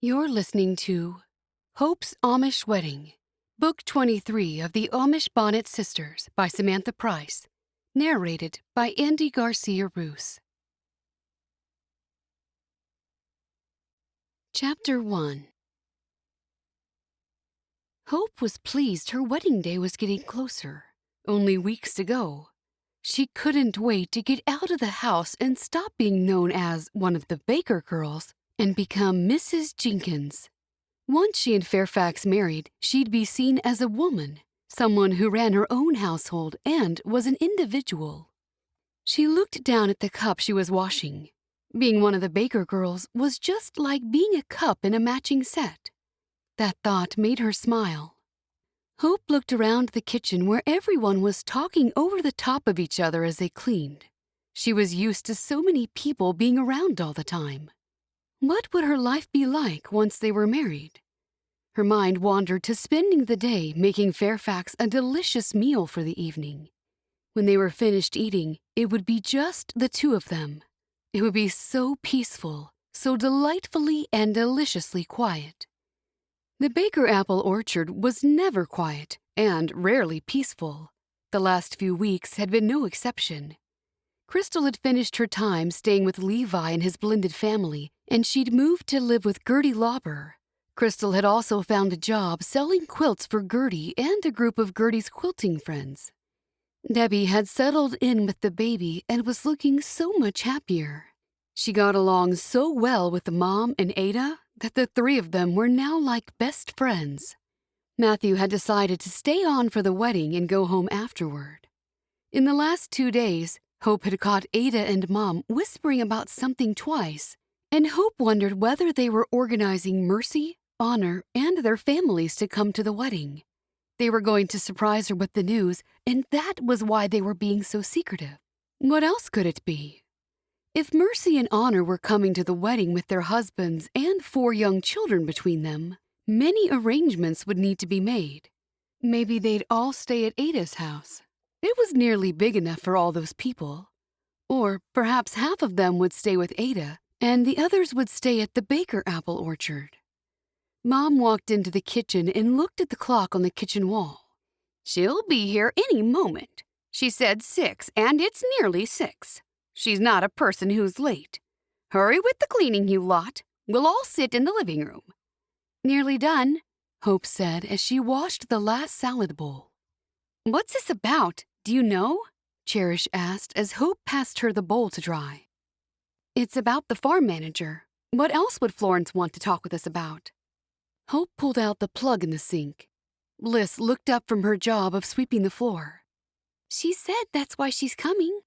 You're listening to Hope's Amish Wedding, Book 23 of the Amish Bonnet Sisters by Samantha Price, narrated by Andy Garcia Roos. Chapter 1. Hope was pleased her wedding day was getting closer. Only weeks to go. She couldn't wait to get out of the house and stop being known as one of the Baker girls and become Mrs. Jenkins. Once she and Fairfax married, she'd be seen as a woman, someone who ran her own household and was an individual. She looked down at the cup she was washing. Being one of the Baker girls was just like being a cup in a matching set. That thought made her smile. Hope looked around the kitchen where everyone was talking over the top of each other as they cleaned. She was used to so many people being around all the time. What would her life be like once they were married? Her mind wandered to spending the day making Fairfax a delicious meal for the evening. When they were finished eating, it would be just the two of them. It would be so peaceful, so delightfully and deliciously quiet. The Baker apple orchard was never quiet and rarely peaceful. The last few weeks had been no exception. Krystal had finished her time staying with Levi and his blended family, and she'd moved to live with Gertie Lauber. Krystal had also found a job selling quilts for Gertie and a group of Gertie's quilting friends. Debbie had settled in with the baby and was looking so much happier. She got along so well with Mom and Ada that the three of them were now like best friends. Matthew had decided to stay on for the wedding and go home afterward. In the last 2 days, Hope had caught Ada and Mom whispering about something twice, and Hope wondered whether they were organizing Mercy, Honor, and their families to come to the wedding. They were going to surprise her with the news, and that was why they were being so secretive. What else could it be? If Mercy and Honor were coming to the wedding with their husbands and 4 young children between them, many arrangements would need to be made. Maybe they'd all stay at Ada's house. It was nearly big enough for all those people. Or perhaps half of them would stay with Ada, and the others would stay at the Baker apple orchard. Mom walked into the kitchen and looked at the clock on the kitchen wall. "She'll be here any moment. She said 6, and it's nearly 6. She's not a person who's late. Hurry with the cleaning, you lot. We'll all sit in the living room." "Nearly done," Hope said as she washed the last salad bowl. "What's this about? Do you know?" Cherish asked as Hope passed her the bowl to dry. "It's about the farm manager. What else would Florence want to talk with us about?" Hope pulled out the plug in the sink. Bliss looked up from her job of sweeping the floor. "She said that's why she's coming."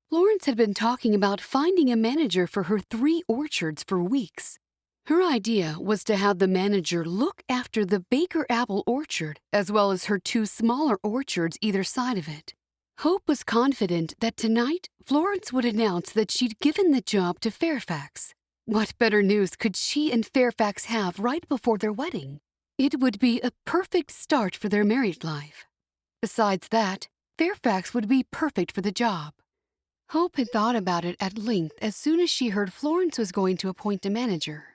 Florence had been talking about finding a manager for her 3 orchards for weeks. Her idea was to have the manager look after the Baker apple orchard as well as her 2 smaller orchards either side of it. Hope was confident that tonight Florence would announce that she'd given the job to Fairfax. What better news could she and Fairfax have right before their wedding? It would be a perfect start for their married life. Besides that, Fairfax would be perfect for the job. Hope had thought about it at length as soon as she heard Florence was going to appoint a manager.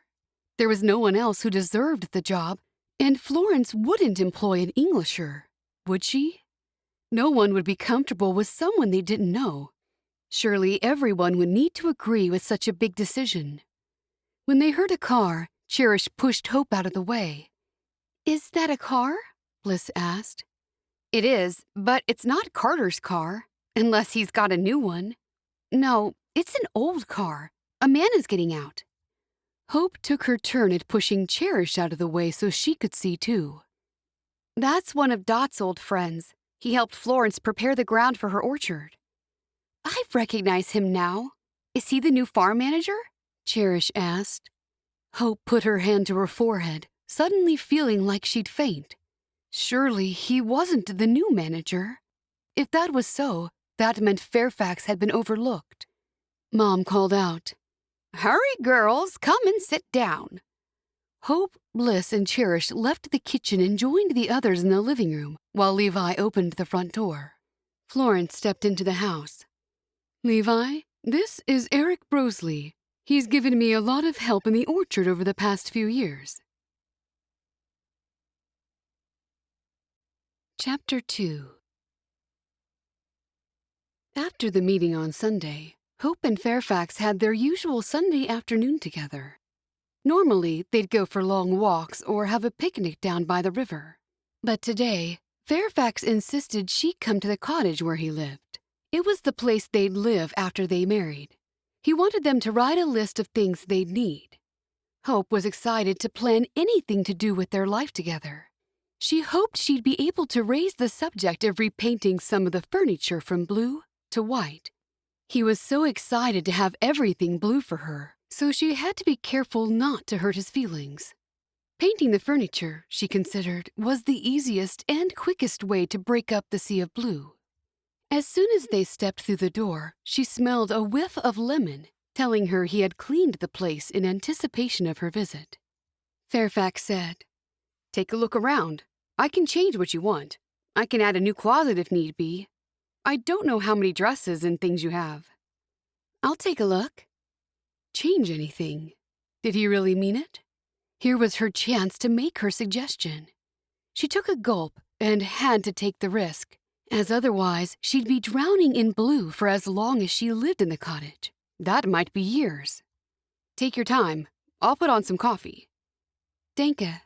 There was no one else who deserved the job, and Florence wouldn't employ an Englisher, would she? No one would be comfortable with someone they didn't know. Surely everyone would need to agree with such a big decision. When they heard a car, Cherish pushed Hope out of the way. "Is that a car?" Bliss asked. "It is, but it's not Carter's car, unless he's got a new one. No, it's an old car. A man is getting out." Hope took her turn at pushing Cherish out of the way so she could see too. "That's one of Dot's old friends. He helped Florence prepare the ground for her orchard." "I recognize him now. Is he the new farm manager?" Cherish asked. Hope put her hand to her forehead, suddenly feeling like she'd faint. Surely he wasn't the new manager. If that was so, that meant Fairfax had been overlooked. Mom called out, "Hurry, girls, come and sit down." Hope, Bliss, and Cherish left the kitchen and joined the others in the living room, while Levi opened the front door. Florence stepped into the house. "Levi, this is Eric Brosley. He's given me a lot of help in the orchard over the past few years. Chapter 2. After the meeting on Sunday, Hope and Fairfax had their usual Sunday afternoon together. Normally, they'd go for long walks or have a picnic down by the river. But today, Fairfax insisted she come to the cottage where he lived. It was the place they'd live after they married. He wanted them to write a list of things they'd need. Hope was excited to plan anything to do with their life together. She hoped she'd be able to raise the subject of repainting some of the furniture from blue to white. He was so excited to have everything blue for her, so she had to be careful not to hurt his feelings. Painting the furniture, she considered, was the easiest and quickest way to break up the sea of blue. As soon as they stepped through the door, she smelled a whiff of lemon, telling her he had cleaned the place in anticipation of her visit. Fairfax said, "Take a look around. I can change what you want. I can add a new closet if need be. I don't know how many dresses and things you have." "I'll take a look." Change anything? Did he really mean it? Here was her chance to make her suggestion. She took a gulp and had to take the risk, as otherwise she'd be drowning in blue for as long as she lived in the cottage. That might be years. "Take your time. I'll put on some coffee." "Danke."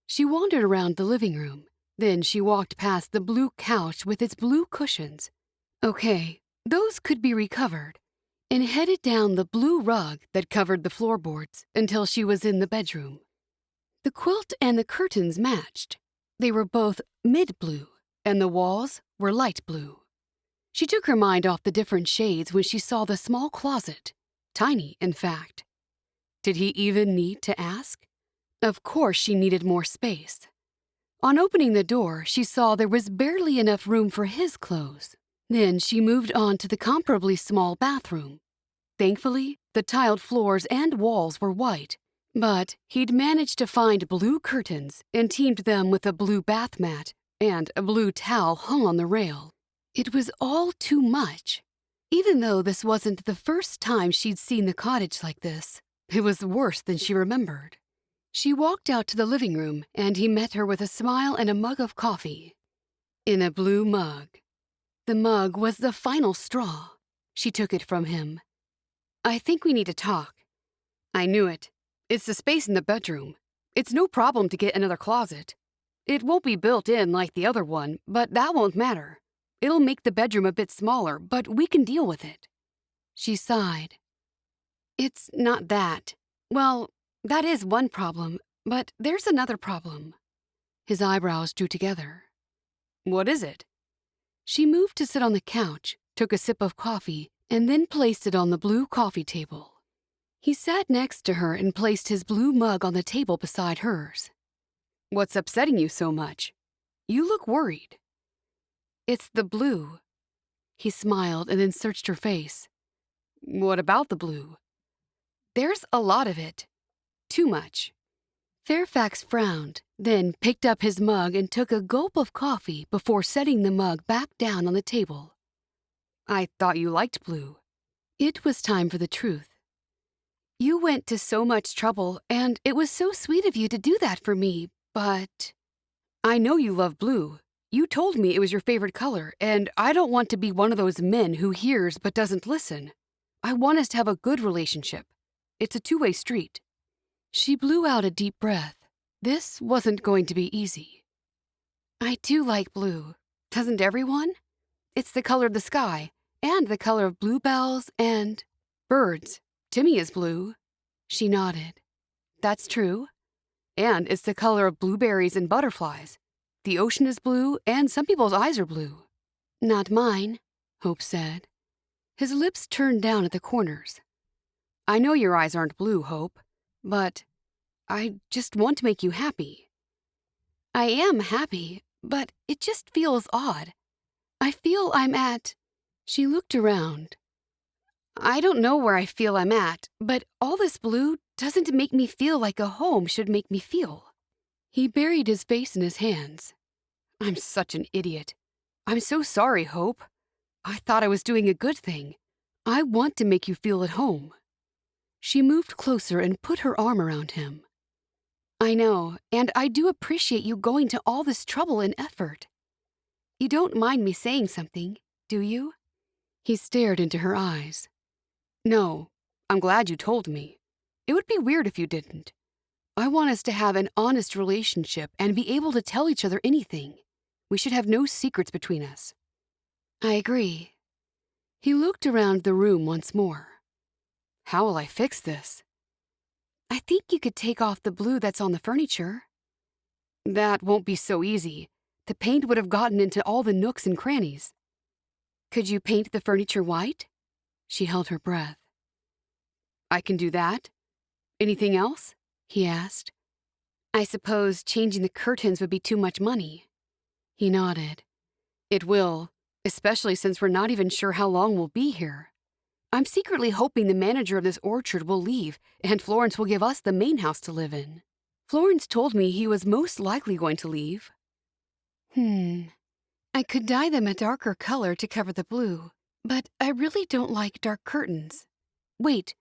She wandered around the living room. Then she walked past the blue couch with its blue cushions. Okay, those could be recovered, and headed down the blue rug that covered the floorboards until she was in the bedroom. The quilt and the curtains matched. They were both mid-blue, and the walls were light blue. She took her mind off the different shades when she saw the small closet, tiny, in fact. Did he even need to ask? Of course she needed more space. On opening the door, she saw there was barely enough room for his clothes. Then she moved on to the comparably small bathroom. Thankfully, the tiled floors and walls were white, but he'd managed to find blue curtains and teamed them with a blue bath mat and a blue towel hung on the rail. It was all too much. Even though this wasn't the first time she'd seen the cottage like this, it was worse than she remembered. She walked out to the living room, and he met her with a smile and a mug of coffee. In a blue mug. The mug was the final straw. She took it from him. "I think we need to talk." "I knew it. It's the space in the bedroom. It's no problem to get another closet. It won't be built in like the other one, but that won't matter. It'll make the bedroom a bit smaller, but we can deal with it." She sighed. "It's not that. Well, that is one problem, but there's another problem." His eyebrows drew together. "What is it?" She moved to sit on the couch, took a sip of coffee, and then placed it on the blue coffee table. He sat next to her and placed his blue mug on the table beside hers. "What's upsetting you so much? You look worried." "It's the blue." He smiled and then searched her face. "What about the blue?" "There's a lot of it. Too much." Fairfax frowned, then picked up his mug and took a gulp of coffee before setting the mug back down on the table. "I thought you liked blue." It was time for the truth. "You went to so much trouble, and it was so sweet of you to do that for me, but—" "I know you love blue. You told me it was your favorite color, and I don't want to be one of those men who hears but doesn't listen. I want us to have a good relationship. It's a two-way street." She blew out a deep breath. This wasn't going to be easy. "I do like blue. Doesn't everyone? It's the color of the sky, and the color of bluebells and birds. Timmy is blue." She nodded. "That's true. And it's the color of blueberries and butterflies. The ocean is blue, and some people's eyes are blue." "Not mine," Hope said. His lips turned down at the corners. "I know your eyes aren't blue, Hope, but I just want to make you happy." "I am happy, but it just feels odd. I feel I'm at—" She looked around. "I don't know where I feel I'm at, but all this blue doesn't make me feel like a home should make me feel." He buried his face in his hands. "I'm such an idiot. I'm so sorry, Hope. I thought I was doing a good thing. I want to make you feel at home." She moved closer and put her arm around him. I know, and I do appreciate you going to all this trouble and effort. You don't mind me saying something, do you? He stared into her eyes. No, I'm glad you told me. It would be weird if you didn't. I want us to have an honest relationship and be able to tell each other anything. We should have no secrets between us. I agree. He looked around the room once more. How will I fix this? I think you could take off the blue that's on the furniture. That won't be so easy. The paint would have gotten into all the nooks and crannies. Could you paint the furniture white? She held her breath. I can do that. Anything else? He asked. I suppose changing the curtains would be too much money. He nodded. It will, especially since we're not even sure how long we'll be here. I'm secretly hoping the manager of this orchard will leave and Florence will give us the main house to live in. Florence told me he was most likely going to leave. I could dye them a darker color to cover the blue, but I really don't like dark curtains. Wait,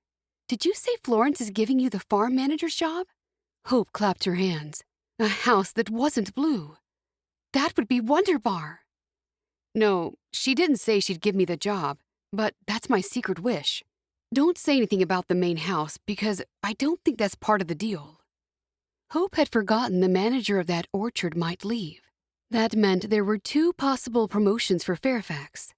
did you say Florence is giving you the farm manager's job? Hope clapped her hands. A house that wasn't blue. That would be wonderbar. No, she didn't say she'd give me the job, but that's my secret wish. Don't say anything about the main house because I don't think that's part of the deal. Hope had forgotten the manager of that orchard might leave. That meant there were 2 possible promotions for Fairfax.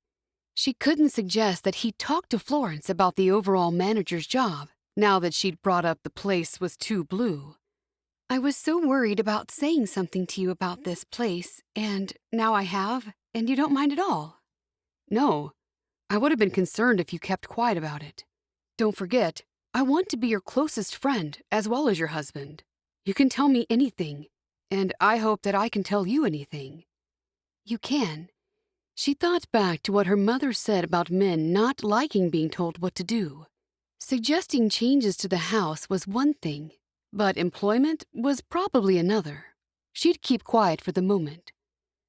She couldn't suggest that he talk to Florence about the overall manager's job, now that she'd brought up the place was too blue. I was so worried about saying something to you about this place, and now I have, and you don't mind at all. No, I would have been concerned if you kept quiet about it. Don't forget, I want to be your closest friend as well as your husband. You can tell me anything, and I hope that I can tell you anything. You can. She thought back to what her mother said about men not liking being told what to do. Suggesting changes to the house was one thing, but employment was probably another. She'd keep quiet for the moment.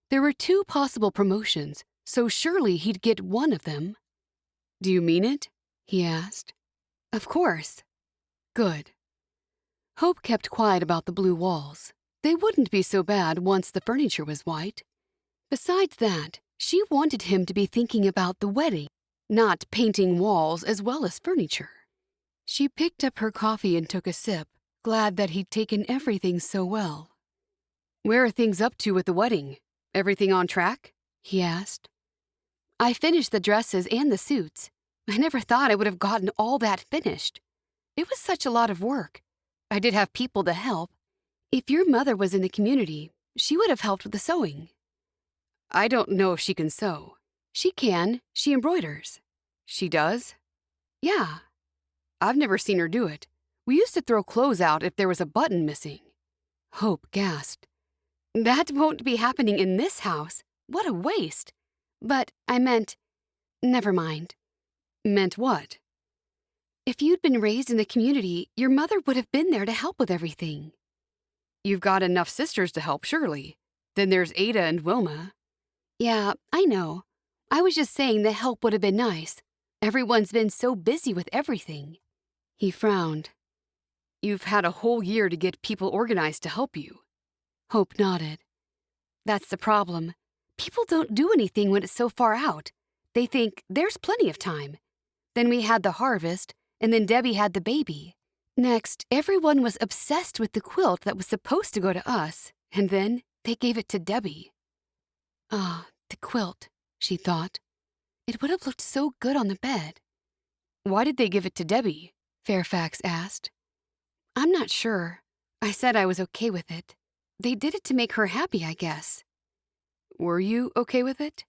There were 2 possible promotions, so surely he'd get one of them. Do you mean it? He asked. Of course. Good. Hope kept quiet about the blue walls. They wouldn't be so bad once the furniture was white. Besides that, she wanted him to be thinking about the wedding, not painting walls as well as furniture. She picked up her coffee and took a sip, glad that he'd taken everything so well. Where are things up to with the wedding? Everything on track? He asked. I finished the dresses and the suits. I never thought I would have gotten all that finished. It was such a lot of work. I did have people to help. If your mother was in the community, she would have helped with the sewing. I don't know if she can sew. She can. She embroiders. She does? Yeah. I've never seen her do it. We used to throw clothes out if there was a button missing. Hope gasped. That won't be happening in this house. What a waste. But I meant... Never mind. Meant what? If you'd been raised in the community, your mother would have been there to help with everything. You've got enough sisters to help, surely. Then there's Ada and Wilma. Yeah, I know. I was just saying the help would have been nice. Everyone's been so busy with everything. He frowned. You've had a whole year to get people organized to help you. Hope nodded. That's the problem. People don't do anything when it's so far out. They think there's plenty of time. Then we had the harvest, and then Debbie had the baby. Next, everyone was obsessed with the quilt that was supposed to go to us, and then they gave it to Debbie. Ah, the quilt, she thought. It would have looked so good on the bed. Why did they give it to Debbie? Fairfax asked. I'm not sure. I said I was okay with it. They did it to make her happy, I guess. Were you okay with it?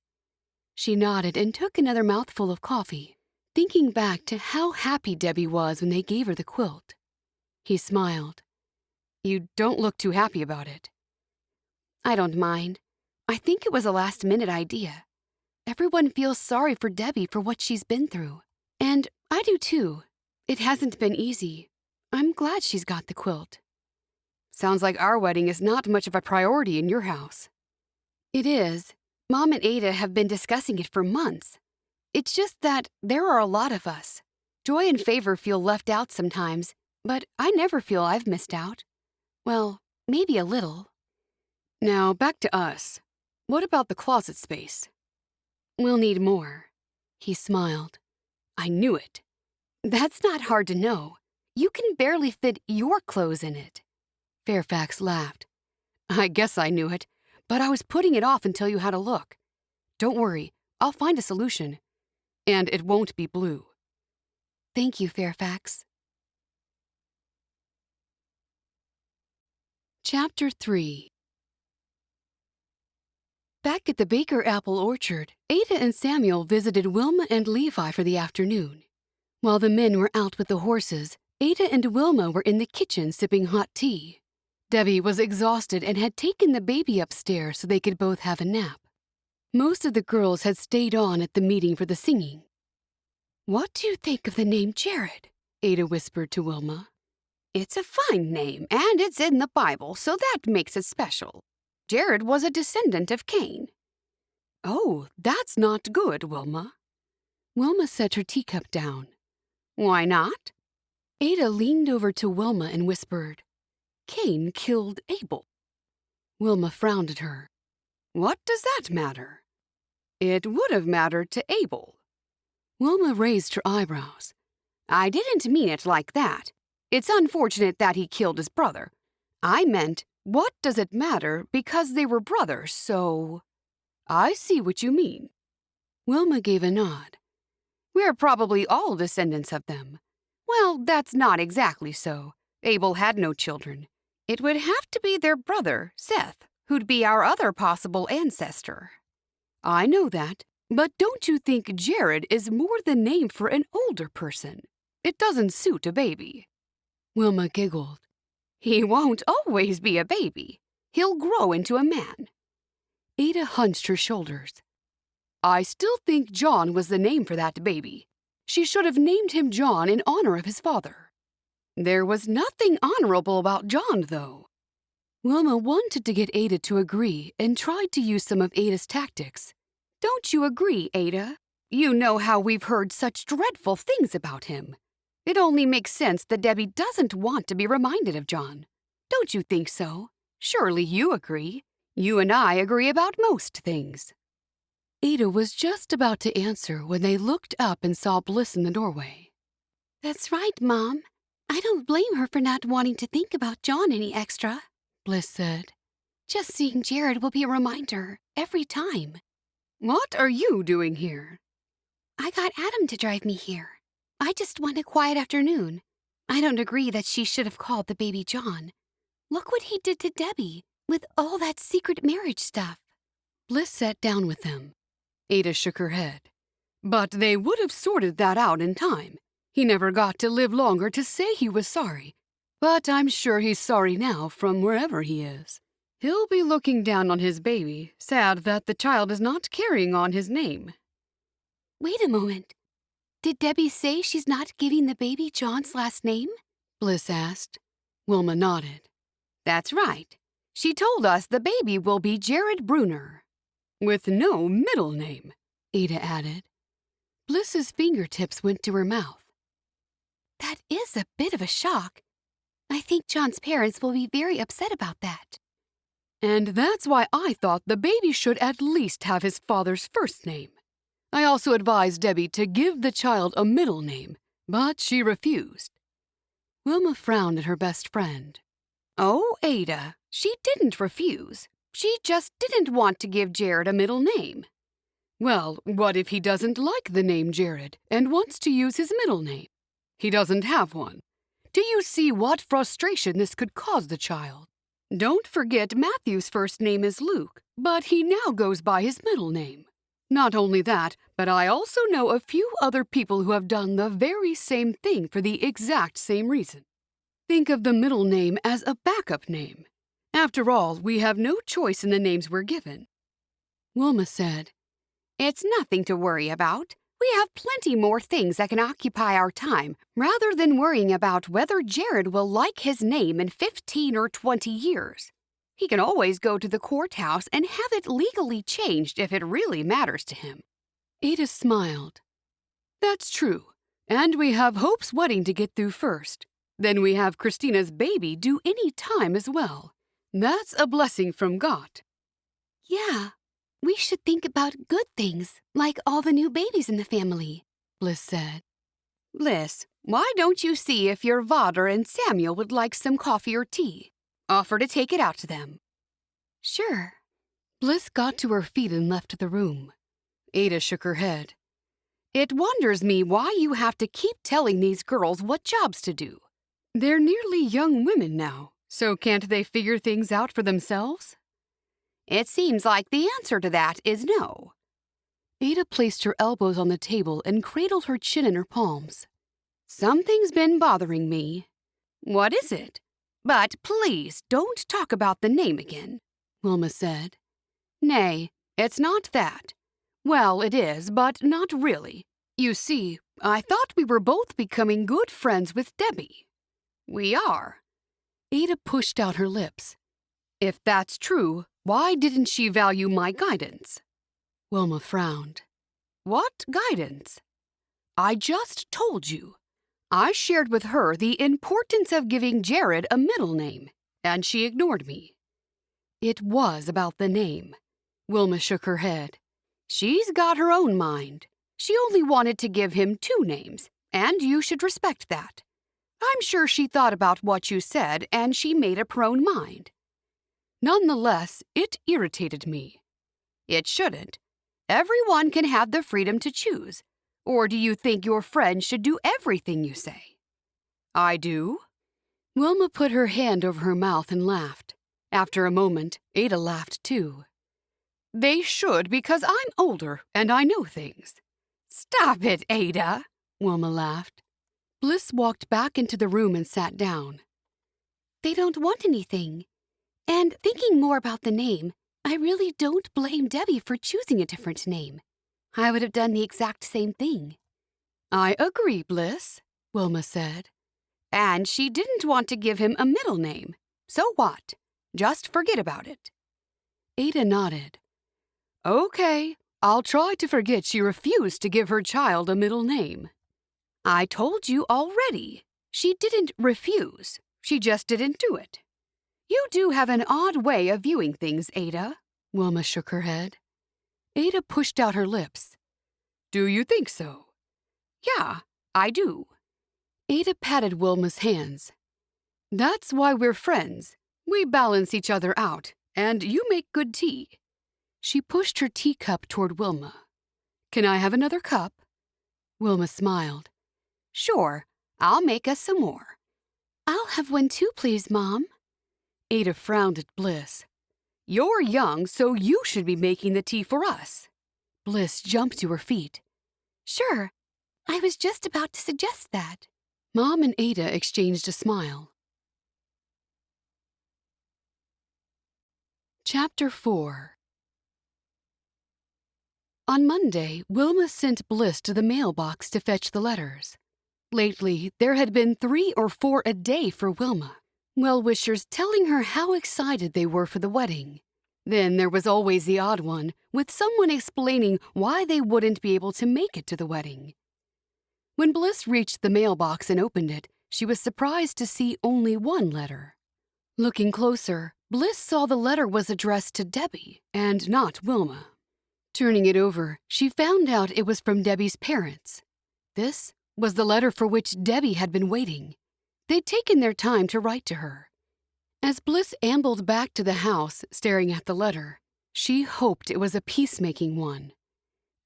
She nodded and took another mouthful of coffee, thinking back to how happy Debbie was when they gave her the quilt. He smiled. You don't look too happy about it. I don't mind. I think it was a last-minute idea. Everyone feels sorry for Debbie for what she's been through. And I do too. It hasn't been easy. I'm glad she's got the quilt. Sounds like our wedding is not much of a priority in your house. It is. Mom and Ada have been discussing it for months. It's just that there are a lot of us. Joy and Favor feel left out sometimes, but I never feel I've missed out. Well, maybe a little. Now, back to us. What about the closet space? We'll need more. He smiled. I knew it. That's not hard to know. You can barely fit your clothes in it. Fairfax laughed. I guess I knew it, but I was putting it off until you had a look. Don't worry, I'll find a solution. And it won't be blue. Thank you, Fairfax. Chapter 3. Back at the Baker Apple Orchard, Ada and Samuel visited Wilma and Levi for the afternoon. While the men were out with the horses, Ada and Wilma were in the kitchen sipping hot tea. Debbie was exhausted and had taken the baby upstairs so they could both have a nap. Most of the girls had stayed on at the meeting for the singing. What do you think of the name Jared? Ada whispered to Wilma. It's a fine name, and it's in the Bible, so that makes it special. Jared was a descendant of Cain. Oh, that's not good, Wilma. Wilma set her teacup down. Why not? Ada leaned over to Wilma and whispered, Cain killed Abel. Wilma frowned at her. What does that matter? It would have mattered to Abel. Wilma raised her eyebrows. I didn't mean it like that. It's unfortunate that he killed his brother. I meant, what does it matter because they were brothers, so... I see what you mean. Wilma gave a nod. We're probably all descendants of them. Well, that's not exactly so. Abel had no children. It would have to be their brother, Seth, who'd be our other possible ancestor. I know that, but don't you think Jared is more the name for an older person? It doesn't suit a baby. Wilma giggled. He won't always be a baby. He'll grow into a man. Ada hunched her shoulders. I still think John was the name for that baby. She should have named him John in honor of his father. There was nothing honorable about John, though. Wilma wanted to get Ada to agree and tried to use some of Ada's tactics. Don't you agree, Ada? You know how we've heard such dreadful things about him. It only makes sense that Debbie doesn't want to be reminded of John. Don't you think so? Surely you agree. You and I agree about most things. Ada was just about to answer when they looked up and saw Bliss in the doorway. That's right, Mom. I don't blame her for not wanting to think about John any extra, Bliss said. Just seeing Jared will be a reminder every time. What are you doing here? I got Adam to drive me here. I just want a quiet afternoon. I don't agree that she should have called the baby John. Look what he did to Debbie with all that secret marriage stuff. Bliss sat down with them. Ada shook her head. But they would have sorted that out in time. He never got to live longer to say he was sorry. But I'm sure he's sorry now from wherever he is. He'll be looking down on his baby, sad that the child is not carrying on his name. Wait a moment. Did Debbie say she's not giving the baby John's last name? Bliss asked. Wilma nodded. That's right. She told us the baby will be Jared Bruner. With no middle name, Ada added. Bliss's fingertips went to her mouth. That is a bit of a shock. I think John's parents will be very upset about that. And that's why I thought the baby should at least have his father's first name. I also advised Debbie to give the child a middle name, but she refused. Wilma frowned at her best friend. Oh, Ada, she didn't refuse. She just didn't want to give Jared a middle name. Well, what if he doesn't like the name Jared and wants to use his middle name? He doesn't have one. Do you see what frustration this could cause the child? Don't forget Matthew's first name is Luke, but he now goes by his middle name. Not only that, but I also know a few other people who have done the very same thing for the exact same reason. Think of the middle name as a backup name. After all, we have no choice in the names we're given. Wilma said, It's nothing to worry about. We have plenty more things that can occupy our time rather than worrying about whether Jared will like his name in 15 or 20 years. He can always go to the courthouse and have it legally changed if it really matters to him. Ada smiled. That's true. And we have Hope's wedding to get through first. Then we have Christina's baby due any time as well. That's a blessing from God. Yeah, we should think about good things, like all the new babies in the family, Bliss said. Bliss, why don't you see if your father and Samuel would like some coffee or tea? Offer to take it out to them. Sure. Bliss got to her feet and left the room. Ada shook her head. It wonders me why you have to keep telling these girls what jobs to do. They're nearly young women now, so can't they figure things out for themselves? It seems like the answer to that is no. Ada placed her elbows on the table and cradled her chin in her palms. Something's been bothering me. What is it? But please don't talk about the name again, Wilma said. Nay, it's not that. Well, it is, but not really. You see, I thought we were both becoming good friends with Debbie. We are. Ada pushed out her lips. If that's true, why didn't she value my guidance? Wilma frowned. What guidance? I just told you. I shared with her the importance of giving Jared a middle name, and she ignored me. It was about the name. Wilma shook her head. She's got her own mind. She only wanted to give him 2 names, and you should respect that. I'm sure she thought about what you said, and she made up her own mind. Nonetheless, it irritated me. It shouldn't. Everyone can have the freedom to choose. Or do you think your friend should do everything you say? I do. Wilma put her hand over her mouth and laughed. After a moment, Ada laughed too. They should because I'm older and I know things. Stop it, Ada, Wilma laughed. Bliss walked back into the room and sat down. They don't want anything. And thinking more about the name, I really don't blame Debbie for choosing a different name. I would have done the exact same thing. I agree, Bliss, Wilma said. And she didn't want to give him a middle name. So what? Just forget about it. Ada nodded. Okay, I'll try to forget she refused to give her child a middle name. I told you already. She didn't refuse. She just didn't do it. You do have an odd way of viewing things, Ada. Wilma shook her head. Ada pushed out her lips. Do you think so? Yeah, I do. Ada patted Wilma's hands. That's why we're friends. We balance each other out, and you make good tea. She pushed her teacup toward Wilma. Can I have another cup? Wilma smiled. Sure, I'll make us some more. I'll have one too, please, Mom. Ada frowned at Bliss. You're young, so you should be making the tea for us. Bliss jumped to her feet. Sure, I was just about to suggest that. Mom and Ada exchanged a smile. Chapter 4. On Monday, Wilma sent Bliss to the mailbox to fetch the letters. Lately, there had been 3 or 4 a day for Wilma, well-wishers telling her how excited they were for the wedding. Then there was always the odd one, with someone explaining why they wouldn't be able to make it to the wedding. When Bliss reached the mailbox and opened it, she was surprised to see only 1 letter. Looking closer, Bliss saw the letter was addressed to Debbie and not Wilma. Turning it over, she found out it was from Debbie's parents. This was the letter for which Debbie had been waiting. They'd taken their time to write to her. As Bliss ambled back to the house, staring at the letter, she hoped it was a peacemaking one.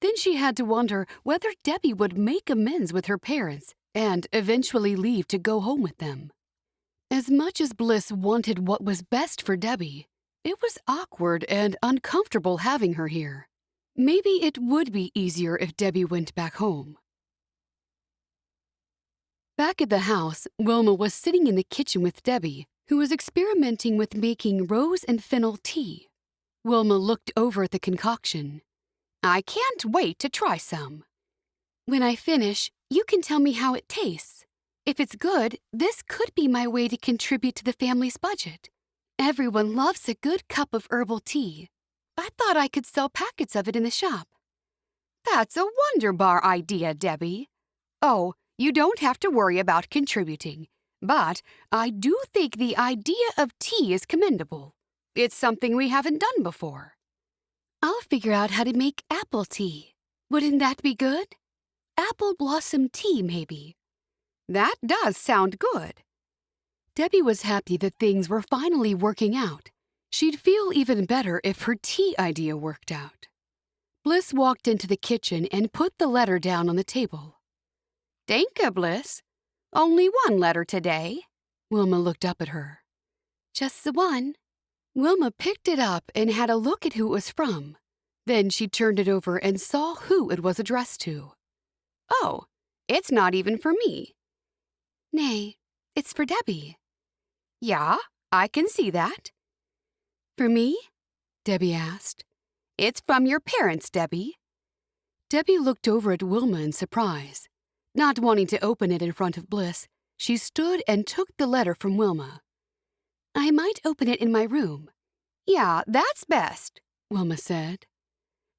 Then she had to wonder whether Debbie would make amends with her parents and eventually leave to go home with them. As much as Bliss wanted what was best for Debbie, it was awkward and uncomfortable having her here. Maybe it would be easier if Debbie went back home. Back at the house, Wilma was sitting in the kitchen with Debbie, who was experimenting with making rose and fennel tea. Wilma looked over at the concoction. I can't wait to try some. When I finish, you can tell me how it tastes. If it's good, this could be my way to contribute to the family's budget. Everyone loves a good cup of herbal tea. I thought I could sell packets of it in the shop. That's a wonderbar idea, Debbie. Oh, You don't have to worry about contributing, but I do think the idea of tea is commendable. It's something we haven't done before. I'll figure out how to make apple tea. Wouldn't that be good? Apple blossom tea, maybe. That does sound good. Debbie was happy that things were finally working out. She'd feel even better if her tea idea worked out. Bliss walked into the kitchen and put the letter down on the table. Danke, Bliss. Only one letter today. Wilma looked up at her. Just the one. Wilma picked it up and had a look at who it was from. Then she turned it over and saw who it was addressed to. Oh, it's not even for me. Nay, it's for Debbie. Yeah, I can see that. For me? Debbie asked. It's from your parents, Debbie. Debbie looked over at Wilma in surprise. Not wanting to open it in front of Bliss, she stood and took the letter from Wilma. I might open it in my room. Yeah, that's best, Wilma said.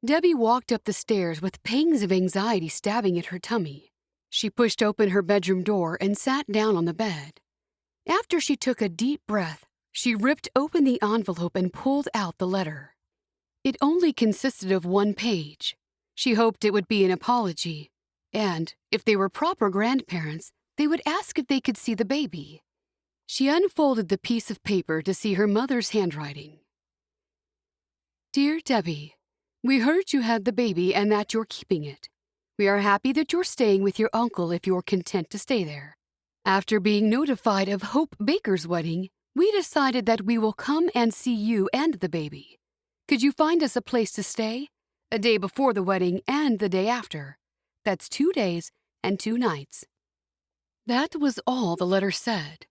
Debbie walked up the stairs with pangs of anxiety stabbing at her tummy. She pushed open her bedroom door and sat down on the bed. After she took a deep breath, she ripped open the envelope and pulled out the letter. It only consisted of one page. She hoped it would be an apology, and, if they were proper grandparents, they would ask if they could see the baby. She unfolded the piece of paper to see her mother's handwriting. Dear Debbie, we heard you had the baby and that you're keeping it. We are happy that you're staying with your uncle if you're content to stay there. After being notified of Hope Baker's wedding, we decided that we will come and see you and the baby. Could you find us a place to stay? A day before the wedding and the day after. That's 2 days and 2 nights. That was all the letter said.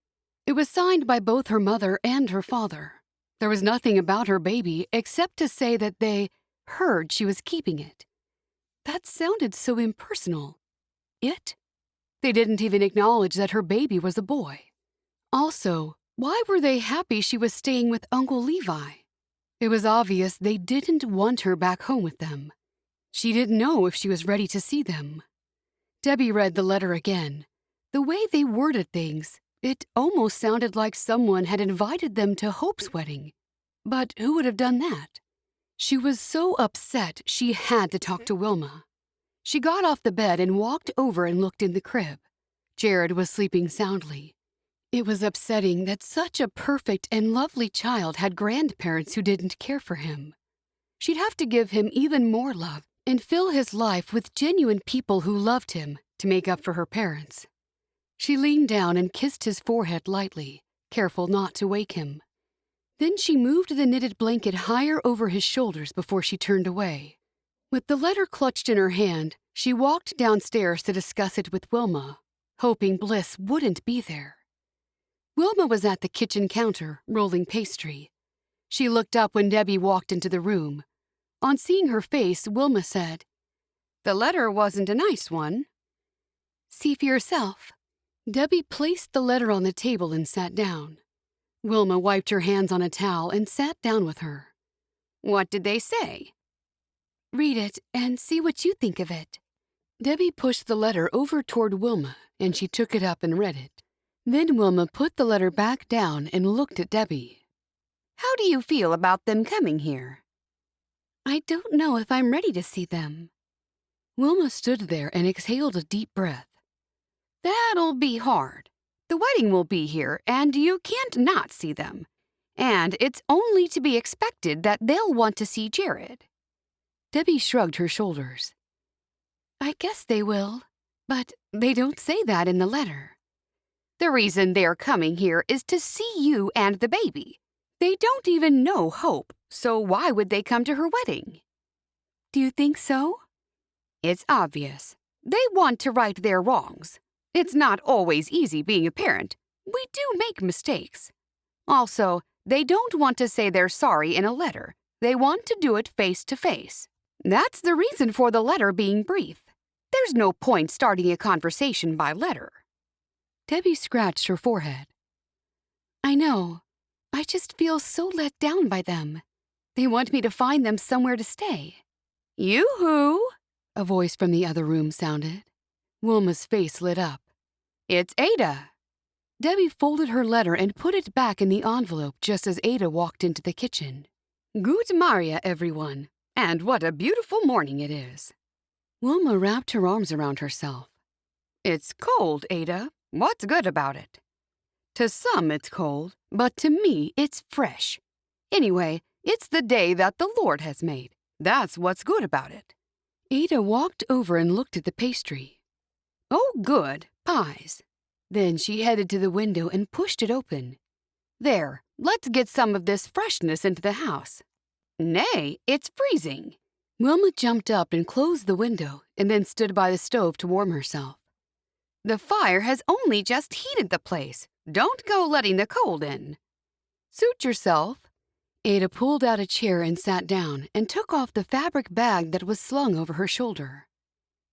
It was signed by both her mother and her father. There was nothing about her baby except to say that they heard she was keeping it. That sounded so impersonal. It? They didn't even acknowledge that her baby was a boy. Also, why were they happy she was staying with Uncle Levi? It was obvious they didn't want her back home with them. She didn't know if she was ready to see them. Debbie read the letter again. The way they worded things, it almost sounded like someone had invited them to Hope's wedding. But who would have done that? She was so upset she had to talk to Wilma. She got off the bed and walked over and looked in the crib. Jared was sleeping soundly. It was upsetting that such a perfect and lovely child had grandparents who didn't care for him. She'd have to give him even more love and fill his life with genuine people who loved him to make up for her parents. She leaned down and kissed his forehead lightly, careful not to wake him. Then she moved the knitted blanket higher over his shoulders before she turned away. With the letter clutched in her hand, she walked downstairs to discuss it with Wilma, hoping Bliss wouldn't be there. Wilma was at the kitchen counter, rolling pastry. She looked up when Debbie walked into the room. On seeing her face, Wilma said, The letter wasn't a nice one. See for yourself. Debbie placed the letter on the table and sat down. Wilma wiped her hands on a towel and sat down with her. What did they say? Read it and see what you think of it. Debbie pushed the letter over toward Wilma, and she took it up and read it. Then Wilma put the letter back down and looked at Debbie. How do you feel about them coming here? I don't know if I'm ready to see them. Wilma stood there and exhaled a deep breath. That'll be hard. The wedding will be here, and you can't not see them. And it's only to be expected that they'll want to see Jared. Debbie shrugged her shoulders. I guess they will, but they don't say that in the letter. The reason they're coming here is to see you and the baby. They don't even know Hope, so why would they come to her wedding? Do you think so? It's obvious. They want to right their wrongs. It's not always easy being a parent. We do make mistakes. Also, they don't want to say they're sorry in a letter. They want to do it face to face. That's the reason for the letter being brief. There's no point starting a conversation by letter. Debbie scratched her forehead. I know. I just feel so let down by them. They want me to find them somewhere to stay. Yoo-hoo! A voice from the other room sounded. Wilma's face lit up. It's Ada. Debbie folded her letter and put it back in the envelope just as Ada walked into the kitchen. Good Maria, everyone. And what a beautiful morning it is. Wilma wrapped her arms around herself. It's cold, Ada. What's good about it? To some it's cold, but to me it's fresh. Anyway, it's the day that the Lord has made. That's what's good about it. Ada walked over and looked at the pastry. Oh, good. Pies. Then she headed to the window and pushed it open. There, let's get some of this freshness into the house. Nay, it's freezing. Wilma jumped up and closed the window and then stood by the stove to warm herself. The fire has only just heated the place. Don't go letting the cold in. Suit yourself. Ada pulled out a chair and sat down and took off the fabric bag that was slung over her shoulder.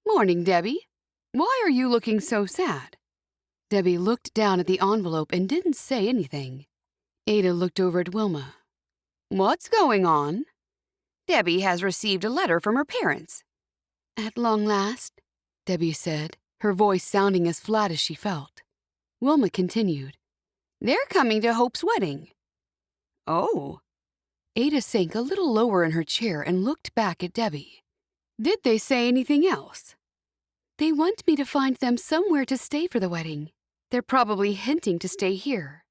Morning, Debbie. Why are you looking so sad? Debbie looked down at the envelope and didn't say anything. Ada looked over at Wilma. What's going on? Debbie has received a letter from her parents. At long last, Debbie said, her voice sounding as flat as she felt. Wilma continued. They're coming to Hope's wedding. Oh. Ada sank a little lower in her chair and looked back at Debbie. Did they say anything else? They want me to find them somewhere to stay for the wedding. They're probably hinting to stay here.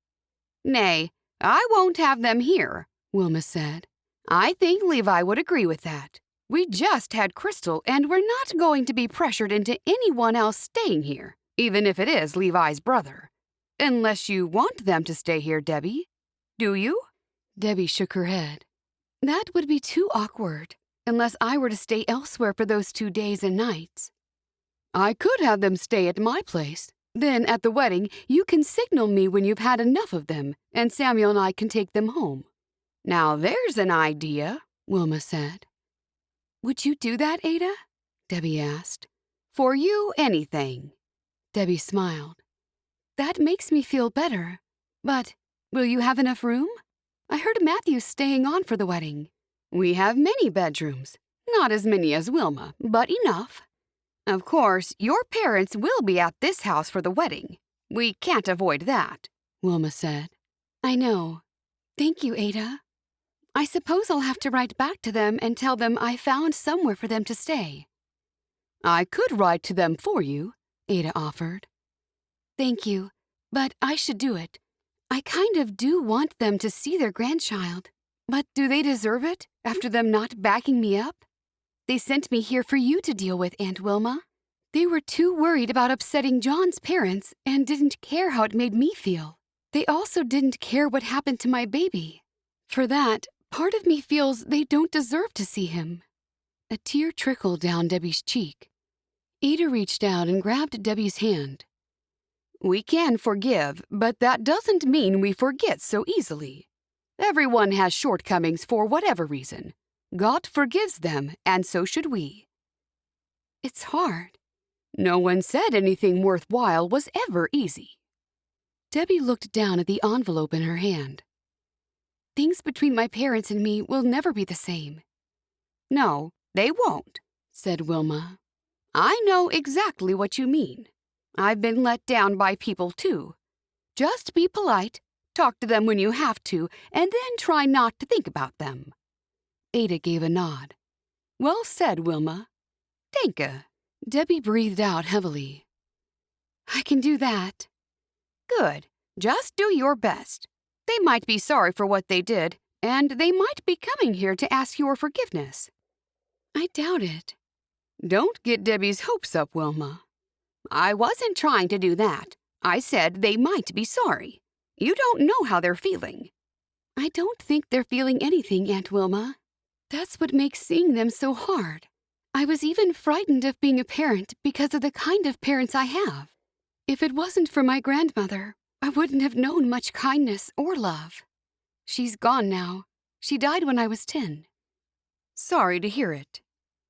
Nay, I won't have them here, Wilma said. I think Levi would agree with that. We just had Krystal, and we're not going to be pressured into anyone else staying here, even if it is Levi's brother. Unless you want them to stay here, Debbie. Do you? Debbie shook her head. That would be too awkward, unless I were to stay elsewhere for those 2 days and nights. I could have them stay at my place. Then at the wedding, you can signal me when you've had enough of them, and Samuel and I can take them home. Now there's an idea, Wilma said. Would you do that, Ada? Debbie asked. For you, anything. Debbie smiled. That makes me feel better. But will you have enough room? I heard Matthew's staying on for the wedding. We have many bedrooms. Not as many as Wilma, but enough. Of course, your parents will be at this house for the wedding. We can't avoid that, Wilma said. I know. Thank you, Ada. I suppose I'll have to write back to them and tell them I found somewhere for them to stay. I could write to them for you, Ada offered. Thank you, but I should do it. I kind of do want them to see their grandchild. But do they deserve it after them not backing me up? They sent me here for you to deal with, Aunt Wilma. They were too worried about upsetting John's parents and didn't care how it made me feel. They also didn't care what happened to my baby. For that, part of me feels they don't deserve to see him. A tear trickled down Debbie's cheek. Ada reached out and grabbed Debbie's hand. We can forgive, but that doesn't mean we forget so easily. Everyone has shortcomings for whatever reason. God forgives them, and so should we. It's hard. No one said anything worthwhile was ever easy. Debbie looked down at the envelope in her hand. Things between my parents and me will never be the same. No, they won't, said Wilma. I know exactly what you mean. I've been let down by people too. Just be polite, talk to them when you have to, and then try not to think about them. Ada gave a nod. Well said, Wilma. Danke. Debbie breathed out heavily. I can do that. Good. Just do your best. They might be sorry for what they did, and they might be coming here to ask your forgiveness. I doubt it. Don't get Debbie's hopes up, Wilma. I wasn't trying to do that. I said they might be sorry. You don't know how they're feeling. I don't think they're feeling anything, Aunt Wilma. That's what makes seeing them so hard. I was even frightened of being a parent because of the kind of parents I have. If it wasn't for my grandmother, I wouldn't have known much kindness or love. She's gone now. She died when I was 10. Sorry to hear it.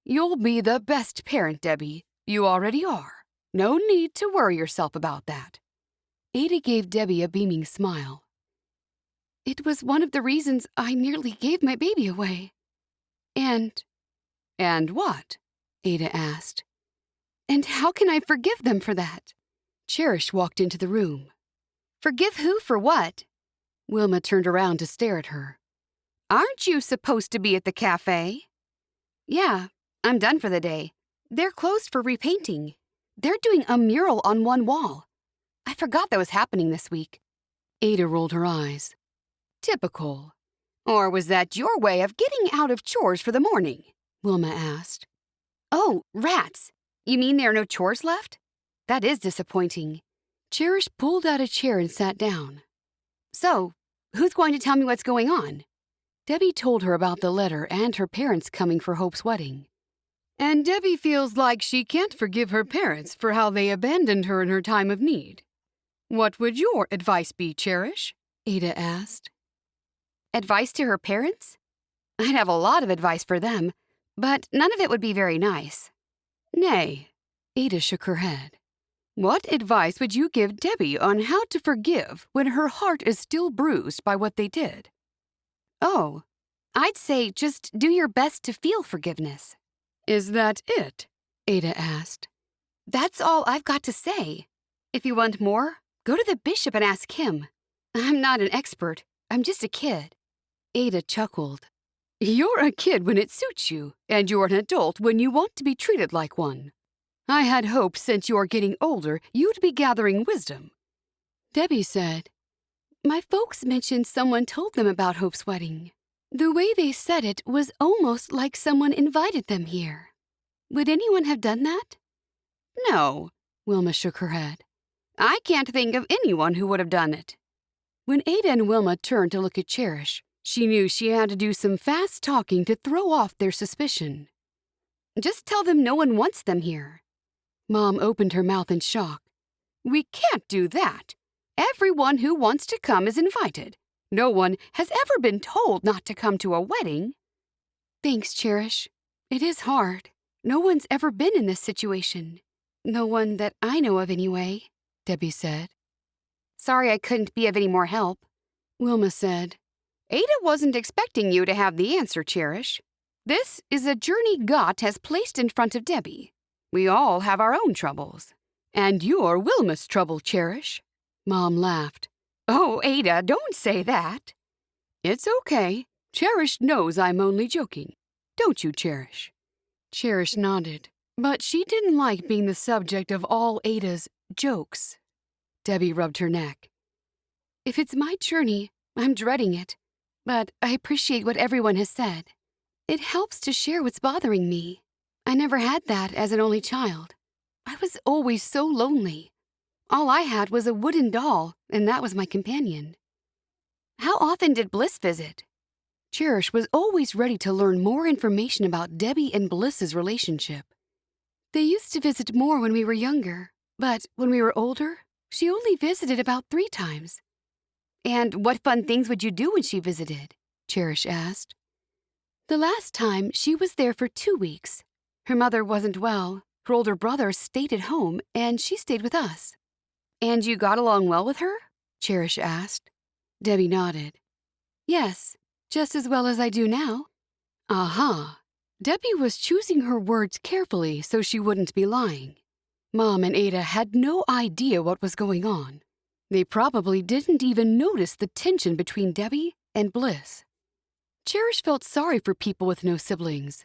You'll be the best parent, Debbie. You already are. No need to worry yourself about that. Ada gave Debbie a beaming smile. It was one of the reasons I nearly gave my baby away. And what? Ada asked. And how can I forgive them for that? Cherish walked into the room. Forgive who for what? Wilma turned around to stare at her. Aren't you supposed to be at the cafe? Yeah, I'm done for the day. They're closed for repainting. They're doing a mural on one wall. I forgot that was happening this week. Ada rolled her eyes. Typical. Or was that your way of getting out of chores for the morning? Wilma asked. Oh, rats! You mean there are no chores left? That is disappointing. Cherish pulled out a chair and sat down. So, who's going to tell me what's going on? Debbie told her about the letter and her parents coming for Hope's wedding. And Debbie feels like she can't forgive her parents for how they abandoned her in her time of need. What would your advice be, Cherish? Ada asked. Advice to her parents? I'd have a lot of advice for them, but none of it would be very nice. Nay, Ada shook her head. What advice would you give Debbie on how to forgive when her heart is still bruised by what they did? Oh, I'd say just do your best to feel forgiveness. Is that it? Ada asked. That's all I've got to say. If you want more, go to the bishop and ask him. I'm not an expert. I'm just a kid. Ada chuckled. You're a kid when it suits you, and you're an adult when you want to be treated like one. I had hoped since you're getting older, you'd be gathering wisdom. Debbie said, My folks mentioned someone told them about Hope's wedding. The way they said it was almost like someone invited them here. Would anyone have done that? No, Wilma shook her head. I can't think of anyone who would have done it. When Ada and Wilma turned to look at Cherish, she knew she had to do some fast talking to throw off their suspicion. Just tell them no one wants them here. Mom opened her mouth in shock. We can't do that. Everyone who wants to come is invited. No one has ever been told not to come to a wedding. Thanks, Cherish. It is hard. No one's ever been in this situation. No one that I know of anyway, Debbie said. Sorry I couldn't be of any more help, Wilma said. Ada wasn't expecting you to have the answer, Cherish. This is a journey God has placed in front of Debbie. We all have our own troubles. And you're Wilma's trouble, Cherish. Mom laughed. Oh, Ada, don't say that. It's okay. Cherish knows I'm only joking. Don't you, Cherish? Cherish nodded, but she didn't like being the subject of all Ada's jokes. Debbie rubbed her neck. If it's my journey, I'm dreading it, but I appreciate what everyone has said. It helps to share what's bothering me. I never had that as an only child. I was always so lonely. All I had was a wooden doll, and that was my companion. How often did Bliss visit? Cherish was always ready to learn more information about Debbie and Bliss's relationship. They used to visit more when we were younger, but when we were older, she only visited about 3 times. And what fun things would you do when she visited? Cherish asked. The last time, she was there for 2 weeks. Her mother wasn't well, her older brother stayed at home, and she stayed with us. And you got along well with her? Cherish asked. Debbie nodded. Yes, just as well as I do now. Aha. Debbie was choosing her words carefully so she wouldn't be lying. Mom and Ada had no idea what was going on. They probably didn't even notice the tension between Debbie and Bliss. Cherish felt sorry for people with no siblings.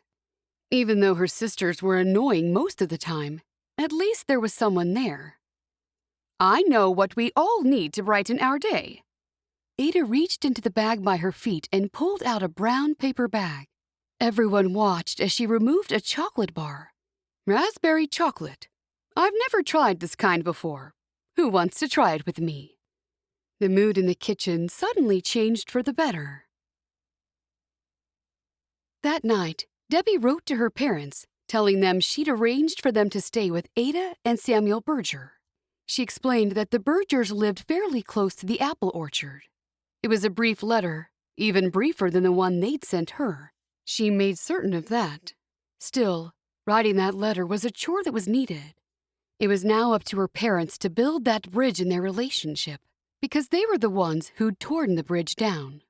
Even though her sisters were annoying most of the time, at least there was someone there. I know what we all need to brighten our day. Ada reached into the bag by her feet and pulled out a brown paper bag. Everyone watched as she removed a chocolate bar. Raspberry chocolate. I've never tried this kind before. Who wants to try it with me? The mood in the kitchen suddenly changed for the better. That night, Debbie wrote to her parents, telling them she'd arranged for them to stay with Ada and Samuel Berger. She explained that the Bergers lived fairly close to the apple orchard. It was a brief letter, even briefer than the one they'd sent her. She made certain of that. Still, writing that letter was a chore that was needed. It was now up to her parents to build that bridge in their relationship, because they were the ones who'd torn the bridge down.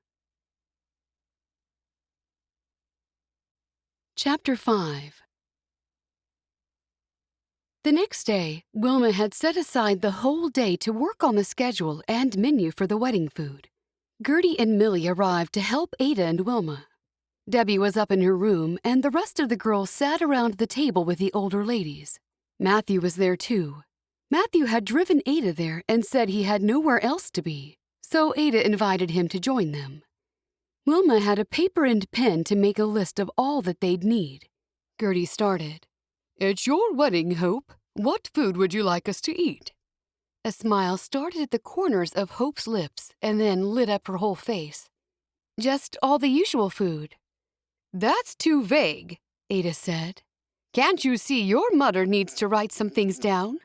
Chapter 5. The next day, Wilma had set aside the whole day to work on the schedule and menu for the wedding food. Gertie and Millie arrived to help Ada and Wilma. Debbie was up in her room, and the rest of the girls sat around the table with the older ladies. Matthew was there too. Matthew had driven Ada there and said he had nowhere else to be, so Ada invited him to join them. Wilma had a paper and pen to make a list of all that they'd need. Gertie started. "It's your wedding, Hope. What food would you like us to eat?" A smile started at the corners of Hope's lips and then lit up her whole face. "Just all the usual food." "That's too vague," Ada said. "Can't you see your mother needs to write some things down?"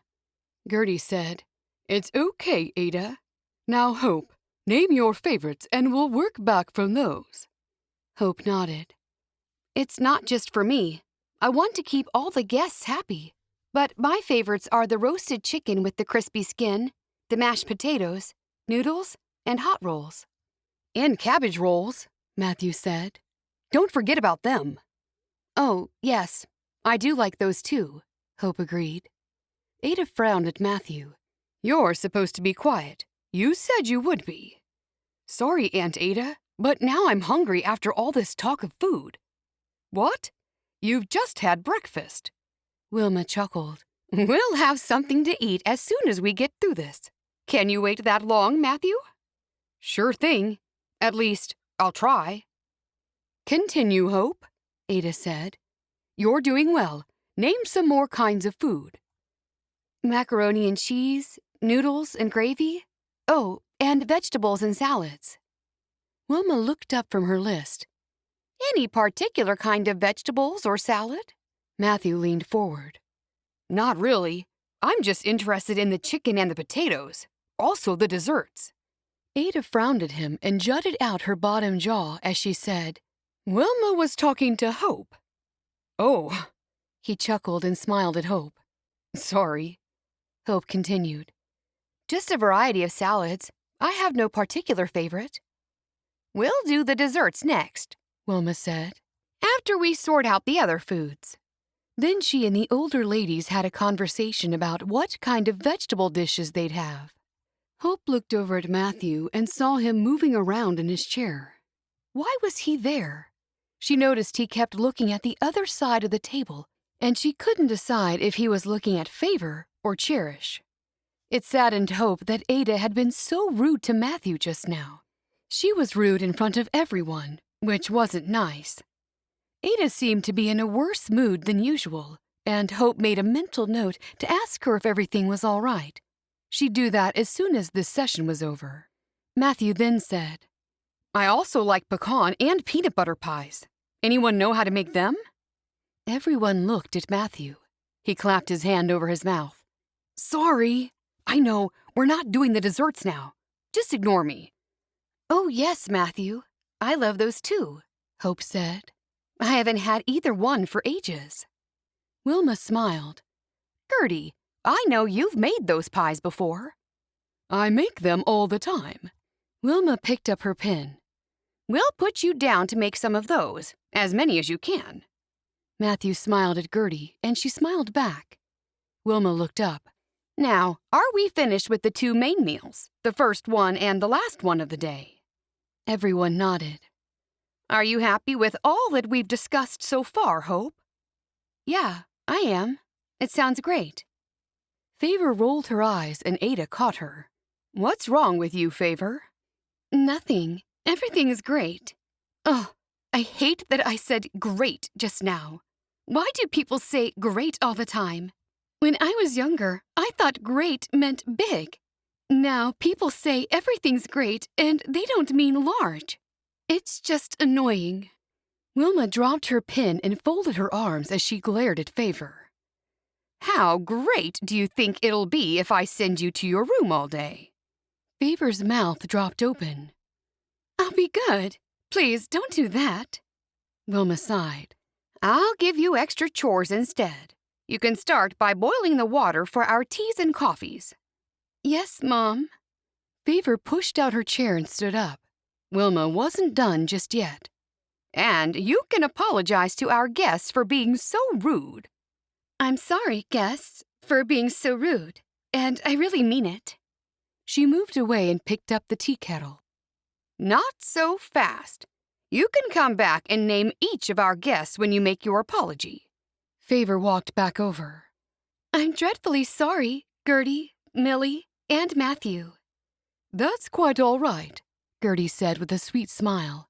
Gertie said, "It's okay, Ada. Now, Hope, name your favorites and we'll work back from those." Hope nodded. "It's not just for me. I want to keep all the guests happy. But my favorites are the roasted chicken with the crispy skin, the mashed potatoes, noodles, and hot rolls." "And cabbage rolls," Matthew said. "Don't forget about them." "Oh, yes, I do like those too," Hope agreed. Ada frowned at Matthew. "You're supposed to be quiet. You said you would be." "Sorry, Aunt Ada, but now I'm hungry after all this talk of food." "What? You've just had breakfast." Wilma chuckled. "We'll have something to eat as soon as we get through this. Can you wait that long, Matthew?" "Sure thing. At least, I'll try." "Continue, Hope," Ada said. "You're doing well. Name some more kinds of food." "Macaroni and cheese, noodles and gravy. Oh, and vegetables and salads." Wilma looked up from her list. "Any particular kind of vegetables or salad?" Matthew leaned forward. "Not really. I'm just interested in the chicken and the potatoes. Also the desserts." Ada frowned at him and jutted out her bottom jaw as she said, "Wilma was talking to Hope." "Oh." He chuckled and smiled at Hope. "Sorry." Hope continued. "Just a variety of salads. I have no particular favorite." "We'll do the desserts next," Wilma said, "after we sort out the other foods." Then she and the older ladies had a conversation about what kind of vegetable dishes they'd have. Hope looked over at Matthew and saw him moving around in his chair. Why was he there? She noticed he kept looking at the other side of the table, and she couldn't decide if he was looking at Favor or Cherish. It saddened Hope that Ada had been so rude to Matthew just now. She was rude in front of everyone, which wasn't nice. Ada seemed to be in a worse mood than usual, and Hope made a mental note to ask her if everything was all right. She'd do that as soon as this session was over. Matthew then said, "I also like pecan and peanut butter pies. Anyone know how to make them?" Everyone looked at Matthew. He clapped his hand over his mouth. "Sorry. I know, we're not doing the desserts now. Just ignore me." "Oh, yes, Matthew. I love those too," Hope said. "I haven't had either one for ages." Wilma smiled. "Gertie, I know you've made those pies before." "I make them all the time." Wilma picked up her pen. "We'll put you down to make some of those, as many as you can." Matthew smiled at Gertie, and she smiled back. Wilma looked up. "Now, are we finished with the two main meals, the first one and the last one of the day?" Everyone nodded. "Are you happy with all that we've discussed so far, Hope?" "Yeah, I am. It sounds great." Favor rolled her eyes and Ada caught her. "What's wrong with you, Favor?" "Nothing. Everything's great." "Oh, I hate that I said great just now. Why do people say great all the time? When I was younger, I thought great meant big. Now people say everything's great and they don't mean large. It's just annoying." Wilma dropped her pen and folded her arms as she glared at Favor. "How great do you think it'll be if I send you to your room all day?" Favor's mouth dropped open. "I'll be good. Please don't do that." Wilma sighed. "I'll give you extra chores instead. You can start by boiling the water for our teas and coffees." "Yes, Mom." Favor pushed out her chair and stood up. Wilma wasn't done just yet. "And you can apologize to our guests for being so rude." "I'm sorry, guests, for being so rude, and I really mean it. She moved away and picked up the tea kettle. Not so fast. You can come back and name each of our guests when you make your apology. Favor walked back over. I'm dreadfully sorry, Gertie, Millie, and Matthew. That's quite all right, Gertie said with a sweet smile.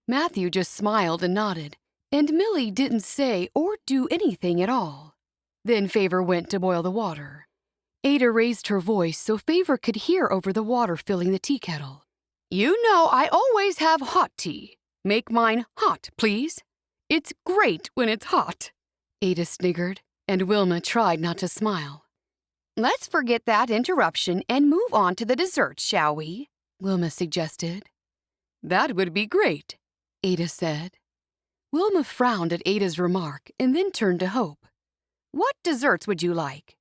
Matthew just smiled and nodded, and Millie didn't say or do anything at all. Then Favor went to boil the water. Ada raised her voice so Favor could hear over the water filling the tea kettle. You know I always have hot tea. Make mine hot, please. It's great when it's hot. Ada sniggered, and Wilma tried not to smile. Let's forget that interruption and move on to the desserts, shall we? Wilma suggested. That would be great, Ada said. Wilma frowned at Ada's remark and then turned to Hope. What desserts would you like?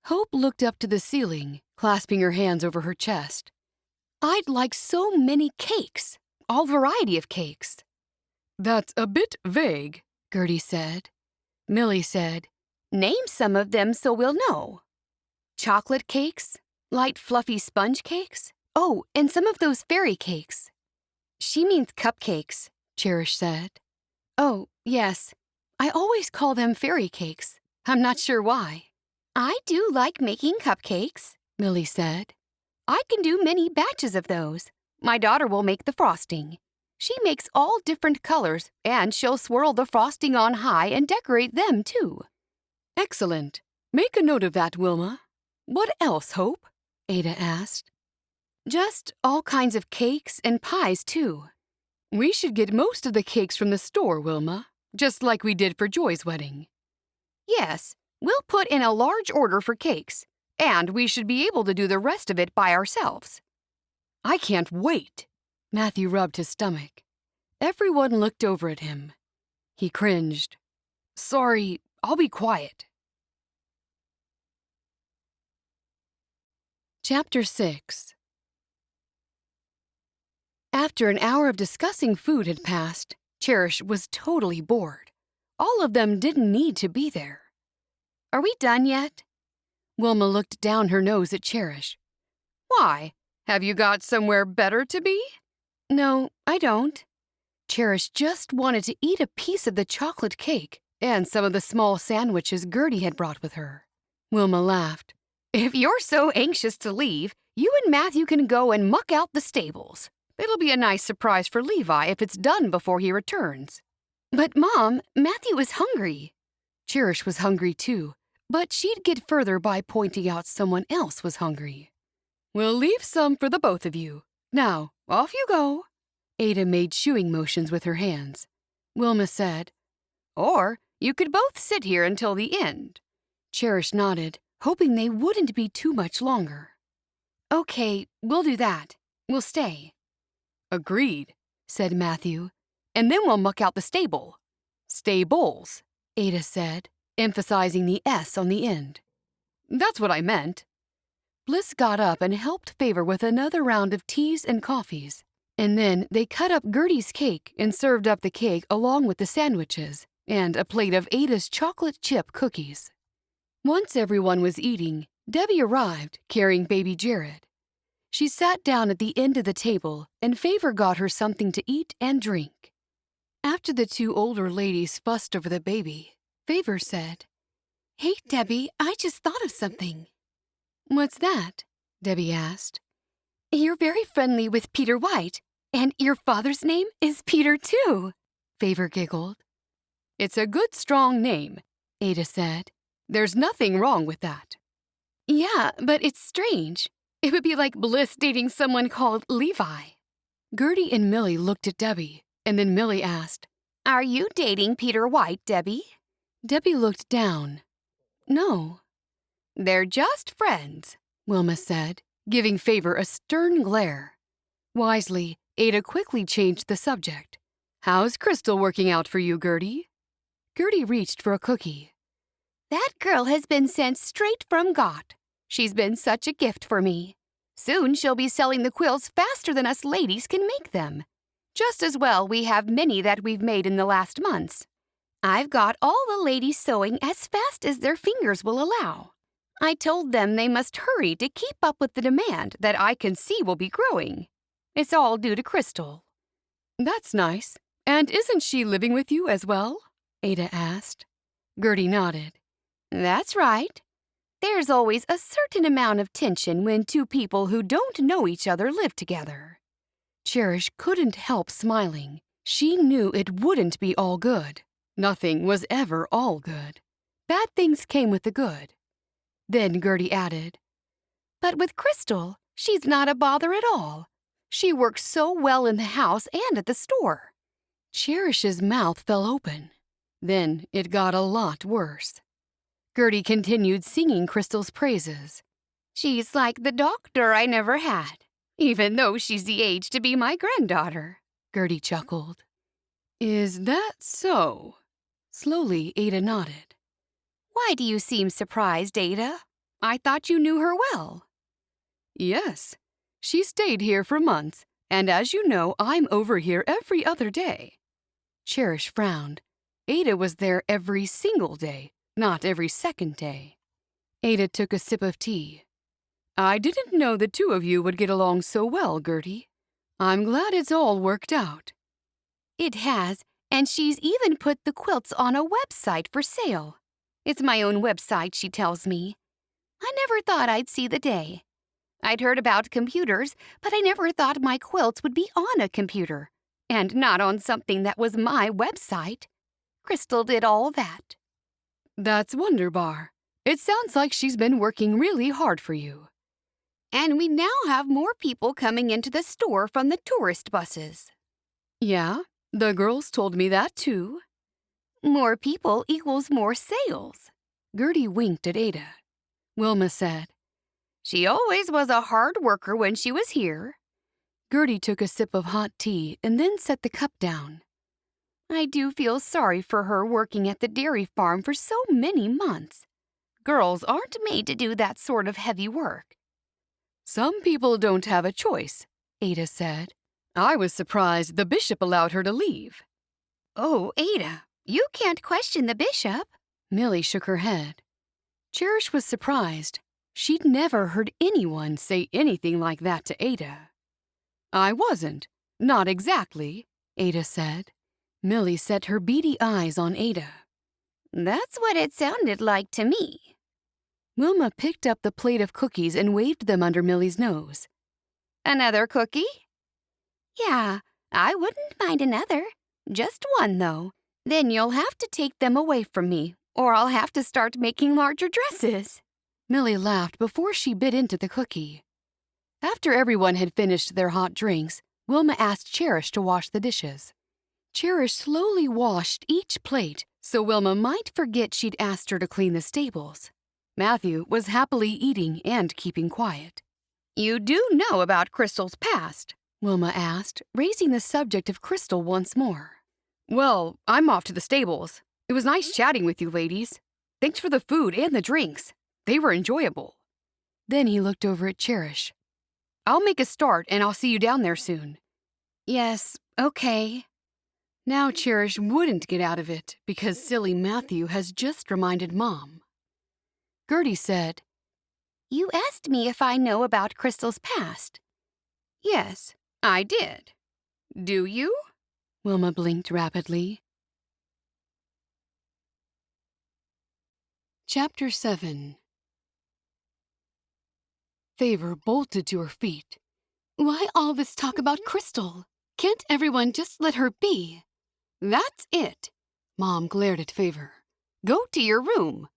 Hope looked up to the ceiling, clasping her hands over her chest. I'd like so many cakes, all variety of cakes. That's a bit vague, Gertie said. Millie said, Name some of them so we'll know. Chocolate cakes, light fluffy sponge cakes. Oh, and some of those fairy cakes. She means cupcakes, Cherish said. Oh, yes. I always call them fairy cakes. I'm not sure why. I do like making cupcakes, Millie said. I can do many batches of those. My daughter will make the frosting. She makes all different colors, and she'll swirl the frosting on high and decorate them, too. Excellent. Make a note of that, Wilma. What else, Hope? Ada asked. Just all kinds of cakes and pies, too. We should get most of the cakes from the store, Wilma, just like we did for Joy's wedding. Yes, we'll put in a large order for cakes, and we should be able to do the rest of it by ourselves. I can't wait. Matthew rubbed his stomach. Everyone looked over at him. He cringed. Sorry, I'll be quiet. Chapter 6. After an hour of discussing food had passed, Cherish was totally bored. All of them didn't need to be there. Are we done yet? Wilma looked down her nose at Cherish. Why? Have you got somewhere better to be? No, I don't. Cherish just wanted to eat a piece of the chocolate cake and some of the small sandwiches Gertie had brought with her. Wilma laughed. If you're so anxious to leave, you and Matthew can go and muck out the stables. It'll be a nice surprise for Levi if it's done before he returns. But, Mom, Matthew is hungry. Cherish was hungry too, but she'd get further by pointing out someone else was hungry. We'll leave some for the both of you. Now, off you go. Ada made shooing motions with her hands. Wilma said, Or you could both sit here until the end. Cherish nodded, hoping they wouldn't be too much longer. Okay, we'll do that. We'll stay. Agreed, said Matthew. And then we'll muck out the stable. Stables, Ada said, emphasizing the S on the end. That's what I meant. Bliss got up and helped Favor with another round of teas and coffees. And then they cut up Gertie's cake and served up the cake along with the sandwiches and a plate of Ada's chocolate chip cookies. Once everyone was eating, Debbie arrived, carrying baby Jared. She sat down at the end of the table, and Favor got her something to eat and drink. After the two older ladies fussed over the baby, Favor said, Hey, Debbie, I just thought of something. What's that? Debbie asked. You're very friendly with Peter White, and your father's name is Peter, too. Favor giggled. It's a good, strong name, Ada said. There's nothing wrong with that. Yeah, but it's strange. It would be like Bliss dating someone called Levi. Gertie and Millie looked at Debbie, and then Millie asked, Are you dating Peter White, Debbie? Debbie looked down. No. They're just friends, Wilma said, giving Favor a stern glare. Wisely, Ada quickly changed the subject. How's Krystal working out for you, Gertie? Gertie reached for a cookie. That girl has been sent straight from God. She's been such a gift for me. Soon she'll be selling the quilts faster than us ladies can make them. Just as well we have many that we've made in the last months. I've got all the ladies sewing as fast as their fingers will allow. I told them they must hurry to keep up with the demand that I can see will be growing. It's all due to Krystal. That's nice. And isn't she living with you as well? Ada asked. Gertie nodded. That's right. There's always a certain amount of tension when two people who don't know each other live together. Cherish couldn't help smiling. She knew it wouldn't be all good. Nothing was ever all good. Bad things came with the good. Then Gertie added, But with Krystal, she's not a bother at all. She works so well in the house and at the store. Cherish's mouth fell open. Then it got a lot worse. Gertie continued singing Krystal's praises. She's like the doctor I never had, even though she's the age to be my granddaughter. Gertie chuckled. Is that so? Slowly, Ada nodded. Why do you seem surprised, Ada? I thought you knew her well. Yes. She stayed here for months, and as you know, I'm over here every other day. Cherish frowned. Ada was there every single day, not every second day. Ada took a sip of tea. I didn't know the two of you would get along so well, Gertie. I'm glad it's all worked out. It has, and she's even put the quilts on a website for sale. It's my own website, she tells me. I never thought I'd see the day. I'd heard about computers, but I never thought my quilts would be on a computer, and not on something that was my website. Krystal did all that. That's wonderbar. It sounds like she's been working really hard for you. And we now have more people coming into the store from the tourist buses. Yeah, the girls told me that too. More people equals more sales. Gertie winked at Ada. Wilma said, She always was a hard worker when she was here. Gertie took a sip of hot tea and then set the cup down. I do feel sorry for her working at the dairy farm for so many months. Girls aren't made to do that sort of heavy work. Some people don't have a choice, Ada said. I was surprised the bishop allowed her to leave. Oh, Ada, you can't question the bishop. Millie shook her head. Cherish was surprised. She'd never heard anyone say anything like that to Ada. I wasn't. Not exactly, Ada said. Millie set her beady eyes on Ada. That's what it sounded like to me. Wilma picked up the plate of cookies and waved them under Millie's nose. Another cookie? Yeah, I wouldn't mind another. Just one, though. Then you'll have to take them away from me, or I'll have to start making larger dresses. Millie laughed before she bit into the cookie. After everyone had finished their hot drinks, Wilma asked Cherish to wash the dishes. Cherish slowly washed each plate so Wilma might forget she'd asked her to clean the stables. Matthew was happily eating and keeping quiet. You do know about Krystal's past? Wilma asked, raising the subject of Krystal once more. Well, I'm off to the stables. It was nice chatting with you ladies. Thanks for the food and the drinks. They were enjoyable. Then he looked over at Cherish. I'll make a start and I'll see you down there soon. Yes, okay. Now Cherish wouldn't get out of it because silly Matthew has just reminded Mom. Gertie said, You asked me if I know about Krystal's past. Yes, I did. Do you? Wilma blinked rapidly. Chapter 7. Favor bolted to her feet. Why all this talk about Krystal? Can't everyone just let her be? That's it. Mom glared at Favor. Go to your room.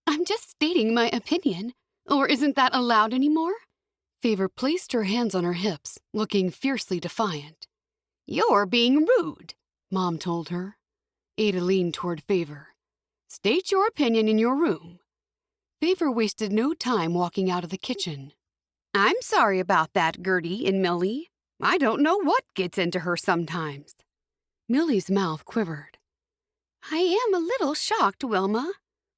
I'm just stating my opinion. Or isn't that allowed anymore? Favor placed her hands on her hips, looking fiercely defiant. You're being rude, Mom told her. Ada leaned toward Favor. State your opinion in your room. Favor wasted no time walking out of the kitchen. I'm sorry about that, Gertie and Millie. I don't know what gets into her sometimes. Millie's mouth quivered. I am a little shocked, Wilma.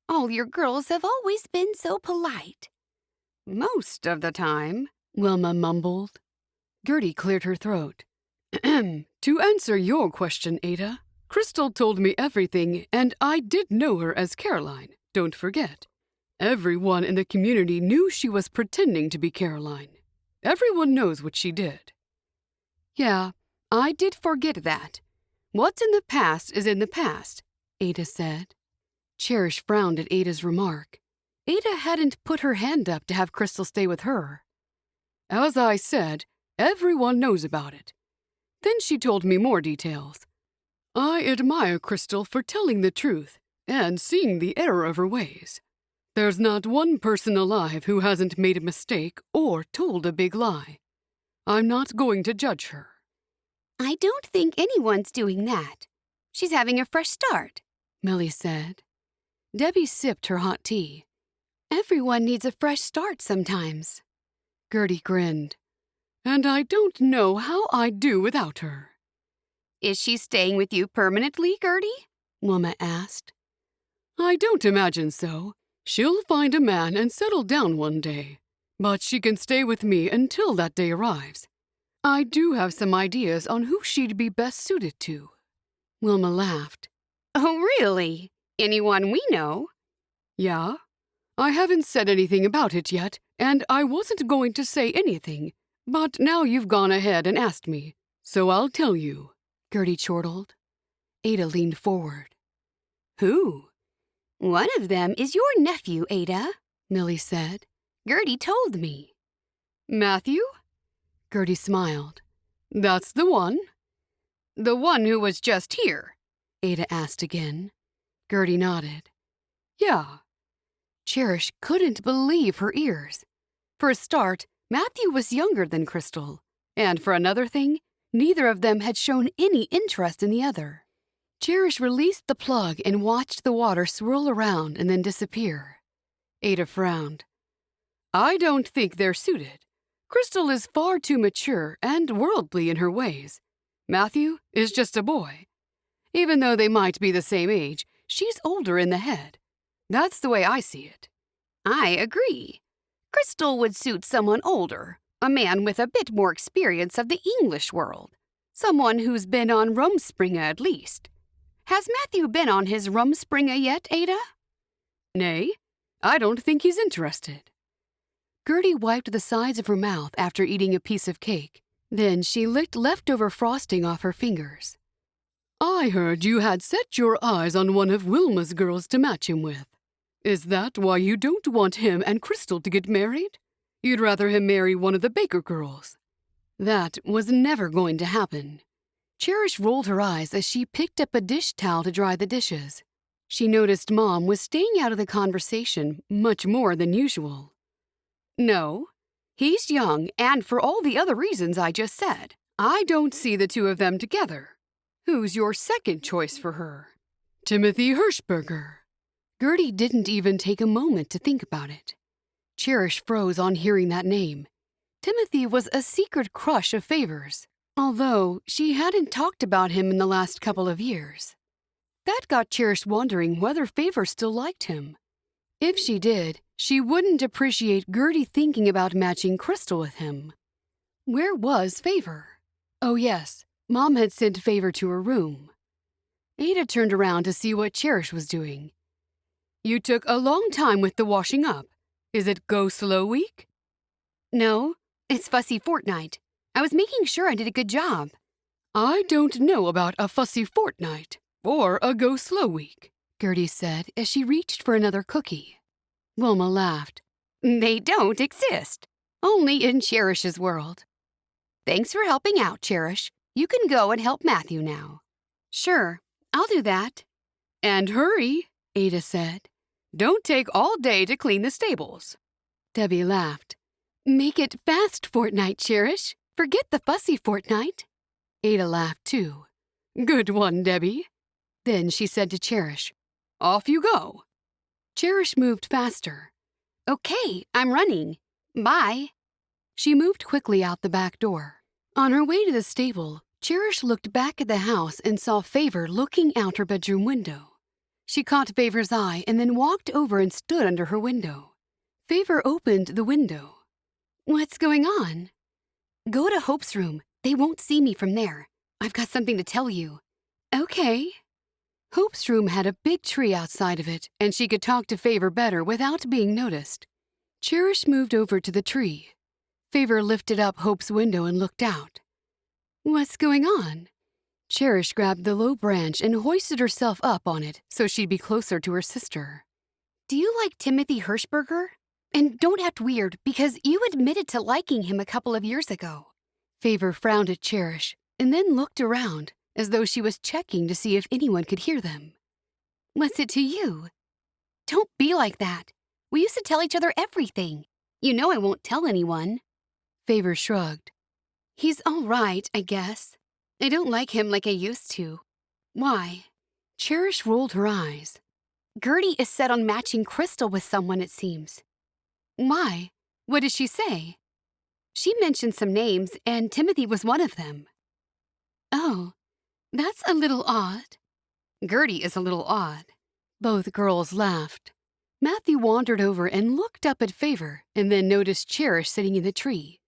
All your girls have always been so polite. Most of the time, Wilma mumbled. Gertie cleared her throat. To answer your question, Ada, Krystal told me everything, and I did know her as Caroline, don't forget. Everyone in the community knew she was pretending to be Caroline. Everyone knows what she did. Yeah, I did forget that. What's in the past is in the past, Ada said. Cherish frowned at Ada's remark. Ada hadn't put her hand up to have Krystal stay with her. As I said, everyone knows about it. Then she told me more details. I admire Krystal for telling the truth and seeing the error of her ways. There's not one person alive who hasn't made a mistake or told a big lie. I'm not going to judge her. I don't think anyone's doing that. She's having a fresh start, Millie said. Debbie sipped her hot tea. Everyone needs a fresh start sometimes. Gertie grinned. And I don't know how I'd do without her. Is she staying with you permanently, Gertie? Wilma asked. I don't imagine so. She'll find a man and settle down one day. But she can stay with me until that day arrives. I do have some ideas on who she'd be best suited to. Wilma laughed. Oh, really? Anyone we know? Yeah. I haven't said anything about it yet, and I wasn't going to say anything. But now you've gone ahead and asked me, so I'll tell you, Gertie chortled. Ada leaned forward. Who? One of them is your nephew, Ada, Millie said. Gertie told me. Matthew? Gertie smiled. That's the one. The one who was just here? Ada asked again. Gertie nodded. Yeah. Cherish couldn't believe her ears. For a start, Matthew was younger than Krystal, and for another thing, neither of them had shown any interest in the other. Cherish released the plug and watched the water swirl around and then disappear. Ada frowned. I don't think they're suited. Krystal is far too mature and worldly in her ways. Matthew is just a boy. Even though they might be the same age, she's older in the head. That's the way I see it. I agree. Krystal would suit someone older, a man with a bit more experience of the English world. Someone who's been on Rumspringa at least. Has Matthew been on his Rumspringa yet, Ada? Nay, I don't think he's interested. Gertie wiped the sides of her mouth after eating a piece of cake. Then she licked leftover frosting off her fingers. I heard you had set your eyes on one of Wilma's girls to match him with. Is that why you don't want him and Krystal to get married? You'd rather him marry one of the Baker girls. That was never going to happen. Cherish rolled her eyes as she picked up a dish towel to dry the dishes. She noticed Mom was staying out of the conversation much more than usual. No, he's young, and for all the other reasons I just said, I don't see the two of them together. Who's your second choice for her? Timothy Hirschberger. Gertie didn't even take a moment to think about it. Cherish froze on hearing that name. Timothy was a secret crush of Favor's, although she hadn't talked about him in the last couple of years. That got Cherish wondering whether Favor still liked him. If she did, she wouldn't appreciate Gertie thinking about matching Krystal with him. Where was Favor? Oh yes, Mom had sent Favor to her room. Ada turned around to see what Cherish was doing. You took a long time with the washing up. Is it go slow week? No, it's fussy fortnight. I was making sure I did a good job. I don't know about a fussy fortnight or a go slow week, Gertie said as she reached for another cookie. Wilma laughed. They don't exist. Only in Cherish's world. Thanks for helping out, Cherish. You can go and help Matthew now. Sure, I'll do that. And hurry, Ada said. Don't take all day to clean the stables. Debbie laughed. Make it fast fortnight, Cherish. Forget the fussy fortnight. Ada laughed too. Good one, Debbie. Then she said to Cherish, Off you go. Cherish moved faster. Okay, I'm running. Bye. She moved quickly out the back door. On her way to the stable, Cherish looked back at the house and saw Favor looking out her bedroom window. She caught Favor's eye and then walked over and stood under her window. Favor opened the window. What's going on? Go to Hope's room. They won't see me from there. I've got something to tell you. Okay. Hope's room had a big tree outside of it, and she could talk to Favor better without being noticed. Cherish moved over to the tree. Favor lifted up Hope's window and looked out. What's going on? Cherish grabbed the low branch and hoisted herself up on it so she'd be closer to her sister. Do you like Timothy Hirschberger? And don't act weird, because you admitted to liking him a couple of years ago. Favor frowned at Cherish and then looked around as though she was checking to see if anyone could hear them. What's it to you? Don't be like that. We used to tell each other everything. You know I won't tell anyone. Favor shrugged. He's all right, I guess. I don't like him like I used to. Why? Cherish rolled her eyes. Gertie is set on matching Krystal with someone, it seems. Why? What did she say? She mentioned some names, and Timothy was one of them. Oh, that's a little odd. Gertie is a little odd. Both girls laughed. Matthew wandered over and looked up at Favor and then noticed Cherish sitting in the tree.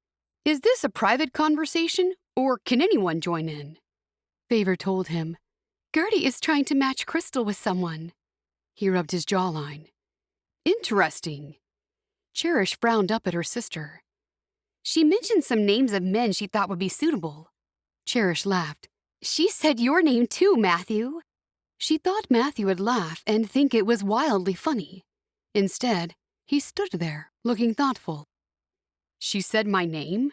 Is this a private conversation, or can anyone join in? Favor told him. Gertie is trying to match Krystal with someone. He rubbed his jawline. Interesting. Cherish frowned up at her sister. She mentioned some names of men she thought would be suitable. Cherish laughed. She said your name too, Matthew. She thought Matthew would laugh and think it was wildly funny. Instead, he stood there, looking thoughtful. She said my name?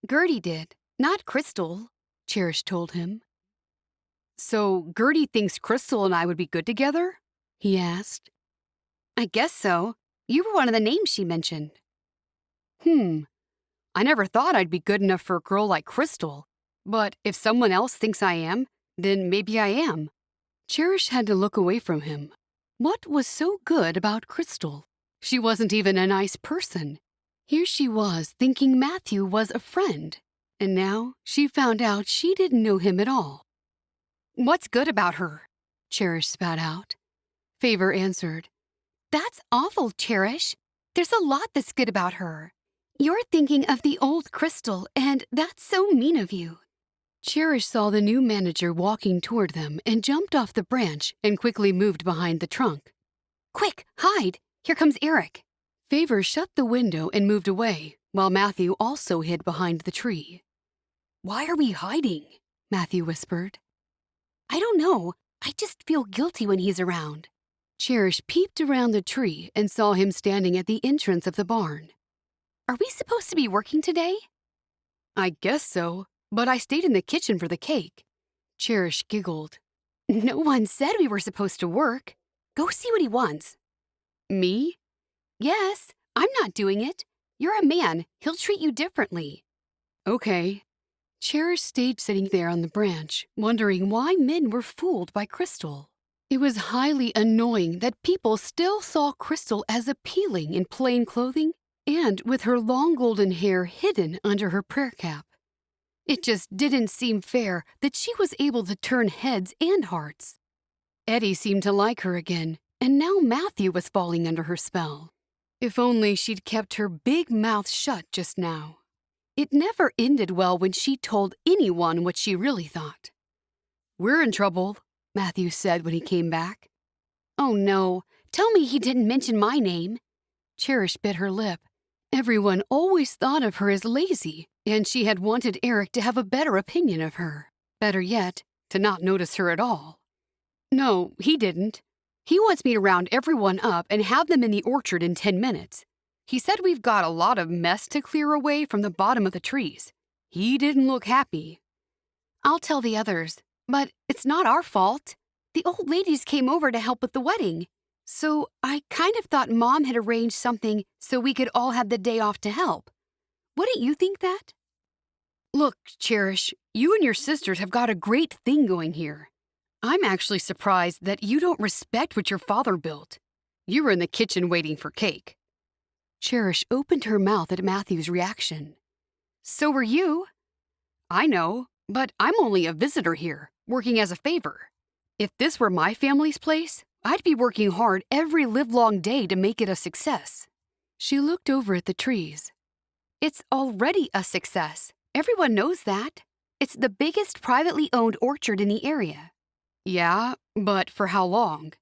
Gertie did, not Krystal, Cherish told him. So Gertie thinks Krystal and I would be good together? He asked. I guess so. You were one of the names she mentioned. I never thought I'd be good enough for a girl like Krystal. But if someone else thinks I am, then maybe I am. Cherish had to look away from him. What was so good about Krystal? She wasn't even a nice person. Here she was thinking Matthew was a friend, and now she found out she didn't know him at all. What's good about her? Cherish spat out. Favor answered. That's awful, Cherish. There's a lot that's good about her. You're thinking of the old Krystal, and that's so mean of you. Cherish saw the new manager walking toward them and jumped off the branch and quickly moved behind the trunk. Quick, hide! Here comes Eric. Favor shut the window and moved away, while Matthew also hid behind the tree. Why are we hiding? Matthew whispered. I don't know. I just feel guilty when he's around. Cherish peeped around the tree and saw him standing at the entrance of the barn. Are we supposed to be working today? I guess so, but I stayed in the kitchen for the cake. Cherish giggled. No one said we were supposed to work. Go see what he wants. Me? Yes, I'm not doing it. You're a man. He'll treat you differently. Okay. Cherish stayed sitting there on the branch, wondering why men were fooled by Krystal. It was highly annoying that people still saw Krystal as appealing in plain clothing and with her long golden hair hidden under her prayer cap. It just didn't seem fair that she was able to turn heads and hearts. Eddie seemed to like her again, and now Matthew was falling under her spell. If only she'd kept her big mouth shut just now. It never ended well when she told anyone what she really thought. We're in trouble, Matthew said when he came back. Oh no, tell me he didn't mention my name. Cherish bit her lip. Everyone always thought of her as lazy, and she had wanted Eric to have a better opinion of her. Better yet, to not notice her at all. No, he didn't. He wants me to round everyone up and have them in the orchard in 10 minutes. He said we've got a lot of mess to clear away from the bottom of the trees. He didn't look happy. I'll tell the others, but it's not our fault. The old ladies came over to help with the wedding. So I kind of thought Mom had arranged something so we could all have the day off to help. Wouldn't you think that? Look, Cherish, you and your sisters have got a great thing going here. I'm actually surprised that you don't respect what your father built. You were in the kitchen waiting for cake. Cherish opened her mouth at Matthew's reaction. So were you. I know, but I'm only a visitor here, working as a favor. If this were my family's place, I'd be working hard every livelong day to make it a success. She looked over at the trees. It's already a success. Everyone knows that. It's the biggest privately owned orchard in the area. Yeah, but for how long?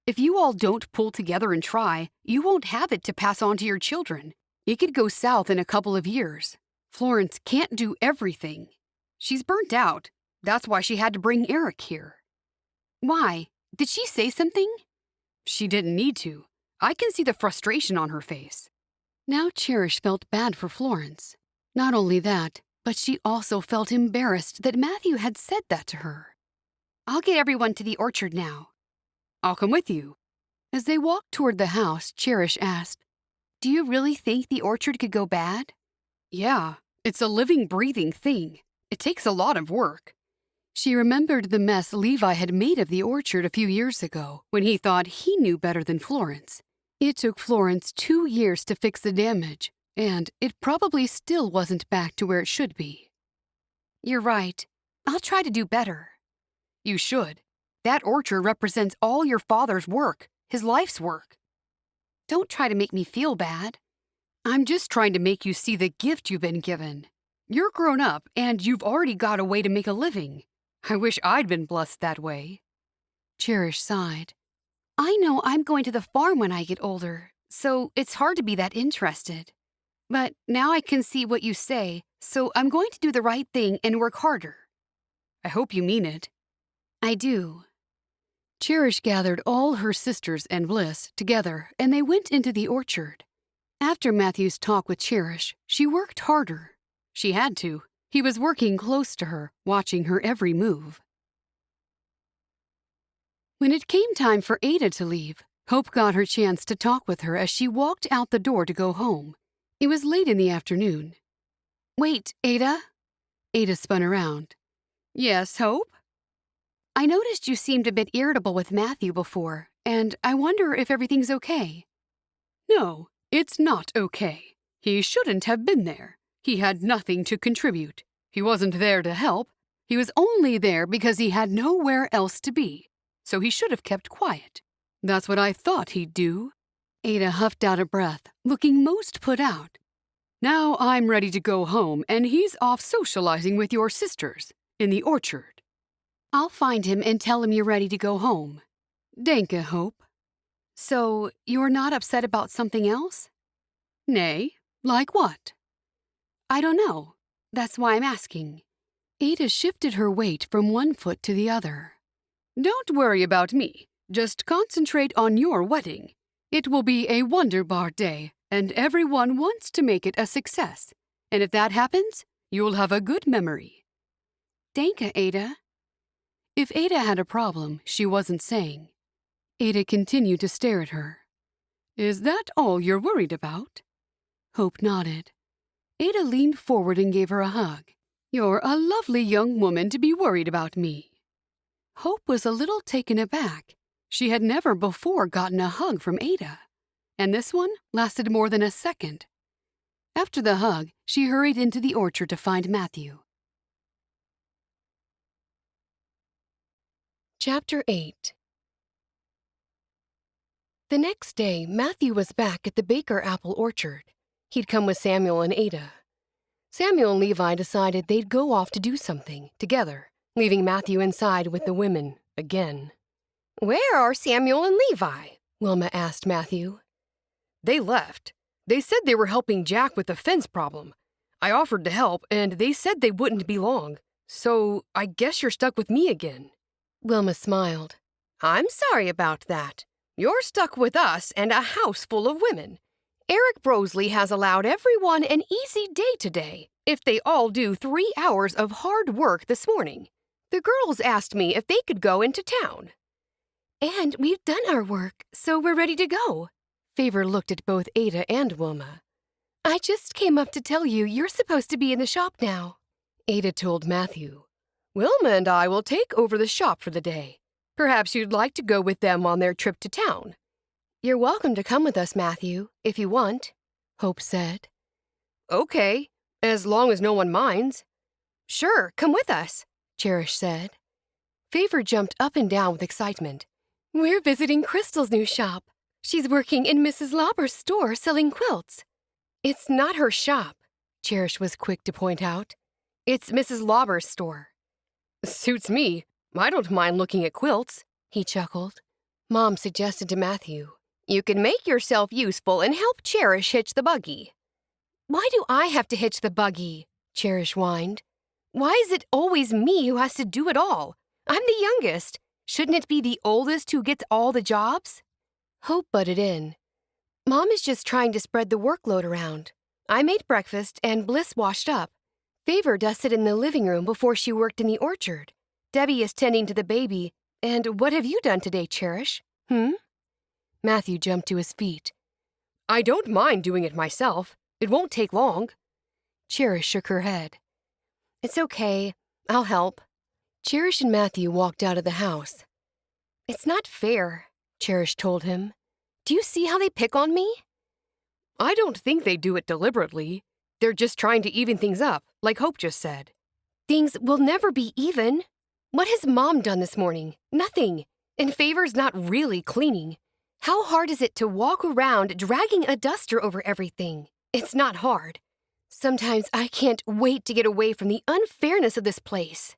If you all don't pull together and try, you won't have it to pass on to your children. It could go south in a couple of years. Florence can't do everything. She's burnt out. That's why she had to bring Eric here. Why? Did she say something? She didn't need to. I can see the frustration on her face. Now Cherish felt bad for Florence. Not only that, but she also felt embarrassed that Matthew had said that to her. I'll get everyone to the orchard now. I'll come with you. As they walked toward the house, Cherish asked, Do you really think the orchard could go bad? Yeah, it's a living, breathing thing. It takes a lot of work. She remembered the mess Levi had made of the orchard a few years ago when he thought he knew better than Florence. It took Florence 2 years to fix the damage, and it probably still wasn't back to where it should be. You're right. I'll try to do better. You should. That orchard represents all your father's work, his life's work. Don't try to make me feel bad. I'm just trying to make you see the gift you've been given. You're grown up, and you've already got a way to make a living. I wish I'd been blessed that way. Cherish sighed. I know I'm going to the farm when I get older, so it's hard to be that interested. But now I can see what you say, so I'm going to do the right thing and work harder. I hope you mean it. I do. Cherish gathered all her sisters and Bliss together, and they went into the orchard. After Matthew's talk with Cherish, she worked harder. She had to. He was working close to her, watching her every move. When it came time for Ada to leave, Hope got her chance to talk with her as she walked out the door to go home. It was late in the afternoon. Wait, Ada? Ada spun around. Yes, Hope? I noticed you seemed a bit irritable with Matthew before, and I wonder if everything's okay. No, it's not okay. He shouldn't have been there. He had nothing to contribute. He wasn't there to help. He was only there because he had nowhere else to be. So he should have kept quiet. That's what I thought he'd do. Ada huffed out a breath, looking most put out. Now I'm ready to go home, and he's off socializing with your sisters in the orchard. I'll find him and tell him you're ready to go home. Danke, Hope. So, you're not upset about something else? Nay, like what? I don't know. That's why I'm asking. Ada shifted her weight from one foot to the other. Don't worry about me. Just concentrate on your wedding. It will be a wonderbar day, and everyone wants to make it a success. And if that happens, you'll have a good memory. Danke, Ada. If Ada had a problem, she wasn't saying. Ada continued to stare at her. Is that all you're worried about? Hope nodded. Ada leaned forward and gave her a hug. You're a lovely young woman to be worried about me. Hope was a little taken aback. She had never before gotten a hug from Ada, and this one lasted more than a second. After the hug, she hurried into the orchard to find Matthew. Chapter 8. The next day, Matthew was back at the Baker apple orchard. He'd come with Samuel and Ada. Samuel and Levi decided they'd go off to do something together, leaving Matthew inside with the women again. Where are Samuel and Levi? Wilma asked Matthew. They left. They said they were helping Jack with the fence problem. I offered to help, and they said they wouldn't be long. So I guess you're stuck with me again. Wilma smiled. I'm sorry about that. You're stuck with us and a house full of women. Eric Brosley has allowed everyone an easy day today if they all do 3 hours of hard work this morning. The girls asked me if they could go into town. And we've done our work, so we're ready to go. Favor looked at both Ada and Wilma. I just came up to tell you you're supposed to be in the shop now. Ada told Matthew. Wilma and I will take over the shop for the day. Perhaps you'd like to go with them on their trip to town. You're welcome to come with us, Matthew, if you want, Hope said. Okay, as long as no one minds. Sure, come with us, Cherish said. Favor jumped up and down with excitement. We're visiting Krystal's new shop. She's working in Mrs. Lauber's store selling quilts. It's not her shop, Cherish was quick to point out. It's Mrs. Lauber's store. Suits me. I don't mind looking at quilts, he chuckled. Mom suggested to Matthew, "You can make yourself useful and help Cherish hitch the buggy." "Why do I have to hitch the buggy?" Cherish whined. "Why is it always me who has to do it all? I'm the youngest. Shouldn't it be the oldest who gets all the jobs?" Hope butted in. "Mom is just trying to spread the workload around. I made breakfast and Bliss washed up. Favor dusted in the living room before she worked in the orchard. Debbie is tending to the baby. And what have you done today, Cherish? Matthew jumped to his feet. "I don't mind doing it myself. It won't take long." Cherish shook her head. "It's okay. I'll help." Cherish and Matthew walked out of the house. "It's not fair," Cherish told him. "Do you see how they pick on me?" "I don't think they do it deliberately. They're just trying to even things up, like Hope just said." "Things will never be even. What has Mom done this morning? Nothing. And Favor's not really cleaning. How hard is it to walk around dragging a duster over everything? It's not hard. Sometimes I can't wait to get away from the unfairness of this place.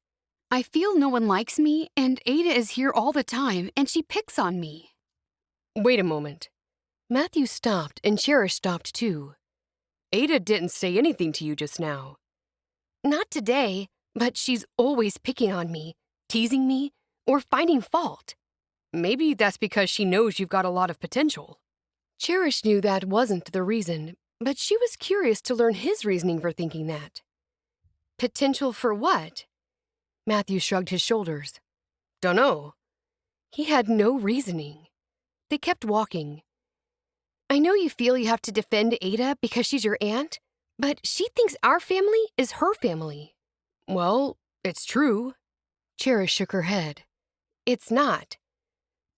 I feel no one likes me, and Ada is here all the time, and she picks on me." Wait a moment. Matthew stopped, and Cherish stopped too. Ada didn't say anything to you just now. "Not today, but she's always picking on me, teasing me, or finding fault. Maybe that's because she knows you've got a lot of potential." Cherish knew that wasn't the reason, but she was curious to learn his reasoning for thinking that. "Potential for what?" Matthew shrugged his shoulders. "Dunno." He had no reasoning. They kept walking. "I know you feel you have to defend Ada because she's your aunt, but she thinks our family is her family." "Well, it's true." Cherish shook her head. "It's not.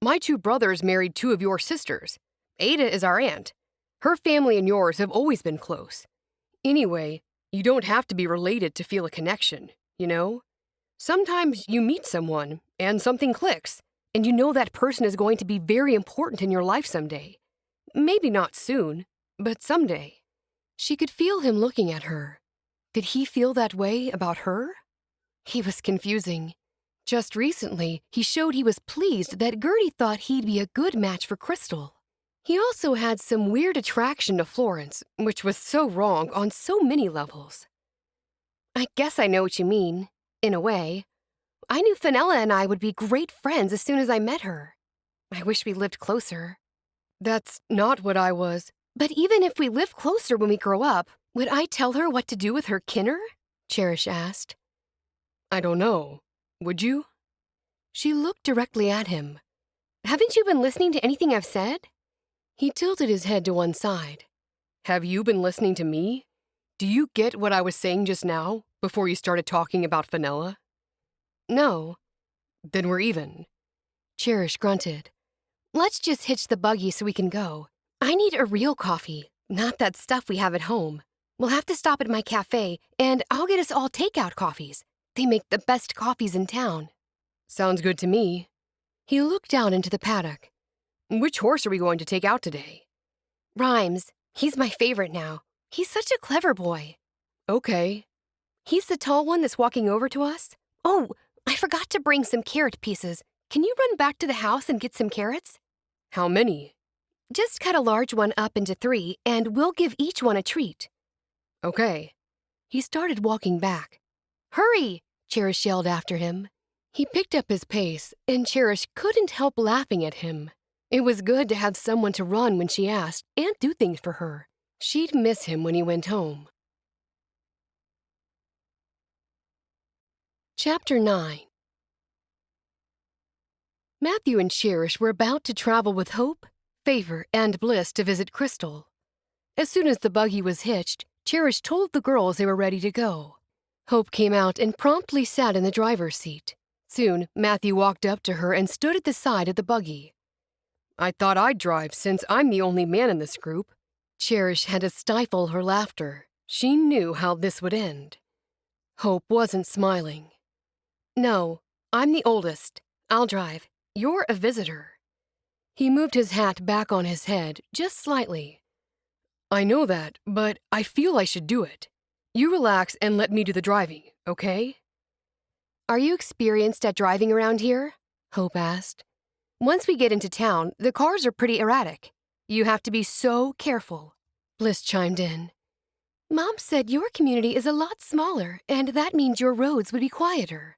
My two brothers married two of your sisters. Ada is our aunt. Her family and yours have always been close. Anyway, you don't have to be related to feel a connection, you know? Sometimes you meet someone, and something clicks, and you know that person is going to be very important in your life someday. Maybe not soon, but someday." She could feel him looking at her. Did he feel that way about her? He was confusing. Just recently, he showed he was pleased that Gertie thought he'd be a good match for Krystal. He also had some weird attraction to Florence, which was so wrong on so many levels. "I guess I know what you mean, in a way. I knew Fenella and I would be great friends as soon as I met her. I wish we lived closer." "That's not what I was." "But even if we live closer when we grow up, would I tell her what to do with her kinner?" Cherish asked. "I don't know. Would you?" She looked directly at him. "Haven't you been listening to anything I've said?" He tilted his head to one side. "Have you been listening to me? Do you get what I was saying just now, before you started talking about Fenella?" "No." "Then we're even." Cherish grunted. "Let's just hitch the buggy so we can go. I need a real coffee, not that stuff we have at home. We'll have to stop at my cafe, and I'll get us all takeout coffees. They make the best coffees in town." "Sounds good to me." He looked down into the paddock. "Which horse are we going to take out today?" "Rhymes. He's my favorite now. He's such a clever boy." "Okay." "He's the tall one that's walking over to us? Oh, I forgot to bring some carrot pieces. Can you run back to the house and get some carrots?" "How many?" "Just cut a large one up into 3, and we'll give each one a treat." "Okay." He started walking back. "Hurry!" Cherish yelled after him. He picked up his pace, and Cherish couldn't help laughing at him. It was good to have someone to run when she asked and do things for her. She'd miss him when he went home. Chapter 9. Matthew and Cherish were about to travel with Hope, Favor, and Bliss to visit Krystal. As soon as the buggy was hitched, Cherish told the girls they were ready to go. Hope came out and promptly sat in the driver's seat. Soon, Matthew walked up to her and stood at the side of the buggy. "I thought I'd drive since I'm the only man in this group." Cherish had to stifle her laughter. She knew how this would end. Hope wasn't smiling. "No, I'm the oldest. I'll drive. You're a visitor." He moved his hat back on his head, just slightly. "I know that, but I feel I should do it. You relax and let me do the driving, okay?" Are you experienced at driving around here? Hope asked. Once we get into town, the cars are pretty erratic. You have to be so careful. Bliss chimed in. Mom said your community is a lot smaller, and that means your roads would be quieter.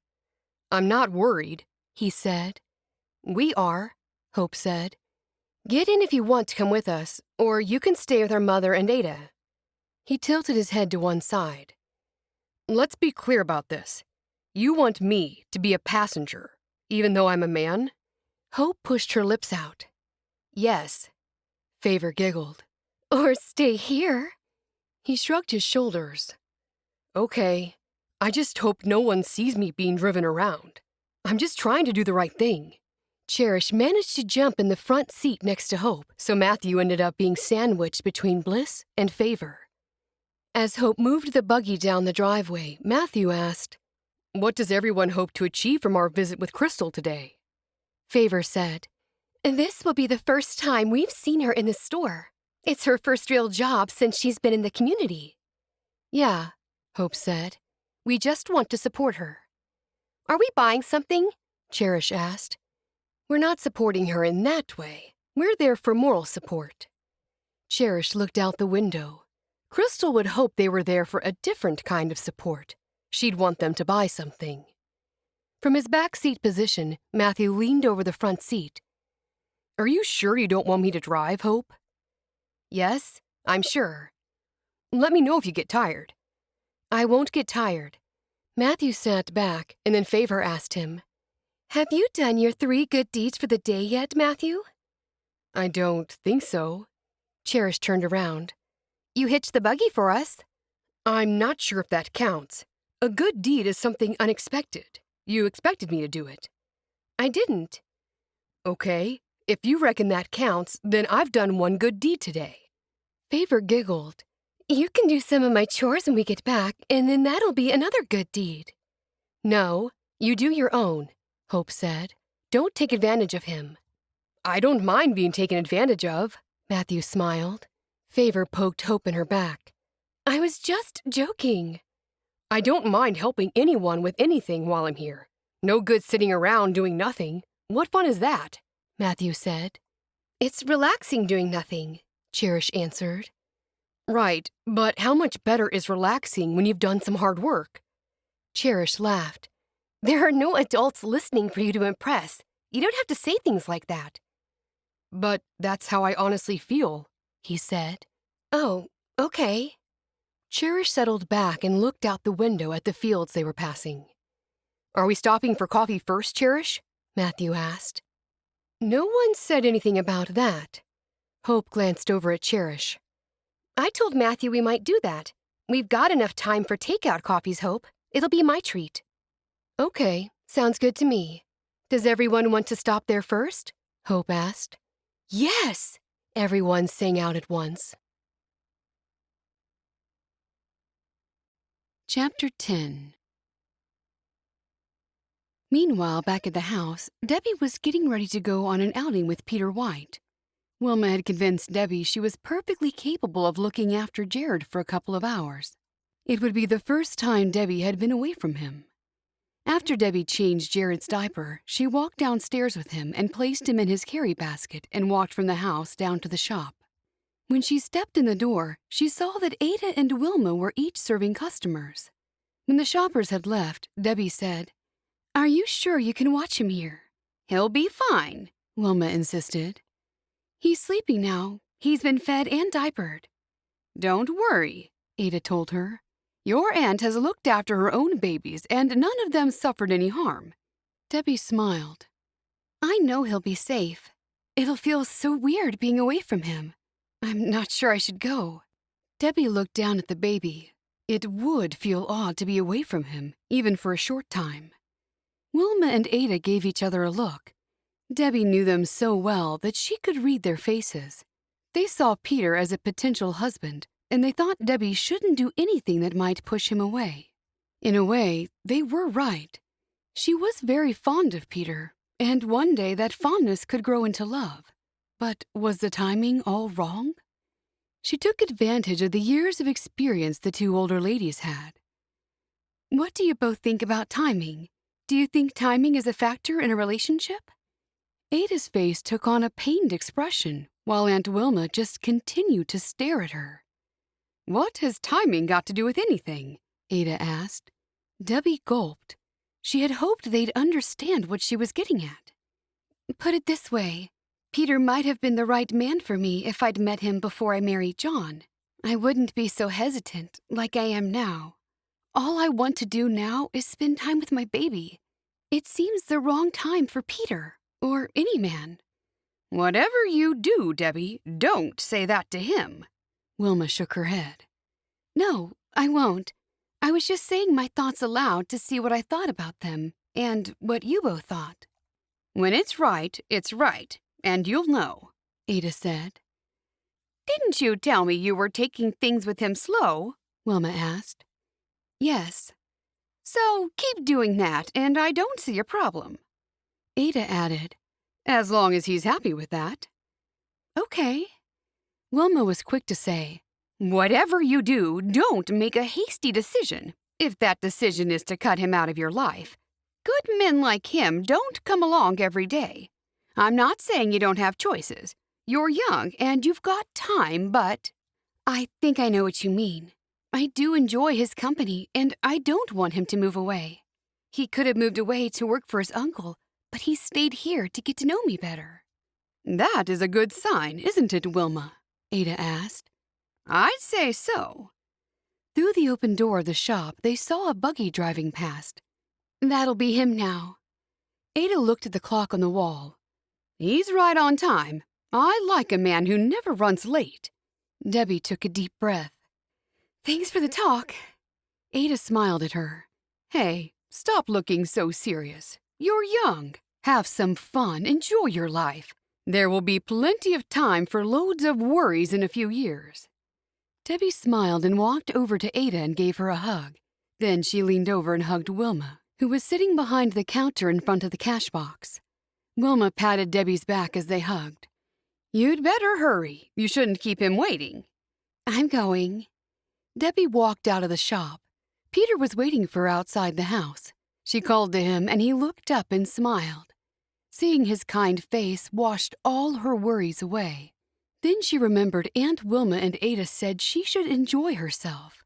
I'm not worried, he said. We are, Hope said. Get in if you want to come with us, or you can stay with our mother and Ada. He tilted his head to one side. Let's be clear about this. You want me to be a passenger, even though I'm a man? Hope pushed her lips out. Yes. Favor giggled. Or stay here. He shrugged his shoulders. Okay. I just hope no one sees me being driven around. I'm just trying to do the right thing. Cherish managed to jump in the front seat next to Hope, so Matthew ended up being sandwiched between Bliss and Favor. As Hope moved the buggy down the driveway, Matthew asked, What does everyone hope to achieve from our visit with Krystal today? Favor said, This will be the first time we've seen her in the store. It's her first real job since she's been in the community. Yeah, Hope said. We just want to support her. Are we buying something? Cherish asked. We're not supporting her in that way. We're there for moral support. Cherish looked out the window. Krystal would hope they were there for a different kind of support. She'd want them to buy something. From his back seat position, Matthew leaned over the front seat. Are you sure you don't want me to drive, Hope? Yes, I'm sure. Let me know if you get tired. I won't get tired. Matthew sat back, and then Favor asked him, Have you done your 3 good deeds for the day yet, Matthew? I don't think so. Cherish turned around. You hitched the buggy for us. I'm not sure if that counts. A good deed is something unexpected. You expected me to do it. I didn't. Okay, if you reckon that counts, then I've done 1 good deed today. Favor giggled. You can do some of my chores when we get back, and then that'll be another good deed. No, you do your own, Hope said. Don't take advantage of him. I don't mind being taken advantage of, Matthew smiled. Favor poked Hope in her back. I was just joking. I don't mind helping anyone with anything while I'm here. No good sitting around doing nothing. What fun is that? Matthew said. It's relaxing doing nothing, Cherish answered. Right, but how much better is relaxing when you've done some hard work? Cherish laughed. There are no adults listening for you to impress. You don't have to say things like that. But that's how I honestly feel, he said. Oh, okay. Cherish settled back and looked out the window at the fields they were passing. Are we stopping for coffee first, Cherish? Matthew asked. No one said anything about that. Hope glanced over at Cherish. I told Matthew we might do that. We've got enough time for takeout coffees, Hope. It'll be my treat. Okay, sounds good to me. Does everyone want to stop there first? Hope asked. Yes! Everyone sang out at once. Chapter 10. Meanwhile, back at the house, Debbie was getting ready to go on an outing with Peter White. Wilma had convinced Debbie she was perfectly capable of looking after Jared for a couple of hours. It would be the first time Debbie had been away from him. After Debbie changed Jared's diaper, she walked downstairs with him and placed him in his carry basket and walked from the house down to the shop. When she stepped in the door, she saw that Ada and Wilma were each serving customers. When the shoppers had left, Debbie said, Are you sure you can watch him here? He'll be fine, Wilma insisted. He's sleeping now. He's been fed and diapered. Don't worry, Ada told her. Your aunt has looked after her own babies, and none of them suffered any harm. Debbie smiled. I know he'll be safe. It'll feel so weird being away from him. I'm not sure I should go. Debbie looked down at the baby. It would feel odd to be away from him, even for a short time. Wilma and Ada gave each other a look. Debbie knew them so well that she could read their faces. They saw Peter as a potential husband, and they thought Debbie shouldn't do anything that might push him away. In a way, they were right. She was very fond of Peter, and one day that fondness could grow into love. But was the timing all wrong? She took advantage of the years of experience the two older ladies had. What do you both think about timing? Do you think timing is a factor in a relationship? Ada's face took on a pained expression, while Aunt Wilma just continued to stare at her. What has timing got to do with anything? Ada asked. Debbie gulped. She had hoped they'd understand what she was getting at. Put it this way, Peter might have been the right man for me if I'd met him before I married John. I wouldn't be so hesitant like I am now. All I want to do now is spend time with my baby. It seems the wrong time for Peter, or any man. Whatever you do, Debbie, don't say that to him. Wilma shook her head. No, I won't. I was just saying my thoughts aloud to see what I thought about them, and what you both thought. When it's right, and you'll know, Ada said. Didn't you tell me you were taking things with him slow? Wilma asked. Yes. So keep doing that, and I don't see a problem. Ada added, as long as he's happy with that. Okay. Wilma was quick to say, whatever you do, don't make a hasty decision, if that decision is to cut him out of your life. Good men like him don't come along every day. I'm not saying you don't have choices. You're young and you've got time, but... I think I know what you mean. I do enjoy his company, and I don't want him to move away. He could have moved away to work for his uncle, but he stayed here to get to know me better. That is a good sign, isn't it, Wilma? Ada asked. I'd say so. Through the open door of the shop, they saw a buggy driving past. That'll be him now. Ada looked at the clock on the wall. He's right on time. I like a man who never runs late. Debbie took a deep breath. Thanks for the talk. Ada smiled at her. Hey, stop looking so serious. You're young. Have some fun. Enjoy your life. There will be plenty of time for loads of worries in a few years. Debbie smiled and walked over to Ada and gave her a hug. Then she leaned over and hugged Wilma, who was sitting behind the counter in front of the cash box. Wilma patted Debbie's back as they hugged. You'd better hurry. You shouldn't keep him waiting. I'm going. Debbie walked out of the shop. Peter was waiting for her outside the house. She called to him, and he looked up and smiled. Seeing his kind face washed all her worries away. Then she remembered Aunt Wilma and Ada said she should enjoy herself.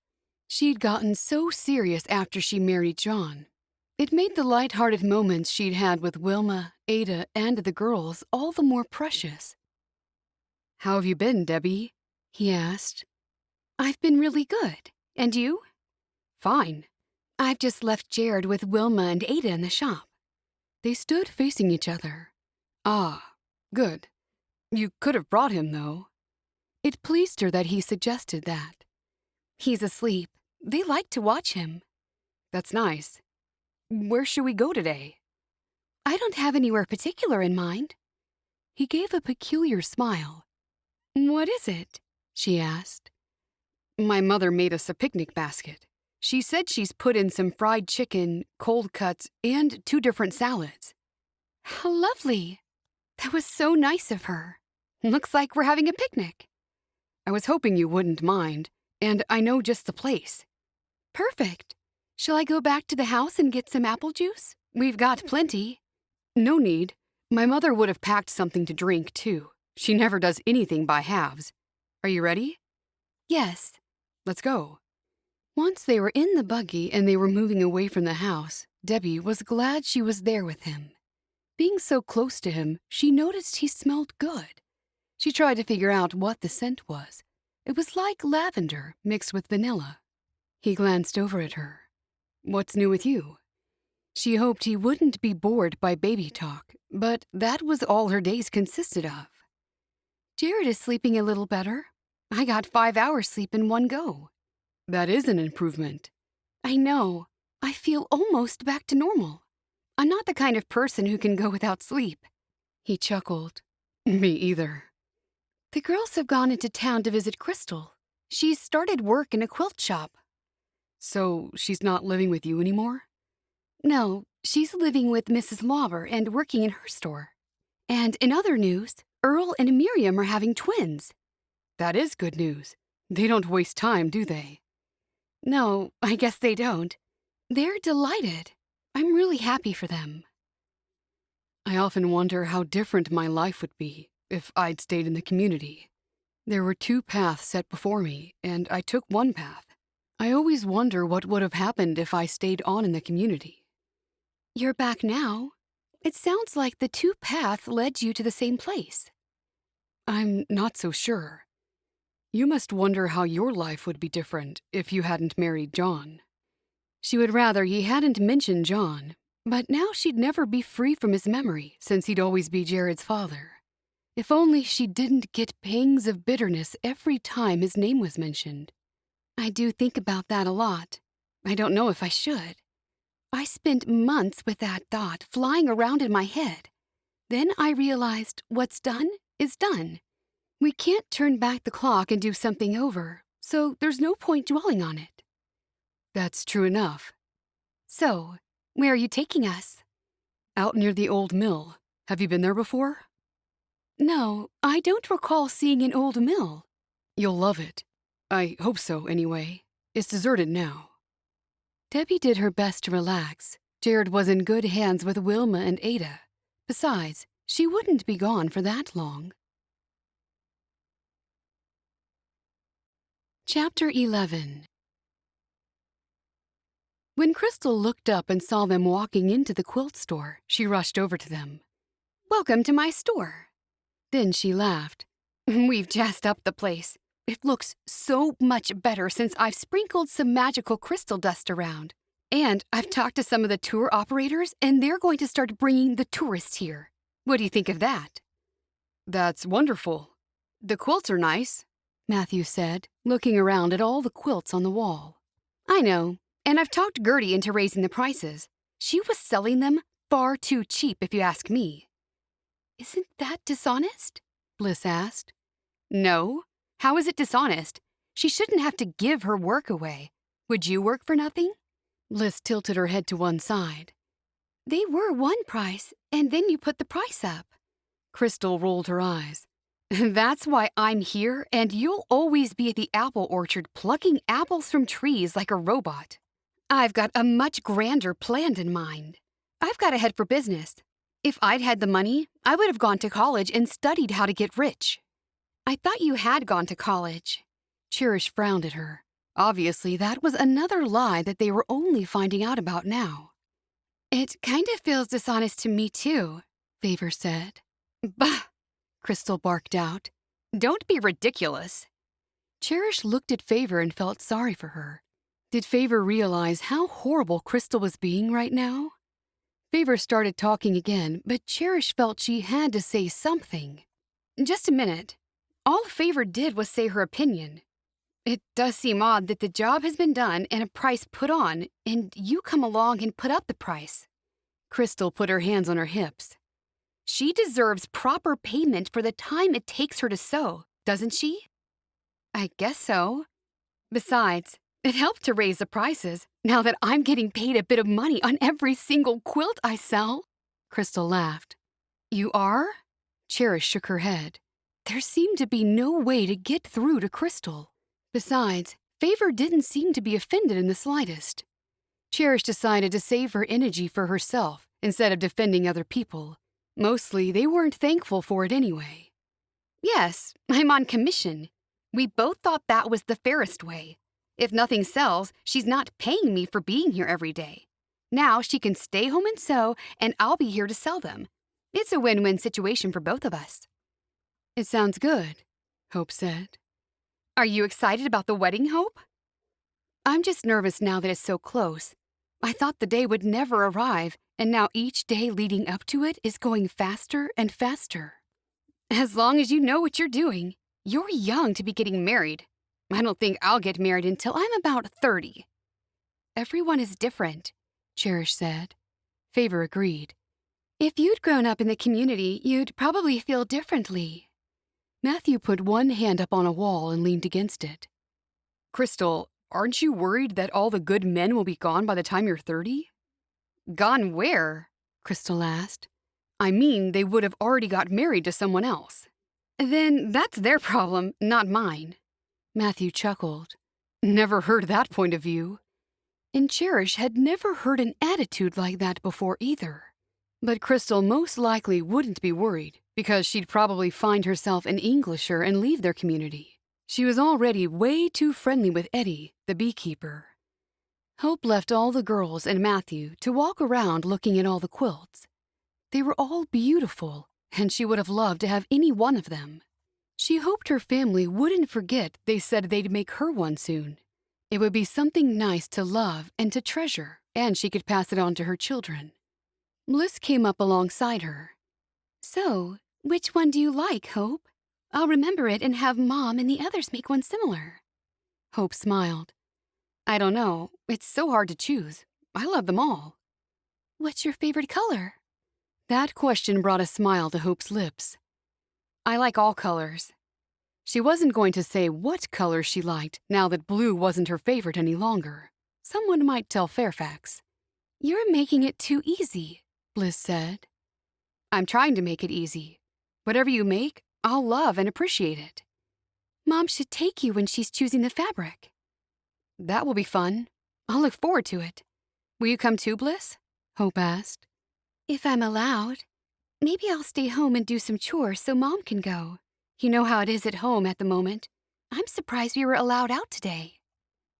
She'd gotten so serious after she married John. It made the light-hearted moments she'd had with Wilma, Ada, and the girls all the more precious. How have you been, Debbie? He asked. I've been really good. And you? Fine. I've just left Jared with Wilma and Ada in the shop. They stood facing each other. Ah, good. You could have brought him, though. It pleased her that he suggested that. He's asleep. They like to watch him. That's nice. Where should we go today? I don't have anywhere particular in mind. He gave a peculiar smile. What is it? She asked. My mother made us a picnic basket. She said she's put in some fried chicken, cold cuts, and 2 different salads. How lovely. That was so nice of her. Looks like we're having a picnic. I was hoping you wouldn't mind, and I know just the place. Perfect. Shall I go back to the house and get some apple juice? We've got plenty. No need. My mother would have packed something to drink, too. She never does anything by halves. Are you ready? Yes. Let's go. Once they were in the buggy and they were moving away from the house, Debbie was glad she was there with him. Being so close to him, she noticed he smelled good. She tried to figure out what the scent was. It was like lavender mixed with vanilla. He glanced over at her. What's new with you? She hoped he wouldn't be bored by baby talk, but that was all her days consisted of. Jared is sleeping a little better. I got 5 hours sleep in one go. That is an improvement. I know. I feel almost back to normal. I'm not the kind of person who can go without sleep. He chuckled. Me either. The girls have gone into town to visit Krystal. She's started work in a quilt shop. So she's not living with you anymore? No, she's living with Mrs. Lauber and working in her store. And in other news, Earl and Miriam are having twins. That is good news. They don't waste time, do they? No, I guess they don't. They're delighted. I'm really happy for them. I often wonder how different my life would be if I'd stayed in the community. There were 2 paths set before me, and I took one path. I always wonder what would have happened if I stayed on in the community. You're back now. It sounds like the 2 paths led you to the same place. I'm not so sure. You must wonder how your life would be different if you hadn't married John. She would rather he hadn't mentioned John, but now she'd never be free from his memory since he'd always be Jared's father. If only she didn't get pangs of bitterness every time his name was mentioned. I do think about that a lot. I don't know if I should. I spent months with that thought flying around in my head. Then I realized what's done is done. We can't turn back the clock and do something over, so there's no point dwelling on it. That's true enough. So, where are you taking us? Out near the old mill. Have you been there before? No, I don't recall seeing an old mill. You'll love it. I hope so, anyway. It's deserted now. Debbie did her best to relax. Jared was in good hands with Wilma and Ada. Besides, she wouldn't be gone for that long. Chapter 11. When Krystal looked up and saw them walking into the quilt store, she rushed over to them. "Welcome to my store." Then she laughed. "We've jazzed up the place. It looks so much better since I've sprinkled some magical crystal dust around. And I've talked to some of the tour operators, and they're going to start bringing the tourists here. What do you think of that?" "That's wonderful. The quilts are nice," Matthew said, looking around at all the quilts on the wall. "I know, and I've talked Gertie into raising the prices. She was selling them far too cheap, if you ask me." "Isn't that dishonest?" Bliss asked. "No. How is it dishonest? She shouldn't have to give her work away. Would you work for nothing?" Bliss tilted her head to one side. "They were one price, and then you put the price up." Krystal rolled her eyes. "That's why I'm here, and you'll always be at the apple orchard plucking apples from trees like a robot. I've got a much grander plan in mind. I've got to head for business. If I'd had the money, I would have gone to college and studied how to get rich." "I thought you had gone to college." Cherish frowned at her. Obviously, that was another lie that they were only finding out about now. "It kind of feels dishonest to me, too," Favor said. "Bah!" Krystal barked out. "Don't be ridiculous." Cherish looked at Favor and felt sorry for her. Did Favor realize how horrible Krystal was being right now? Favor started talking again, but Cherish felt she had to say something. "Just a minute. All Favor did was say her opinion. It does seem odd that the job has been done and a price put on, and you come along and put up the price." Krystal put her hands on her hips. "She deserves proper payment for the time it takes her to sew, doesn't she?" "I guess so. Besides, it helped to raise the prices, now that I'm getting paid a bit of money on every single quilt I sell." Krystal laughed. "You are?" Cherish shook her head. There seemed to be no way to get through to Krystal. Besides, Favor didn't seem to be offended in the slightest. Cherish decided to save her energy for herself instead of defending other people. Mostly, they weren't thankful for it anyway. "Yes, I'm on commission. We both thought that was the fairest way. If nothing sells, she's not paying me for being here every day. Now she can stay home and sew, and I'll be here to sell them. It's a win-win situation for both of us." "It sounds good," Hope said. "Are you excited about the wedding, Hope?" "I'm just nervous now that it's so close. I thought the day would never arrive, and now each day leading up to it is going faster and faster." "As long as you know what you're doing. You're young to be getting married. I don't think I'll get married until I'm about 30. "Everyone is different," Cherish said. Favor agreed. "If you'd grown up in the community, you'd probably feel differently." Matthew put one hand up on a wall and leaned against it. "Krystal, aren't you worried that all the good men will be gone by the time you're 30? "Gone where?" Krystal asked. "I mean, they would have already got married to someone else." "Then that's their problem, not mine." Matthew chuckled. "Never heard that point of view." And Cherish had never heard an attitude like that before either. But Krystal most likely wouldn't be worried, because she'd probably find herself an Englisher and leave their community. She was already way too friendly with Eddie, the beekeeper. Hope left all the girls and Matthew to walk around looking at all the quilts. They were all beautiful, and she would have loved to have any one of them. She hoped her family wouldn't forget they said they'd make her one soon. It would be something nice to love and to treasure, and she could pass it on to her children. Bliss came up alongside her. So, which one do you like, Hope? I'll remember it and have Mom and the others make one similar. Hope smiled. I don't know. It's so hard to choose. I love them all. What's your favorite color? That question brought a smile to Hope's lips. I like all colors. She wasn't going to say what color she liked now that blue wasn't her favorite any longer. Someone might tell Fairfax. You're making it too easy, Bliss said. I'm trying to make it easy. Whatever you make, I'll love and appreciate it. Mom should take you when she's choosing the fabric. That will be fun. I'll look forward to it. Will you come too, Bliss? Hope asked. If I'm allowed. Maybe I'll stay home and do some chores so Mom can go. You know how it is at home at the moment. I'm surprised we were allowed out today.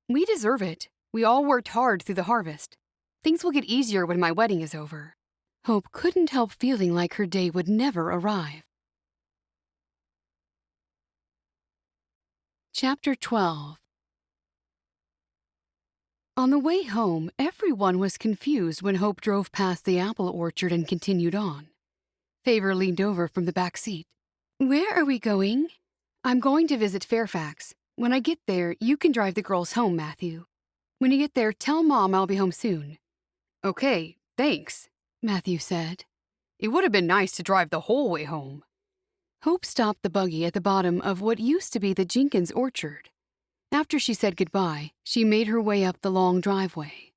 We deserve it. We all worked hard through the harvest. Things will get easier when my wedding is over. Hope couldn't help feeling like her day would never arrive. Chapter 12. On the way home, everyone was confused when Hope drove past the apple orchard and continued on. Favor leaned over from the back seat. Where are we going? I'm going to visit Fairfax. When I get there, you can drive the girls home, Matthew. When you get there, tell Mom I'll be home soon. Okay, thanks, Matthew said. It would have been nice to drive the whole way home. Hope stopped the buggy at the bottom of what used to be the Jenkins orchard. After she said goodbye, she made her way up the long driveway.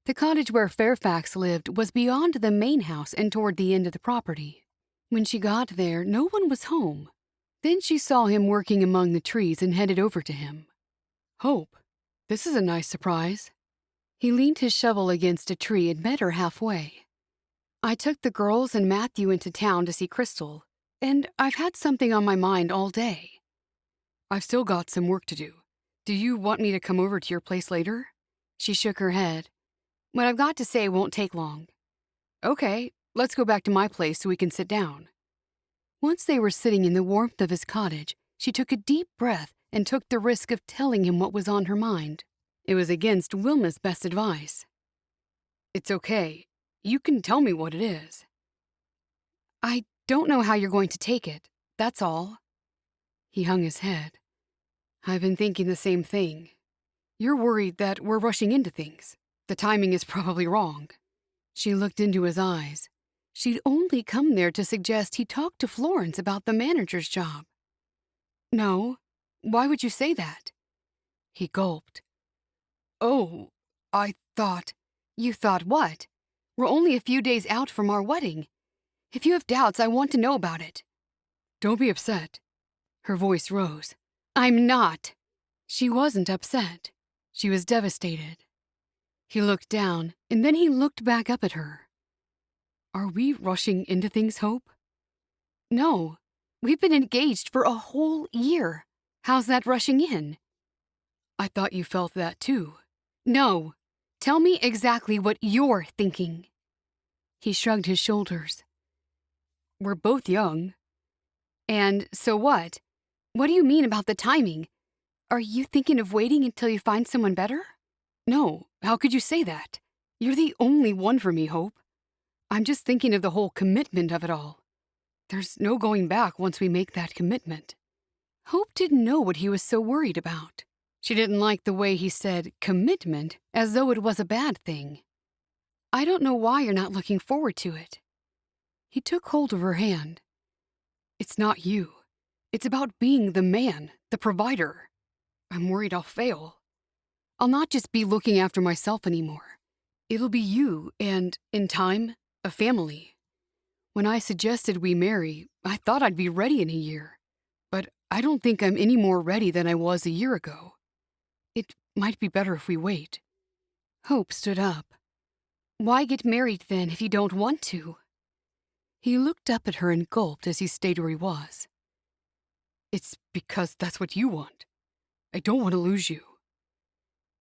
The cottage where Fairfax lived was beyond the main house and toward the end of the property. When she got there, no one was home. Then she saw him working among the trees and headed over to him. Hope, this is a nice surprise. He leaned his shovel against a tree and met her halfway. I took the girls and Matthew into town to see Krystal, and I've had something on my mind all day. I've still got some work to do. Do you want me to come over to your place later? She shook her head. What I've got to say won't take long. Okay, let's go back to my place so we can sit down. Once they were sitting in the warmth of his cottage, she took a deep breath and took the risk of telling him what was on her mind. It was against Wilma's best advice. It's okay. You can tell me what it is. I don't know how you're going to take it, that's all. He hung his head. I've been thinking the same thing. You're worried that we're rushing into things. The timing is probably wrong. She looked into his eyes. She'd only come there to suggest he talk to Florence about the manager's job. No, why would you say that? He gulped. Oh, I thought... You thought what? We're only a few days out from our wedding. If you have doubts, I want to know about it. Don't be upset. Her voice rose. I'm not. She wasn't upset. She was devastated. He looked down, and then he looked back up at her. Are we rushing into things, Hope? No. We've been engaged for a whole year. How's that rushing in? I thought you felt that too. No. Tell me exactly what you're thinking. He shrugged his shoulders. We're both young. And so what? What do you mean about the timing? Are you thinking of waiting until you find someone better? No, how could you say that? You're the only one for me, Hope. I'm just thinking of the whole commitment of it all. There's no going back once we make that commitment. Hope didn't know what he was so worried about. She didn't like the way he said commitment as though it was a bad thing. I don't know why you're not looking forward to it. He took hold of her hand. It's not you. It's about being the man, the provider. I'm worried I'll fail. I'll not just be looking after myself anymore. It'll be you and, in time, a family. When I suggested we marry, I thought I'd be ready in a year. But I don't think I'm any more ready than I was a year ago. It might be better if we wait. Hope stood up. Why get married then if you don't want to? He looked up at her and gulped as he stayed where he was. It's because that's what you want. I don't want to lose you.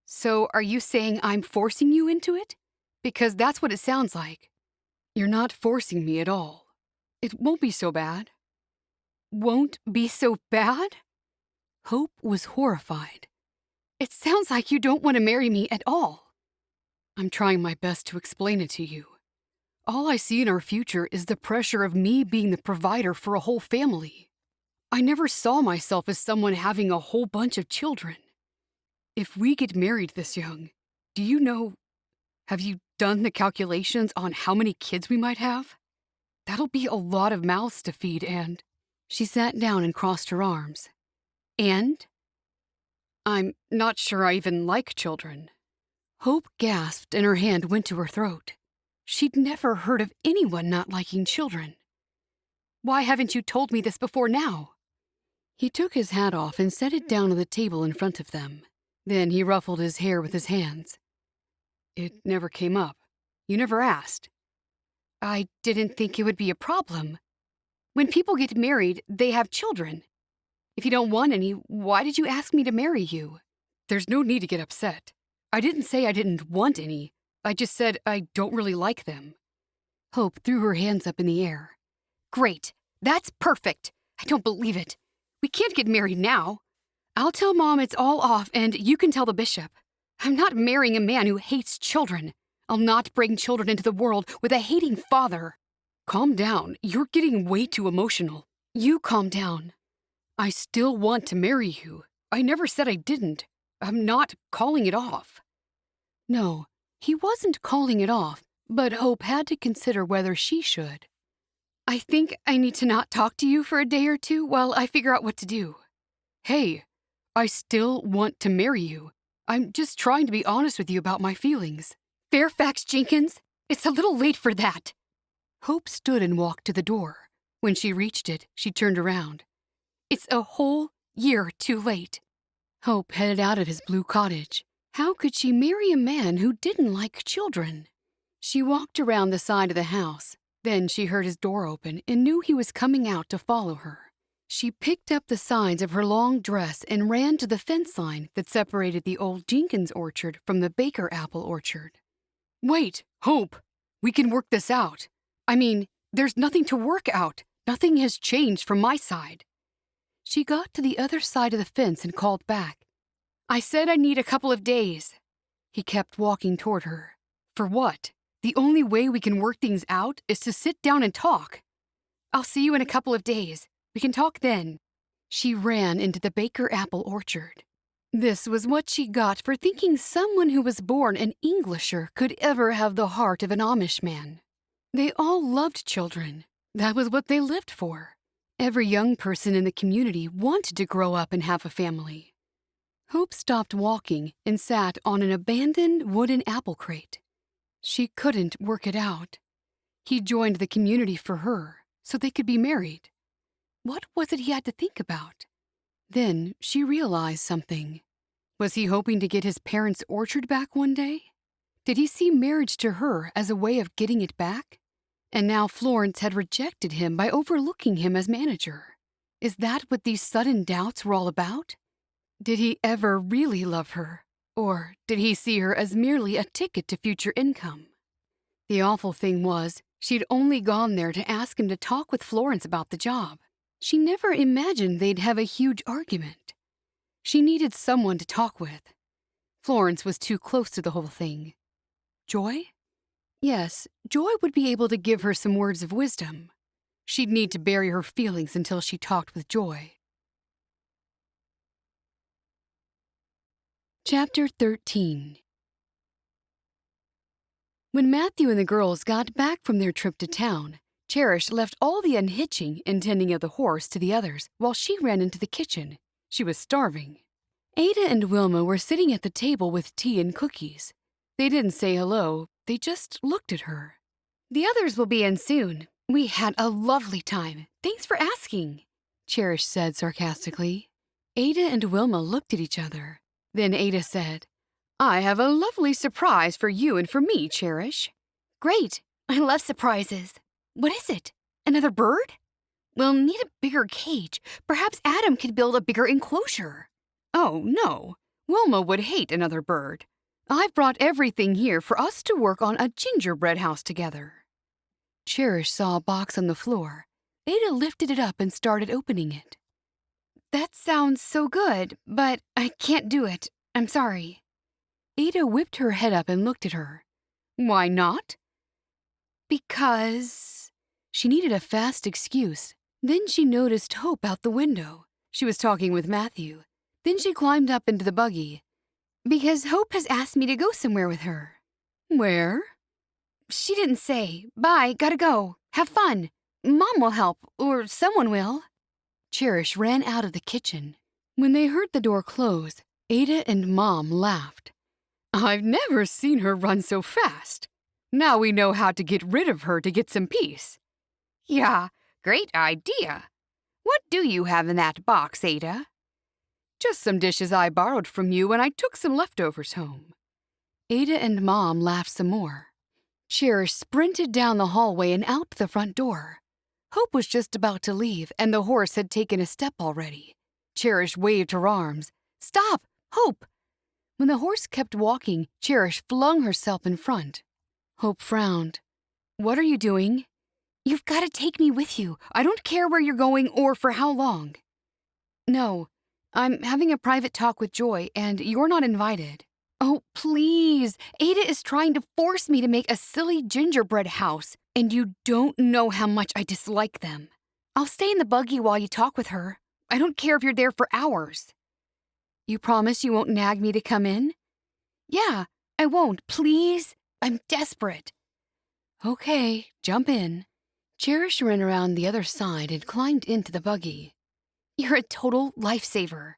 So are you saying I'm forcing you into it? Because that's what it sounds like. You're not forcing me at all. It won't be so bad. Won't be so bad? Hope was horrified. It sounds like you don't want to marry me at all. I'm trying my best to explain it to you. All I see in our future is the pressure of me being the provider for a whole family. I never saw myself as someone having a whole bunch of children. If we get married this young, do you know, have you done the calculations on how many kids we might have? That'll be a lot of mouths to feed and... She sat down and crossed her arms. And? I'm not sure I even like children. Hope gasped and her hand went to her throat. She'd never heard of anyone not liking children. Why haven't you told me this before now? He took his hat off and set it down on the table in front of them. Then he ruffled his hair with his hands. It never came up. You never asked. I didn't think it would be a problem. When people get married, they have children. If you don't want any, why did you ask me to marry you? There's no need to get upset. I didn't say I didn't want any. I just said I don't really like them. Hope threw her hands up in the air. Great. That's perfect. I don't believe it. We can't get married now. I'll tell Mom it's all off and you can tell the bishop. I'm not marrying a man who hates children. I'll not bring children into the world with a hating father. Calm down. You're getting way too emotional. You calm down. I still want to marry you. I never said I didn't. I'm not calling it off. No, he wasn't calling it off, but Hope had to consider whether she should. I think I need to not talk to you for a day or two while I figure out what to do. Hey, I still want to marry you. I'm just trying to be honest with you about my feelings. Fairfax Jenkins, it's a little late for that. Hope stood and walked to the door. When she reached it, she turned around. It's a whole year too late. Hope headed out of his blue cottage. How could she marry a man who didn't like children? She walked around the side of the house. Then she heard his door open and knew he was coming out to follow her. She picked up the signs of her long dress and ran to the fence line that separated the old Jenkins orchard from the Baker apple orchard. Wait, Hope, we can work this out. I mean, there's nothing to work out. Nothing has changed from my side. She got to the other side of the fence and called back. I said I need a couple of days. He kept walking toward her. For what? The only way we can work things out is to sit down and talk. I'll see you in a couple of days. We can talk then. She ran into the Baker apple orchard. This was what she got for thinking someone who was born an Englisher could ever have the heart of an Amish man. They all loved children. That was what they lived for. Every young person in the community wanted to grow up and have a family. Hope stopped walking and sat on an abandoned wooden apple crate. She couldn't work it out. He joined the community for her, so they could be married. What was it he had to think about? Then she realized something. Was he hoping to get his parents' orchard back one day? Did he see marriage to her as a way of getting it back? And now Florence had rejected him by overlooking him as manager. Is that what these sudden doubts were all about? Did he ever really love her? Or did he see her as merely a ticket to future income? The awful thing was, she'd only gone there to ask him to talk with Florence about the job. She never imagined they'd have a huge argument. She needed someone to talk with. Florence was too close to the whole thing. Joy? Yes, Joy would be able to give her some words of wisdom. She'd need to bury her feelings until she talked with Joy. Chapter 13. When Matthew and the girls got back from their trip to town, Cherish left all the unhitching and tending of the horse to the others while she ran into the kitchen. She was starving. Ada and Wilma were sitting at the table with tea and cookies. They didn't say hello, they just looked at her. The others will be in soon. We had a lovely time. Thanks for asking, Cherish said sarcastically. Ada and Wilma looked at each other. Then Ada said, I have a lovely surprise for you and for me, Cherish. Great. I love surprises. What is it? Another bird? We'll need a bigger cage. Perhaps Adam could build a bigger enclosure. Oh, no. Wilma would hate another bird. I've brought everything here for us to work on a gingerbread house together. Cherish saw a box on the floor. Ada lifted it up and started opening it. That sounds so good, but I can't do it. I'm sorry. Ada whipped her head up and looked at her. Why not? Because... She needed a fast excuse. Then she noticed Hope out the window. She was talking with Matthew. Then she climbed up into the buggy. Because Hope has asked me to go somewhere with her. Where? She didn't say. Bye, gotta go. Have fun. Mom will help, or someone will. Cherish ran out of the kitchen. When they heard the door close, Ada and Mom laughed. I've never seen her run so fast. Now we know how to get rid of her to get some peace. Yeah, great idea. What do you have in that box, Ada? Just some dishes I borrowed from you when I took some leftovers home. Ada and Mom laughed some more. Cherish sprinted down the hallway and out the front door. Hope was just about to leave, and the horse had taken a step already. Cherish waved her arms. Stop! Hope! When the horse kept walking, Cherish flung herself in front. Hope frowned. What are you doing? You've got to take me with you. I don't care where you're going or for how long. No, I'm having a private talk with Joy, and you're not invited. Oh, please. Ada is trying to force me to make a silly gingerbread house, and you don't know how much I dislike them. I'll stay in the buggy while you talk with her. I don't care if you're there for hours. You promise you won't nag me to come in? Yeah, I won't. Please. I'm desperate. Okay, jump in. Cherish ran around the other side and climbed into the buggy. You're a total lifesaver.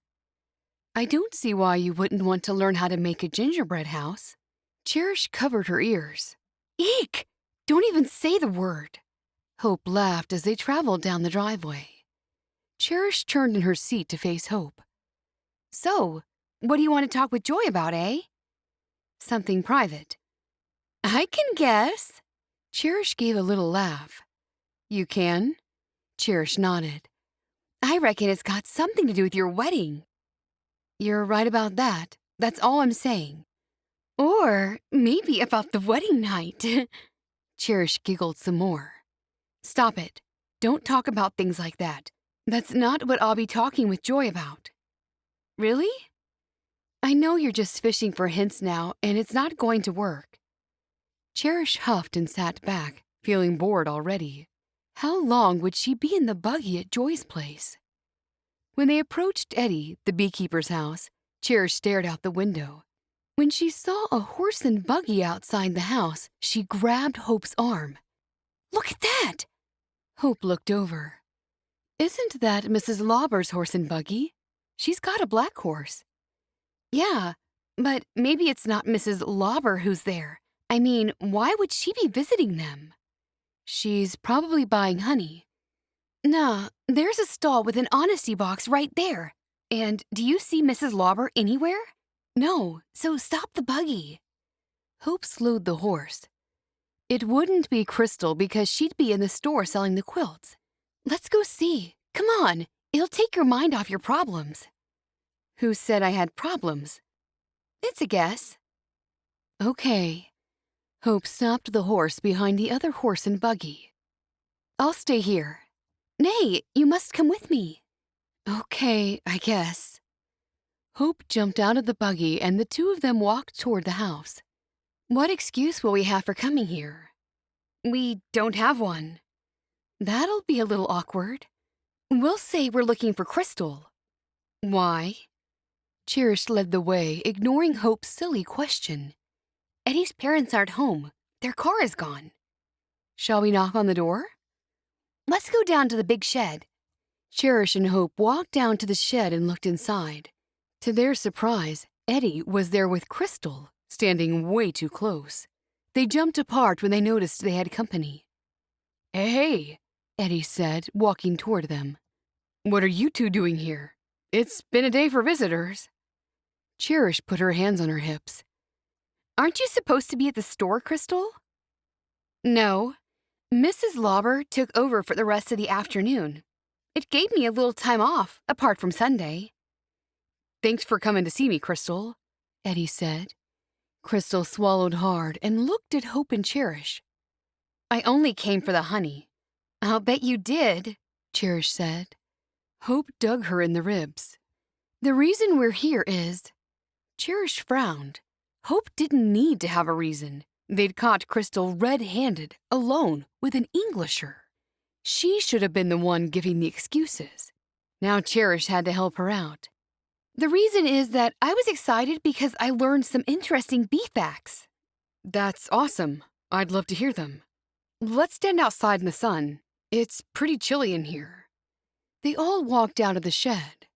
I don't see why you wouldn't want to learn how to make a gingerbread house. Cherish covered her ears. Eek! Don't even say the word. Hope laughed as they traveled down the driveway. Cherish turned in her seat to face Hope. So, what do you want to talk with Joy about, eh? Something private. I can guess. Cherish gave a little laugh. You can? Cherish nodded. I reckon it's got something to do with your wedding. You're right about that. That's all I'm saying. Or maybe about the wedding night. Cherish giggled some more. Stop it. Don't talk about things like that. That's not what I'll be talking with Joy about. Really? I know you're just fishing for hints now, and it's not going to work. Cherish huffed and sat back, feeling bored already. How long would she be in the buggy at Joy's place? When they approached Eddie, the beekeeper's house, Cherish stared out the window. When she saw a horse and buggy outside the house, she grabbed Hope's arm. Look at that! Hope looked over. Isn't that Mrs. Lauber's horse and buggy? She's got a black horse. Yeah, but maybe it's not Mrs. Lauber who's there. I mean, why would she be visiting them? She's probably buying honey. Nah, there's a stall with an honesty box right there. And do you see Mrs. Lauber anywhere? No, so stop the buggy. Hope slowed the horse. It wouldn't be Krystal because she'd be in the store selling the quilts. Let's go see. Come on, it'll take your mind off your problems. Who said I had problems? It's a guess. Okay. Hope stopped the horse behind the other horse and buggy. I'll stay here. Nay, you must come with me. Okay, I guess. Hope jumped out of the buggy and the two of them walked toward the house. What excuse will we have for coming here? We don't have one. That'll be a little awkward. We'll say we're looking for Krystal. Why? Cherish led the way, ignoring Hope's silly question. Eddie's parents aren't home. Their car is gone. Shall we knock on the door? Let's go down to the big shed. Cherish and Hope walked down to the shed and looked inside. To their surprise, Eddie was there with Krystal, standing way too close. They jumped apart when they noticed they had company. Hey, Eddie said, walking toward them. What are you two doing here? It's been a day for visitors. Cherish put her hands on her hips. Aren't you supposed to be at the store, Krystal? No. Mrs. Lauber took over for the rest of the afternoon. It gave me a little time off, apart from Sunday. Thanks for coming to see me, Krystal, Eddie said. Krystal swallowed hard and looked at Hope and Cherish. I only came for the honey. I'll bet you did, Cherish said. Hope dug her in the ribs. The reason we're here is... Cherish frowned. Hope didn't need to have a reason. They'd caught Krystal red-handed, alone, with an Englisher. She should have been the one giving the excuses. Now Cherish had to help her out. The reason is that I was excited because I learned some interesting bee facts. That's awesome. I'd love to hear them. Let's stand outside in the sun. It's pretty chilly in here. They all walked out of the shed.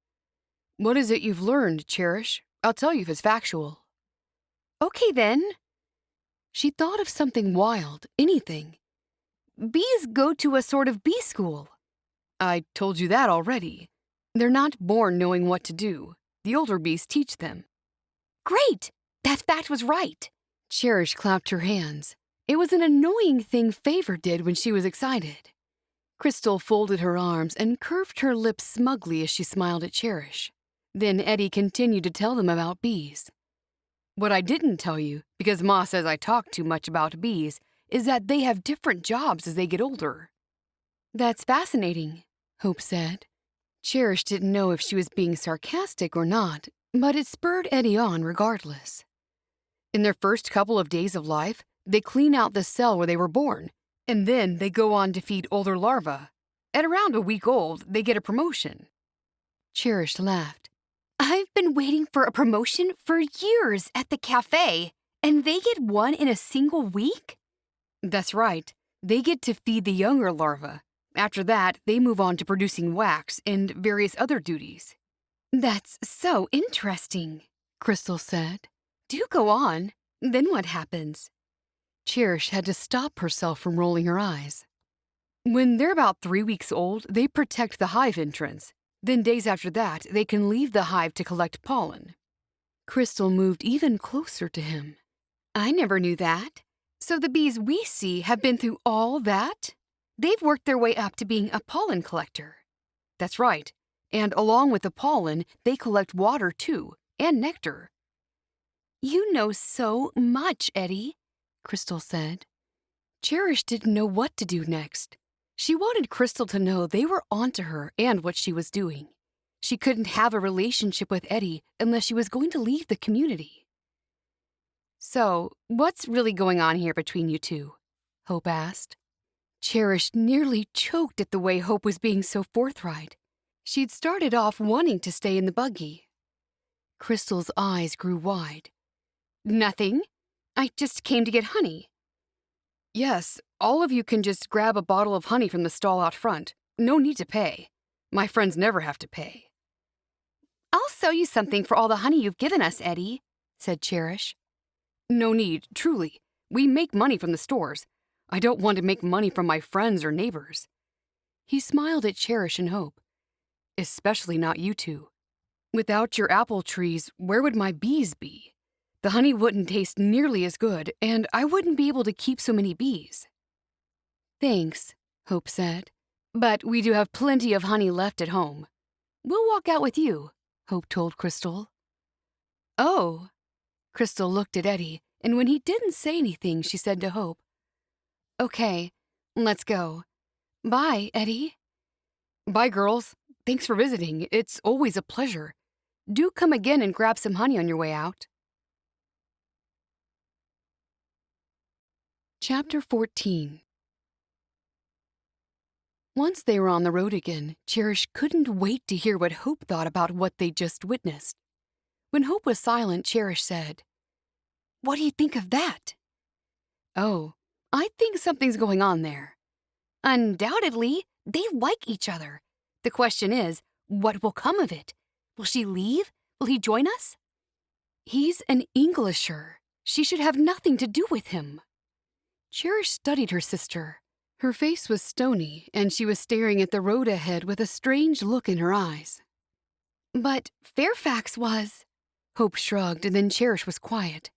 What is it you've learned, Cherish? I'll tell you if it's factual. Okay, then. She thought of something wild, anything. Bees go to a sort of bee school. I told you that already. They're not born knowing what to do. The older bees teach them. Great! That fact was right. Cherish clapped her hands. It was an annoying thing Favor did when she was excited. Krystal folded her arms and curved her lips smugly as she smiled at Cherish. Then Eddie continued to tell them about bees. What I didn't tell you, because Ma says I talk too much about bees, is that they have different jobs as they get older. That's fascinating, Hope said. Cherish didn't know if she was being sarcastic or not, but it spurred Eddie on regardless. In their first couple of days of life, they clean out the cell where they were born, and then they go on to feed older larvae. At around a week old, they get a promotion. Cherish laughed. I've been waiting for a promotion for years at the cafe, and they get one in a single week? That's right. They get to feed the younger larvae. After that, they move on to producing wax and various other duties. That's so interesting, Krystal said. Do go on. Then what happens? Cherish had to stop herself from rolling her eyes. When they're about 3 weeks old, they protect the hive entrance. Then days after that, they can leave the hive to collect pollen. Krystal moved even closer to him. I never knew that. So the bees we see have been through all that? They've worked their way up to being a pollen collector. That's right. And along with the pollen, they collect water too, and nectar. You know so much, Eddie, Krystal said. Cherish didn't know what to do next. She wanted Krystal to know they were onto her and what she was doing. She couldn't have a relationship with Eddie unless she was going to leave the community. So, what's really going on here between you two? Hope asked. Cherish nearly choked at the way Hope was being so forthright. She'd started off wanting to stay in the buggy. Krystal's eyes grew wide. Nothing. I just came to get honey. Yes, all of you can just grab a bottle of honey from the stall out front. No need to pay. My friends never have to pay. I'll sell you something for all the honey you've given us, Eddie, said Cherish. No need, truly. We make money from the stores. I don't want to make money from my friends or neighbors. He smiled at Cherish and Hope. Especially not you two. Without your apple trees, where would my bees be? The honey wouldn't taste nearly as good, and I wouldn't be able to keep so many bees. Thanks, Hope said. But we do have plenty of honey left at home. We'll walk out with you, Hope told Krystal. Oh. Krystal looked at Eddie, and when he didn't say anything, she said to Hope, Okay, let's go. Bye, Eddie. Bye, girls. Thanks for visiting. It's always a pleasure. Do come again and grab some honey on your way out. Chapter 14. Once they were on the road again, Cherish couldn't wait to hear what Hope thought about what they'd just witnessed. When Hope was silent, Cherish said, What do you think of that? Oh, I think something's going on there. Undoubtedly, they like each other. The question is, what will come of it? Will she leave? Will he join us? He's an Englisher. She should have nothing to do with him. Cherish studied her sister. Her face was stony, and she was staring at the road ahead with a strange look in her eyes. But Fairfax was... Hope shrugged, and then Cherish was quiet.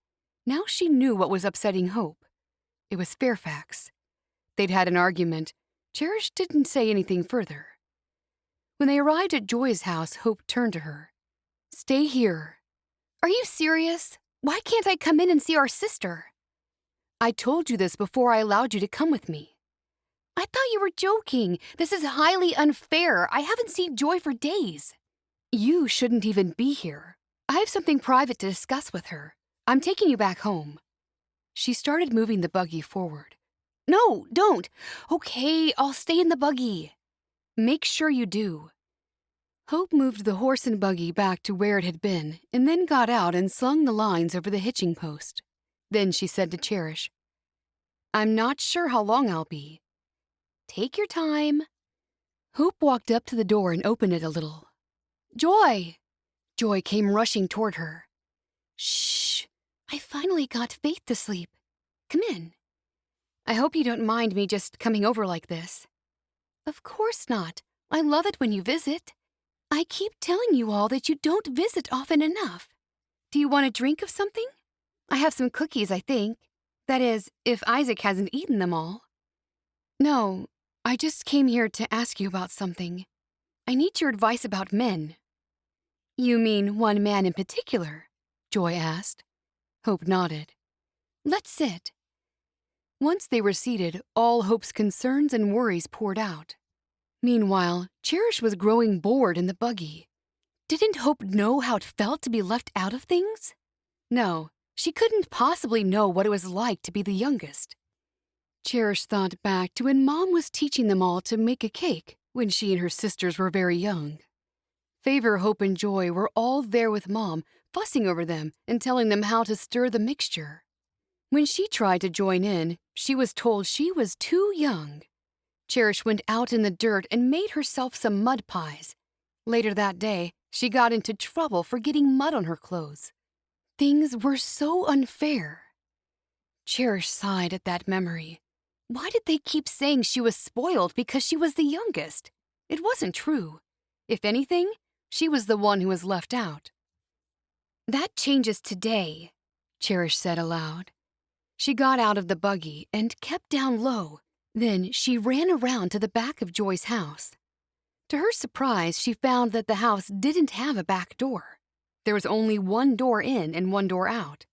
Now she knew what was upsetting Hope. It was Fairfax. They'd had an argument. Cherish didn't say anything further. When they arrived at Joy's house, Hope turned to her. "Stay here." Are you serious? Why can't I come in and see our sister? I told you this before I allowed you to come with me. I thought you were joking. This is highly unfair. I haven't seen Joy for days. You shouldn't even be here. I have something private to discuss with her. I'm taking you back home. She started moving the buggy forward. No, don't. Okay, I'll stay in the buggy. Make sure you do. Hope moved the horse and buggy back to where it had been and then got out and slung the lines over the hitching post. Then she said to Cherish, "I'm not sure how long I'll be. Take your time." Hope walked up to the door and opened it a little. "Joy!" Joy came rushing toward her. Shh. I finally got Faith to sleep. Come in. I hope you don't mind me just coming over like this. Of course not. I love it when you visit. I keep telling you all that you don't visit often enough. Do you want a drink of something? I have some cookies, I think. That is, if Isaac hasn't eaten them all. No, I just came here to ask you about something. I need your advice about men. You mean one man in particular? Joy asked. Hope nodded. Let's sit. Once they were seated, all Hope's concerns and worries poured out. Meanwhile, Cherish was growing bored in the buggy. Didn't Hope know how it felt to be left out of things? No, she couldn't possibly know what it was like to be the youngest. Cherish thought back to when Mom was teaching them all to make a cake when she and her sisters were very young. Favor, Hope, and Joy were all there with Mom, fussing over them and telling them how to stir the mixture. When she tried to join in, she was told she was too young. Cherish went out in the dirt and made herself some mud pies. Later that day, she got into trouble for getting mud on her clothes. Things were so unfair. Cherish sighed at that memory. Why did they keep saying she was spoiled because she was the youngest? It wasn't true. If anything, she was the one who was left out. That changes today, Cherish said aloud. She got out of the buggy and kept down low. Then she ran around to the back of Joy's house. To her surprise, she found that the house didn't have a back door. There was only one door in and one door out.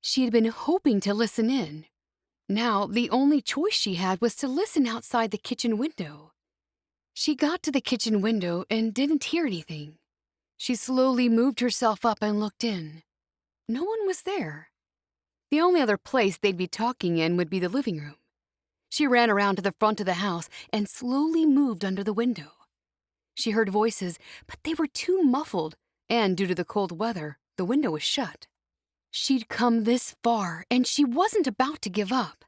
She had been hoping to listen in. Now, the only choice she had was to listen outside the kitchen window. She got to the kitchen window and didn't hear anything. She slowly moved herself up and looked in. No one was there. The only other place they'd be talking in would be the living room. She ran around to the front of the house and slowly moved under the window. She heard voices, but they were too muffled, and due to the cold weather, the window was shut. She'd come this far, and she wasn't about to give up.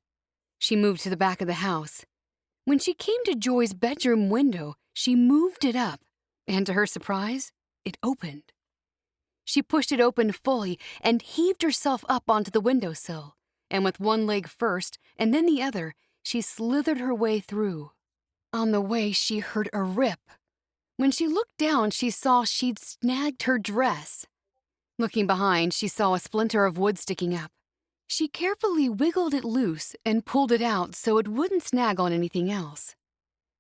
She moved to the back of the house. When she came to Joy's bedroom window, she moved it up, and to her surprise, it opened. She pushed it open fully and heaved herself up onto the windowsill, and with one leg first and then the other, she slithered her way through. On the way, she heard a rip. When she looked down, she saw she'd snagged her dress. Looking behind, she saw a splinter of wood sticking up. She carefully wiggled it loose and pulled it out so it wouldn't snag on anything else.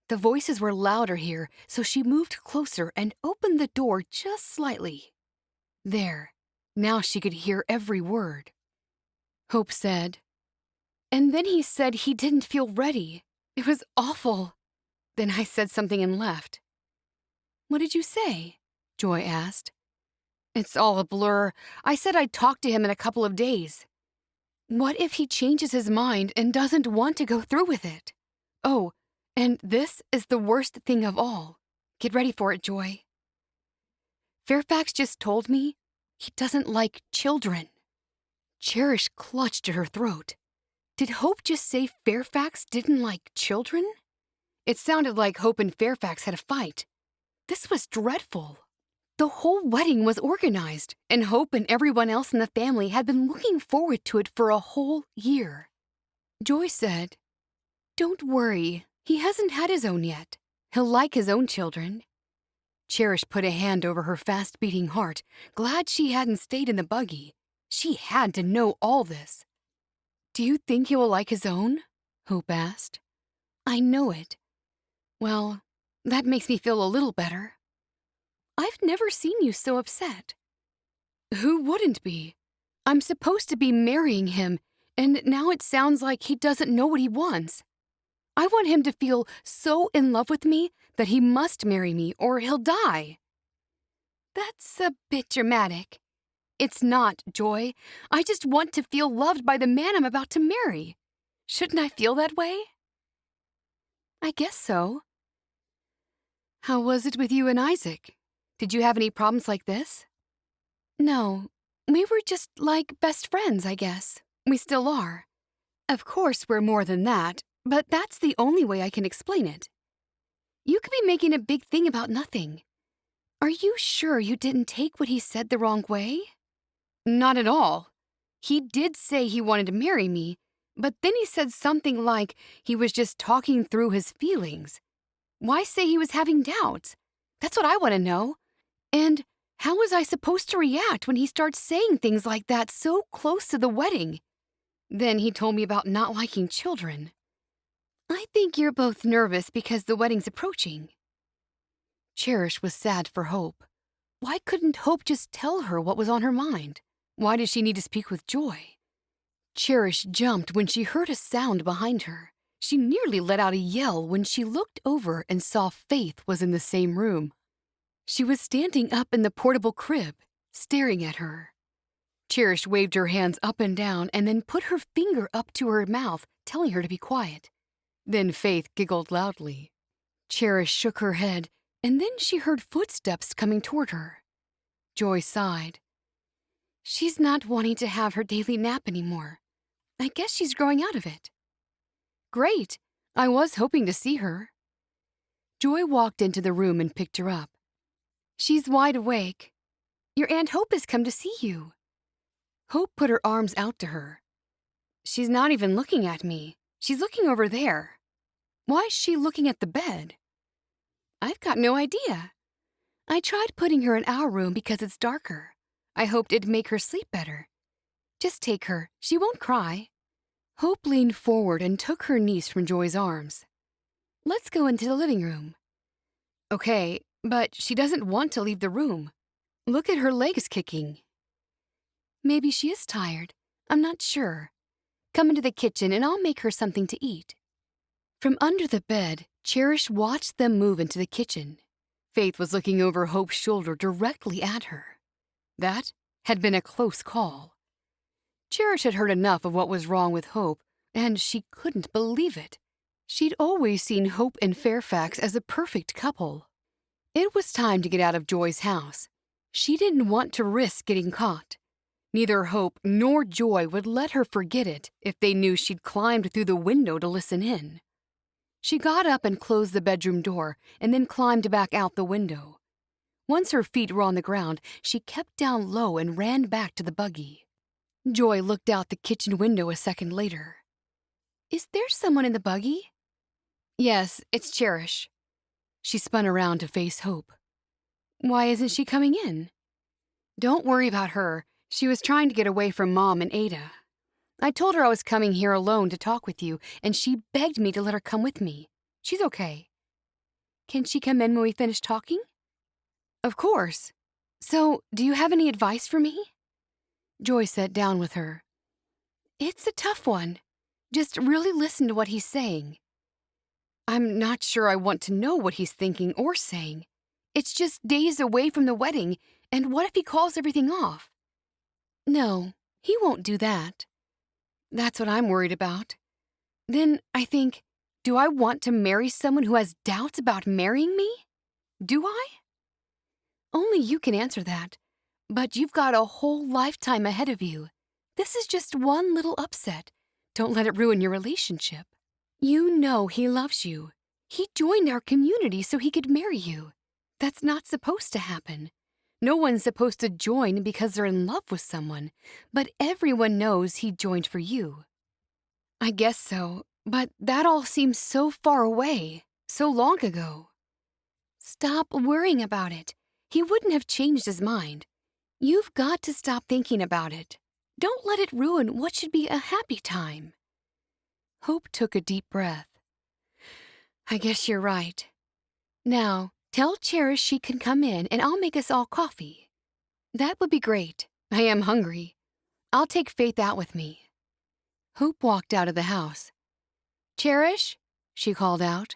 The voices were louder here, so she moved closer and opened the door just slightly. There, now she could hear every word. Hope said, "And then he said he didn't feel ready. It was awful." Then I said something and left. "What did you say?" Joy asked. "It's all a blur. I said I'd talk to him in a couple of days." What if he changes his mind and doesn't want to go through with it? Oh, and this is the worst thing of all. Get ready for it, Joy. Fairfax just told me he doesn't like children. Cherish clutched at her throat. Did Hope just say Fairfax didn't like children? It sounded like Hope and Fairfax had a fight. This was dreadful. The whole wedding was organized, and Hope and everyone else in the family had been looking forward to it for a whole year. Joy said, "Don't worry, he hasn't had his own yet. He'll like his own children." Cherish put a hand over her fast-beating heart, glad she hadn't stayed in the buggy. She had to know all this. Do you think he will like his own? Hope asked. I know it. Well, that makes me feel a little better. I've never seen you so upset. Who wouldn't be? I'm supposed to be marrying him, and now it sounds like he doesn't know what he wants. I want him to feel so in love with me that he must marry me or he'll die. That's a bit dramatic. It's not, Joy. I just want to feel loved by the man I'm about to marry. Shouldn't I feel that way? I guess so. How was it with you and Isaac? Did you have any problems like this? No, we were just like best friends, I guess. We still are. Of course, we're more than that, but that's the only way I can explain it. You could be making a big thing about nothing. Are you sure you didn't take what he said the wrong way? Not at all. He did say he wanted to marry me, but then he said something like he was just talking through his feelings. Why say he was having doubts? That's what I want to know. And how was I supposed to react when he starts saying things like that so close to the wedding? Then he told me about not liking children. I think you're both nervous because the wedding's approaching. Cherish was sad for Hope. Why couldn't Hope just tell her what was on her mind? Why did she need to speak with Joy? Cherish jumped when she heard a sound behind her. She nearly let out a yell when she looked over and saw Faith was in the same room. She was standing up in the portable crib, staring at her. Cherish waved her hands up and down and then put her finger up to her mouth, telling her to be quiet. Then Faith giggled loudly. Cherish shook her head, and then she heard footsteps coming toward her. Joy sighed. She's not wanting to have her daily nap anymore. I guess she's growing out of it. Great. I was hoping to see her. Joy walked into the room and picked her up. She's wide awake. Your Aunt Hope has come to see you. Hope put her arms out to her. She's not even looking at me. She's looking over there. Why is she looking at the bed? I've got no idea. I tried putting her in our room because it's darker. I hoped it'd make her sleep better. Just take her. She won't cry. Hope leaned forward and took her niece from Joy's arms. Let's go into the living room. Okay, but she doesn't want to leave the room. Look at her legs kicking. Maybe she is tired. I'm not sure. Come into the kitchen and I'll make her something to eat. From under the bed, Cherish watched them move into the kitchen. Faith was looking over Hope's shoulder directly at her. That had been a close call. Cherish had heard enough of what was wrong with Hope, and she couldn't believe it. She'd always seen Hope and Fairfax as a perfect couple. It was time to get out of Joy's house. She didn't want to risk getting caught. Neither Hope nor Joy would let her forget it if they knew she'd climbed through the window to listen in. She got up and closed the bedroom door and then climbed back out the window. Once her feet were on the ground, she kept down low and ran back to the buggy. Joy looked out the kitchen window a second later. Is there someone in the buggy? Yes, it's Cherish. She spun around to face Hope. Why isn't she coming in? Don't worry about her. She was trying to get away from Mom and Ada. I told her I was coming here alone to talk with you, and she begged me to let her come with me. She's okay. Can she come in when we finish talking? Of course. So, do you have any advice for me? Joy sat down with her. It's a tough one. Just really listen to what he's saying. I'm not sure I want to know what he's thinking or saying. It's just days away from the wedding, and what if he calls everything off? No, he won't do that. That's what I'm worried about. Then I think, do I want to marry someone who has doubts about marrying me? Do I? Only you can answer that. But you've got a whole lifetime ahead of you. This is just one little upset. Don't let it ruin your relationship. You know he loves you. He joined our community so he could marry you. That's not supposed to happen. No one's supposed to join because they're in love with someone, but everyone knows he joined for you. I guess so, but that all seems so far away, so long ago. Stop worrying about it. He wouldn't have changed his mind. You've got to stop thinking about it. Don't let it ruin what should be a happy time. Hope took a deep breath. I guess you're right. Now, tell Cherish she can come in and I'll make us all coffee. That would be great. I am hungry. I'll take Faith out with me. Hope walked out of the house. Cherish? She called out.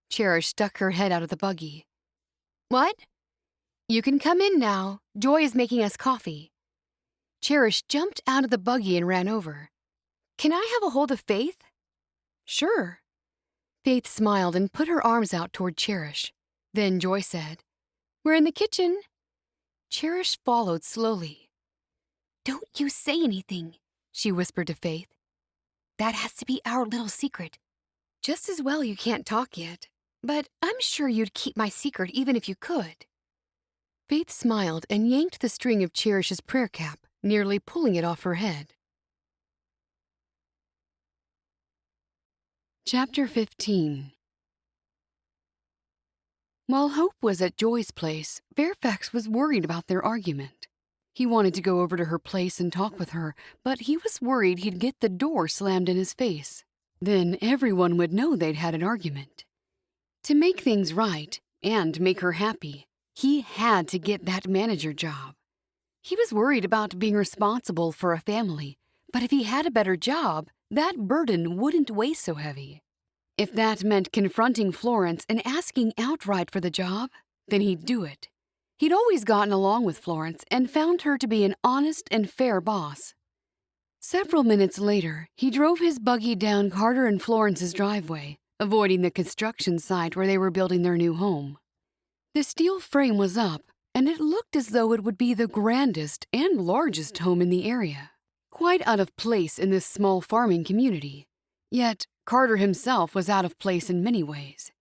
Cherish stuck her head out of the buggy. What? You can come in now. Joy is making us coffee. Cherish jumped out of the buggy and ran over. Can I have a hold of Faith? Sure. Faith smiled and put her arms out toward Cherish. Then Joy said, We're in the kitchen. Cherish followed slowly. Don't you say anything, she whispered to Faith. That has to be our little secret. Just as well you can't talk yet, but I'm sure you'd keep my secret even if you could. Faith smiled and yanked the string of Cherish's prayer cap, nearly pulling it off her head. Chapter 15. While Hope was at Joy's place, Fairfax was worried about their argument. He wanted to go over to her place and talk with her, but he was worried he'd get the door slammed in his face. Then everyone would know they'd had an argument. To make things right and make her happy, he had to get that manager job. He was worried about being responsible for a family, but if he had a better job, that burden wouldn't weigh so heavy. If that meant confronting Florence and asking outright for the job, then he'd do it. He'd always gotten along with Florence and found her to be an honest and fair boss. Several minutes later, he drove his buggy down Carter and Florence's driveway, avoiding the construction site where they were building their new home. The steel frame was up, and it looked as though it would be the grandest and largest home in the area. Quite out of place in this small farming community. Yet, Carter himself was out of place in many ways.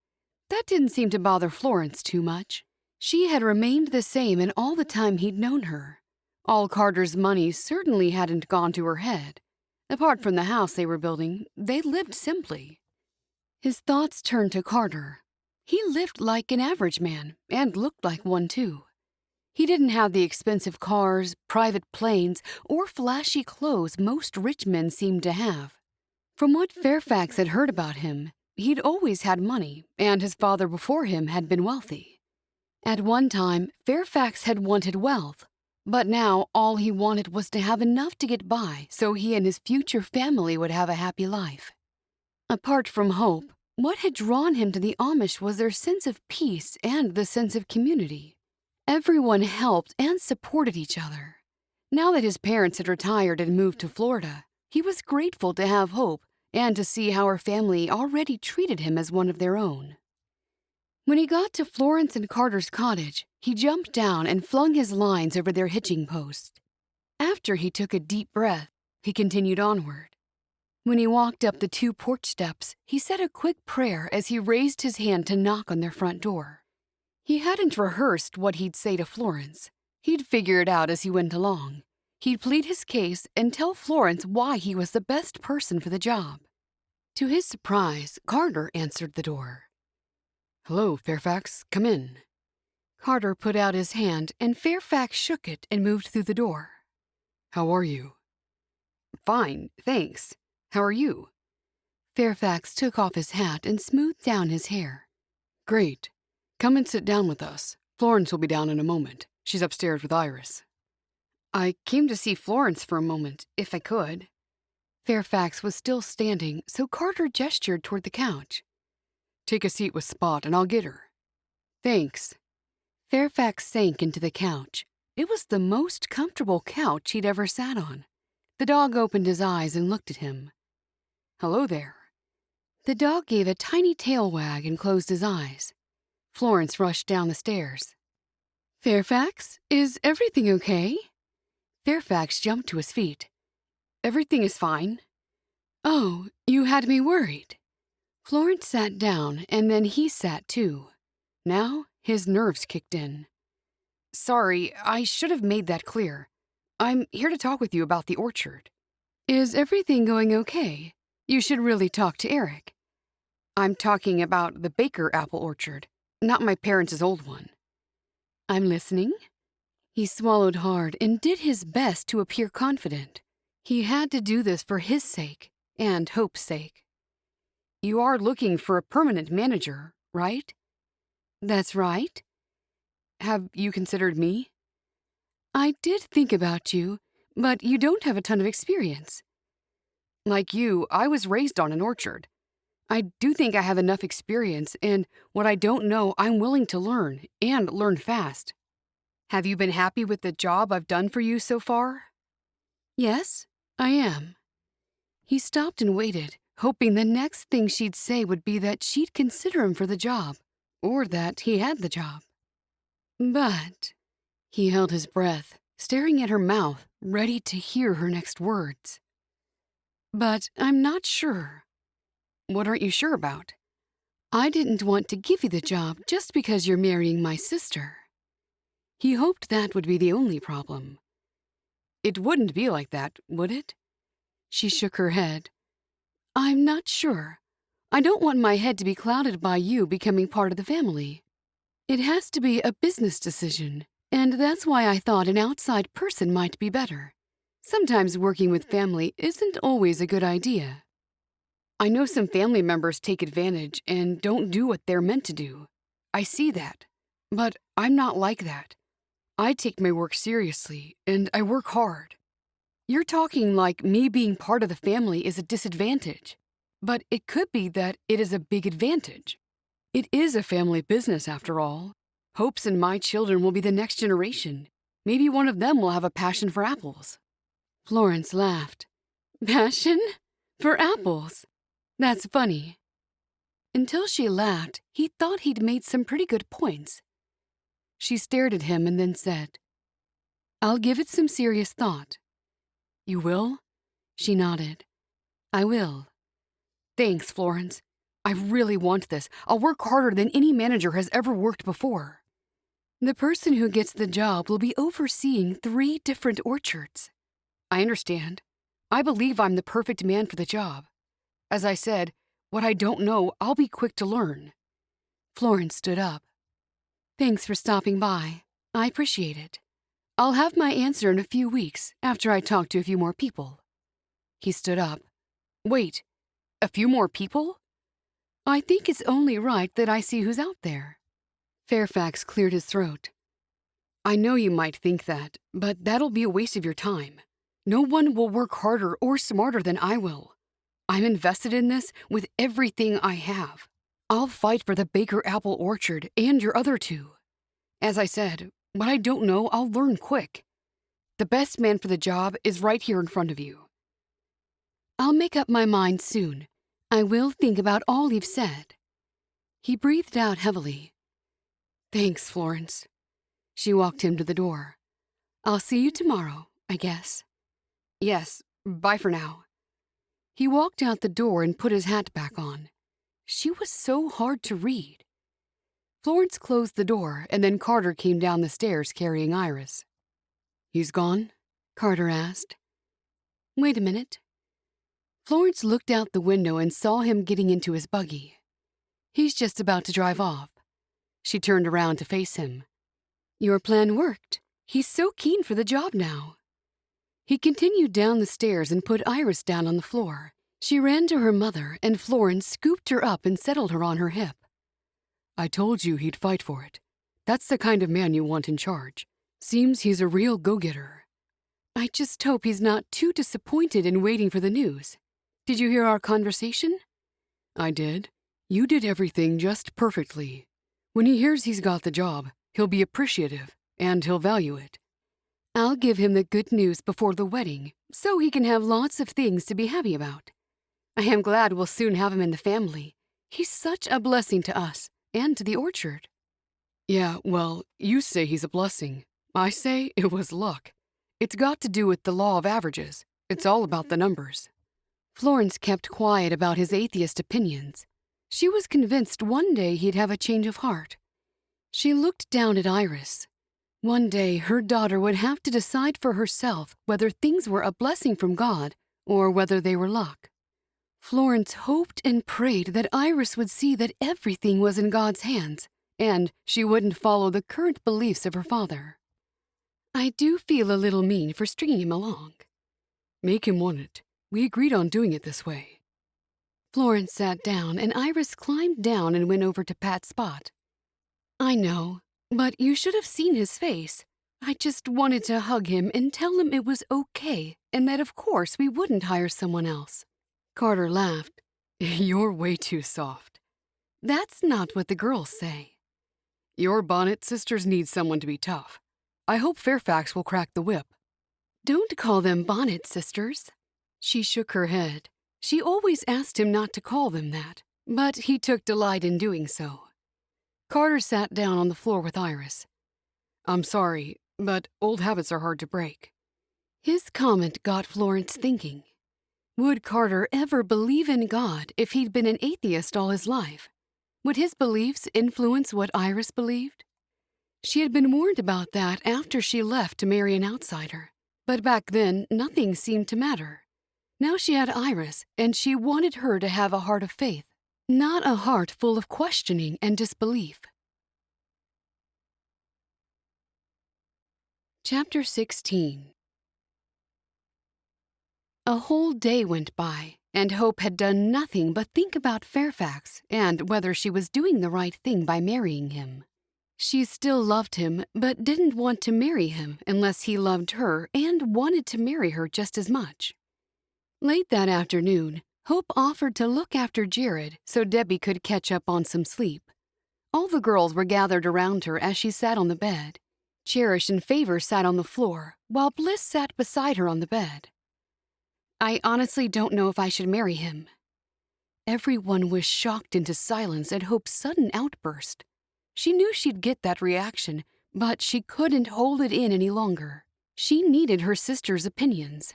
That didn't seem to bother Florence too much. She had remained the same in all the time he'd known her. All Carter's money certainly hadn't gone to her head. Apart from the house they were building, they lived simply. His thoughts turned to Carter. He lived like an average man, and looked like one too. He didn't have the expensive cars, private planes, or flashy clothes most rich men seemed to have. From what Fairfax had heard about him, he'd always had money, and his father before him had been wealthy. At one time, Fairfax had wanted wealth, but now all he wanted was to have enough to get by so he and his future family would have a happy life. Apart from Hope, what had drawn him to the Amish was their sense of peace and the sense of community. Everyone helped and supported each other. Now that his parents had retired and moved to Florida, he was grateful to have Hope and to see how her family already treated him as one of their own. When he got to Florence and Carter's cottage, he jumped down and flung his lines over their hitching post. After he took a deep breath, he continued onward. When he walked up the 2 porch steps, he said a quick prayer as he raised his hand to knock on their front door. He hadn't rehearsed what he'd say to Florence. He'd figure it out as he went along. He'd plead his case and tell Florence why he was the best person for the job. To his surprise, Carter answered the door. Hello, Fairfax. Come in. Carter put out his hand, and Fairfax shook it and moved through the door. How are you? Fine, thanks. How are you? Fairfax took off his hat and smoothed down his hair. Great. Come and sit down with us. Florence will be down in a moment. She's upstairs with Iris. I came to see Florence for a moment, if I could. Fairfax was still standing, so Carter gestured toward the couch. Take a seat with Spot and I'll get her. Thanks. Fairfax sank into the couch. It was the most comfortable couch he'd ever sat on. The dog opened his eyes and looked at him. Hello there. The dog gave a tiny tail wag and closed his eyes. Florence rushed down the stairs. Fairfax, is everything okay? Fairfax jumped to his feet. Everything is fine. Oh, you had me worried. Florence sat down, and then he sat too. Now his nerves kicked in. Sorry, I should have made that clear. I'm here to talk with you about the orchard. Is everything going okay? You should really talk to Eric. I'm talking about the Baker apple orchard, not my parents' old one. I'm listening. He swallowed hard and did his best to appear confident. He had to do this for his sake and Hope's sake. You are looking for a permanent manager, right? That's right. Have you considered me? I did think about you, but you don't have a ton of experience. Like you, I was raised on an orchard. I do think I have enough experience, and what I don't know, I'm willing to learn, and learn fast. Have you been happy with the job I've done for you so far? Yes, I am. He stopped and waited, hoping the next thing she'd say would be that she'd consider him for the job, or that he had the job. But he held his breath, staring at her mouth, ready to hear her next words. But I'm not sure. What aren't you sure about? I didn't want to give you the job just because you're marrying my sister. He hoped that would be the only problem. It wouldn't be like that, would it? She shook her head. I'm not sure. I don't want my head to be clouded by you becoming part of the family. It has to be a business decision, and that's why I thought an outside person might be better. Sometimes working with family isn't always a good idea. I know some family members take advantage and don't do what they're meant to do. I see that. But I'm not like that. I take my work seriously, and I work hard. You're talking like me being part of the family is a disadvantage. But it could be that it is a big advantage. It is a family business, after all. Hope's and my children will be the next generation. Maybe one of them will have a passion for apples. Florence laughed. Passion? For apples? That's funny. Until she laughed, he thought he'd made some pretty good points. She stared at him and then said, I'll give it some serious thought. You will? She nodded. I will. Thanks, Florence. I really want this. I'll work harder than any manager has ever worked before. The person who gets the job will be overseeing 3 different orchards. I understand. I believe I'm the perfect man for the job. As I said, what I don't know, I'll be quick to learn. Florence stood up. Thanks for stopping by. I appreciate it. I'll have my answer in a few weeks after I talk to a few more people. He stood up. Wait, a few more people? I think it's only right that I see who's out there. Fairfax cleared his throat. I know you might think that, but that'll be a waste of your time. No one will work harder or smarter than I will. I'm invested in this with everything I have. I'll fight for the Baker Apple Orchard and your other 2. As I said, what I don't know, I'll learn quick. The best man for the job is right here in front of you. I'll make up my mind soon. I will think about all you've said. He breathed out heavily. Thanks, Florence. She walked him to the door. I'll see you tomorrow, I guess. Yes, bye for now. He walked out the door and put his hat back on. She was so hard to read. Florence closed the door, and then Carter came down the stairs carrying Iris. He's gone? Carter asked. Wait a minute. Florence looked out the window and saw him getting into his buggy. He's just about to drive off. She turned around to face him. Your plan worked. He's so keen for the job now. He continued down the stairs and put Iris down on the floor. She ran to her mother, and Florence scooped her up and settled her on her hip. I told you he'd fight for it. That's the kind of man you want in charge. Seems he's a real go-getter. I just hope he's not too disappointed in waiting for the news. Did you hear our conversation? I did. You did everything just perfectly. When he hears he's got the job, he'll be appreciative, and he'll value it. I'll give him the good news before the wedding, so he can have lots of things to be happy about. I am glad we'll soon have him in the family. He's such a blessing to us, and to the orchard. Yeah, well, you say he's a blessing. I say it was luck. It's got to do with the law of averages. It's all about the numbers. Florence kept quiet about his atheist opinions. She was convinced one day he'd have a change of heart. She looked down at Iris. One day, her daughter would have to decide for herself whether things were a blessing from God or whether they were luck. Florence hoped and prayed that Iris would see that everything was in God's hands, and she wouldn't follow the current beliefs of her father. I do feel a little mean for stringing him along. Make him want it. We agreed on doing it this way. Florence sat down, and Iris climbed down and went over to Pat's spot. I know, but you should have seen his face. I just wanted to hug him and tell him it was okay and that of course we wouldn't hire someone else. Carter laughed. You're way too soft. That's not what the girls say. Your Bonnet sisters need someone to be tough. I hope Fairfax will crack the whip. Don't call them Bonnet sisters. She shook her head. She always asked him not to call them that, but he took delight in doing so. Carter sat down on the floor with Iris. I'm sorry, but old habits are hard to break. His comment got Florence thinking. Would Carter ever believe in God if he'd been an atheist all his life? Would his beliefs influence what Iris believed? She had been warned about that after she left to marry an outsider, but back then nothing seemed to matter. Now she had Iris, and she wanted her to have a heart of faith, not a heart full of questioning and disbelief. Chapter 16. A whole day went by, and Hope had done nothing but think about Fairfax and whether she was doing the right thing by marrying him. She still loved him, but didn't want to marry him unless he loved her and wanted to marry her just as much. Late that afternoon, Hope offered to look after Jared so Debbie could catch up on some sleep. All the girls were gathered around her as she sat on the bed. Cherish and Favor sat on the floor, while Bliss sat beside her on the bed. I honestly don't know if I should marry him. Everyone was shocked into silence at Hope's sudden outburst. She knew she'd get that reaction, but she couldn't hold it in any longer. She needed her sister's opinions.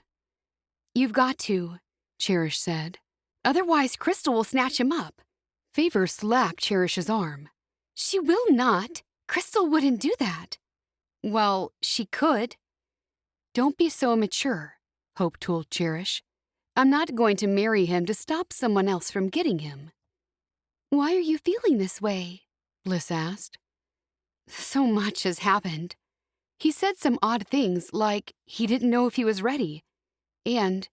You've got to, Cherish said. Otherwise, Krystal will snatch him up. Favor slapped Cherish's arm. She will not. Krystal wouldn't do that. Well, she could. Don't be so immature, Hope told Cherish. I'm not going to marry him to stop someone else from getting him. Why are you feeling this way? Bliss asked. So much has happened. He said some odd things, like he didn't know if he was ready. And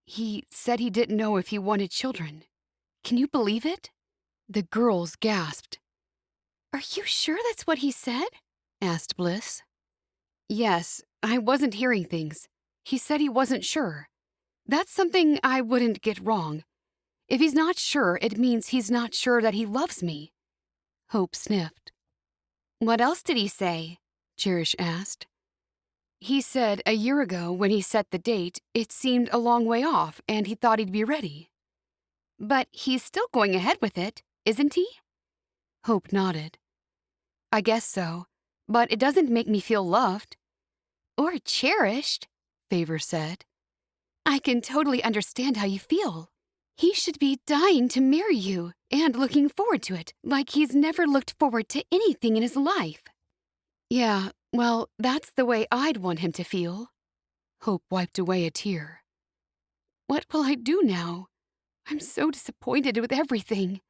he said he didn't know if he wanted children. Can you believe it? The girls gasped. Are you sure that's what he said? Asked Bliss. Yes, I wasn't hearing things. He said he wasn't sure. That's something I wouldn't get wrong. If he's not sure, it means he's not sure that he loves me. Hope sniffed. What else did he say? Cherish asked. He said a year ago when he set the date, it seemed a long way off and he thought he'd be ready. But he's still going ahead with it, isn't he? Hope nodded. I guess so, but it doesn't make me feel loved. Or cherished, Favor said. I can totally understand how you feel. He should be dying to marry you and looking forward to it, like he's never looked forward to anything in his life. Yeah, well, that's the way I'd want him to feel. Hope wiped away a tear. What will I do now? I'm so disappointed with everything.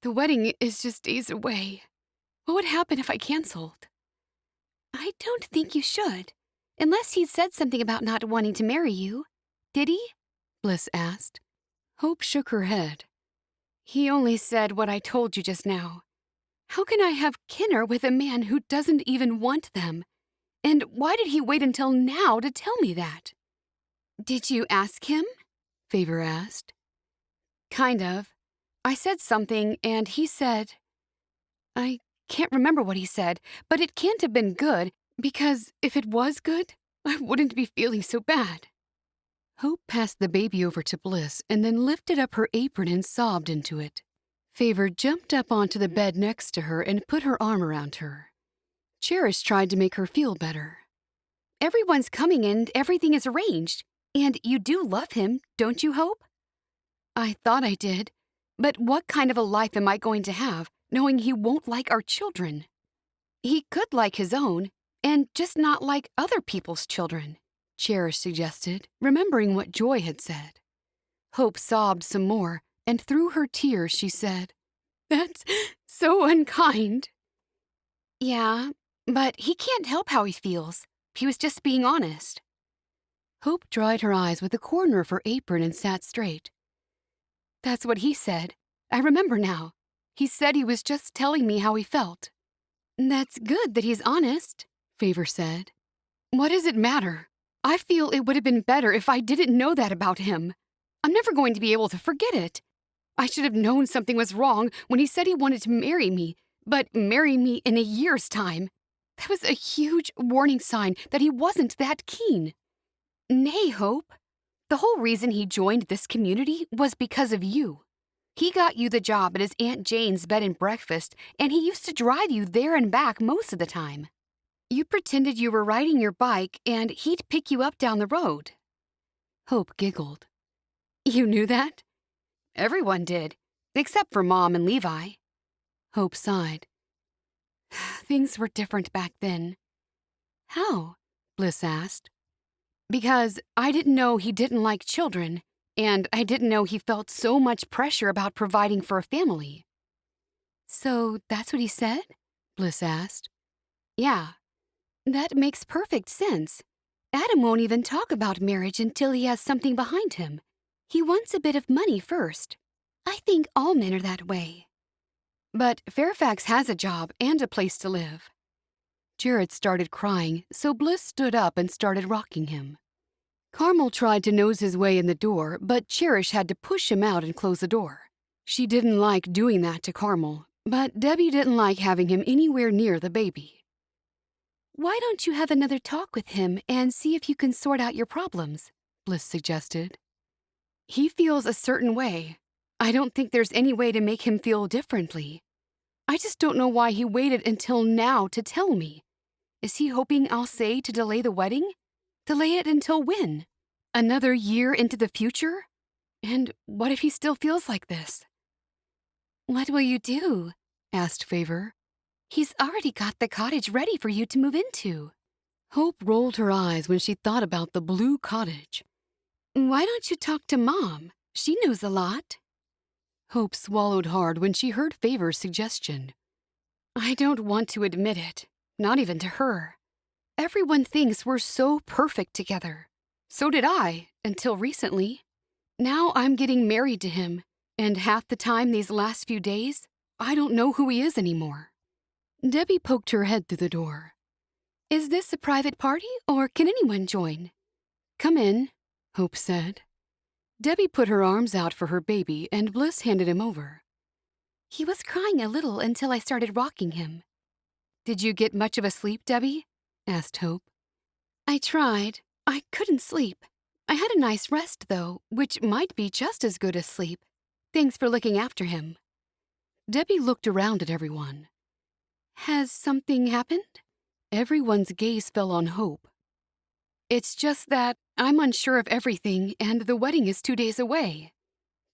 The wedding is just days away. What would happen if I canceled? I don't think you should, unless he said something about not wanting to marry you. Did he? Bliss asked. Hope shook her head. He only said what I told you just now. How can I have kinner with a man who doesn't even want them? And why did he wait until now to tell me that? Did you ask him? Favor asked. Kind of. I said something and he said... I can't remember what he said, but it can't have been good, because if it was good, I wouldn't be feeling so bad. Hope passed the baby over to Bliss and then lifted up her apron and sobbed into it. Favor jumped up onto the bed next to her and put her arm around her. Cherish tried to make her feel better. Everyone's coming and everything is arranged. And you do love him, don't you, Hope? I thought I did. But what kind of a life am I going to have, knowing he won't like our children? He could like his own, and just not like other people's children, Cherish suggested, remembering what Joy had said. Hope sobbed some more, and through her tears she said, That's so unkind. Yeah, but he can't help how he feels. He was just being honest. Hope dried her eyes with the corner of her apron and sat straight. That's what he said. I remember now. He said he was just telling me how he felt. That's good that he's honest, Favor said. What does it matter? I feel it would have been better if I didn't know that about him. I'm never going to be able to forget it. I should have known something was wrong when he said he wanted to marry me, but marry me in a year's time. That was a huge warning sign that he wasn't that keen. Nay, Hope. The whole reason he joined this community was because of you. He got you the job at his Aunt Jane's bed and breakfast, and he used to drive you there and back most of the time. You pretended you were riding your bike, and he'd pick you up down the road. Hope giggled. You knew that? Everyone did, except for Mom and Levi. Hope sighed. Things were different back then. How? Bliss asked. Because I didn't know he didn't like children, and I didn't know he felt so much pressure about providing for a family. So that's what he said? Bliss asked. Yeah, that makes perfect sense. Adam won't even talk about marriage until he has something behind him. He wants a bit of money first. I think all men are that way. But Fairfax has a job and a place to live. Jared started crying, so Bliss stood up and started rocking him. Carmel tried to nose his way in the door, but Cherish had to push him out and close the door. She didn't like doing that to Carmel, but Debbie didn't like having him anywhere near the baby. Why don't you have another talk with him and see if you can sort out your problems? Bliss suggested. He feels a certain way. I don't think there's any way to make him feel differently. I just don't know why he waited until now to tell me. Is he hoping I'll say to delay the wedding? Delay it until when? Another year into the future? And what if he still feels like this? What will you do? Asked Favor. He's already got the cottage ready for you to move into. Hope rolled her eyes when she thought about the blue cottage. Why don't you talk to Mom? She knows a lot. Hope swallowed hard when she heard Favor's suggestion. I don't want to admit it, not even to her. Everyone thinks we're so perfect together. So did I, until recently. Now I'm getting married to him, and half the time these last few days, I don't know who he is anymore. Debbie poked her head through the door. Is this a private party, or can anyone join? Come in, Hope said. Debbie put her arms out for her baby, and Bliss handed him over. He was crying a little until I started rocking him. Did you get much of a sleep, Debbie? Asked Hope. I tried. I couldn't sleep. I had a nice rest, though, which might be just as good as sleep. Thanks for looking after him. Debbie looked around at everyone. Has something happened? Everyone's gaze fell on Hope. It's just that I'm unsure of everything, and the wedding is 2 days away.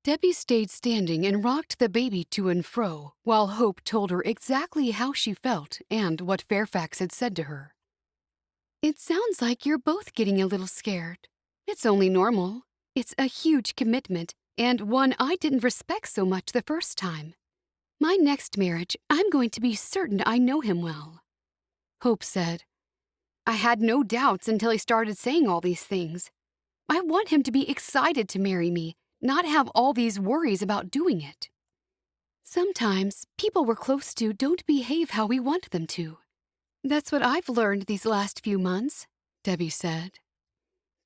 Debbie stayed standing and rocked the baby to and fro, while Hope told her exactly how she felt and what Fairfax had said to her. It sounds like you're both getting a little scared. It's only normal. It's a huge commitment, and one I didn't respect so much the first time. My next marriage, I'm going to be certain I know him well. Hope said. I had no doubts until he started saying all these things. I want him to be excited to marry me, not have all these worries about doing it. Sometimes people we're close to don't behave how we want them to. That's what I've learned these last few months, Debbie said.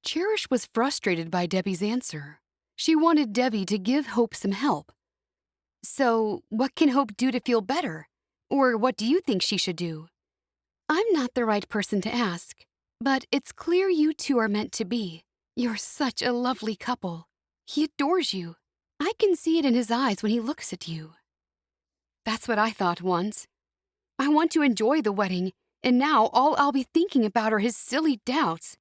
Cherish was frustrated by Debbie's answer. She wanted Debbie to give Hope some help. So, what can Hope do to feel better? Or what do you think she should do? I'm not the right person to ask, but it's clear you two are meant to be. You're such a lovely couple. He adores you. I can see it in his eyes when he looks at you. That's what I thought once. I want to enjoy the wedding, and now all I'll be thinking about are his silly doubts.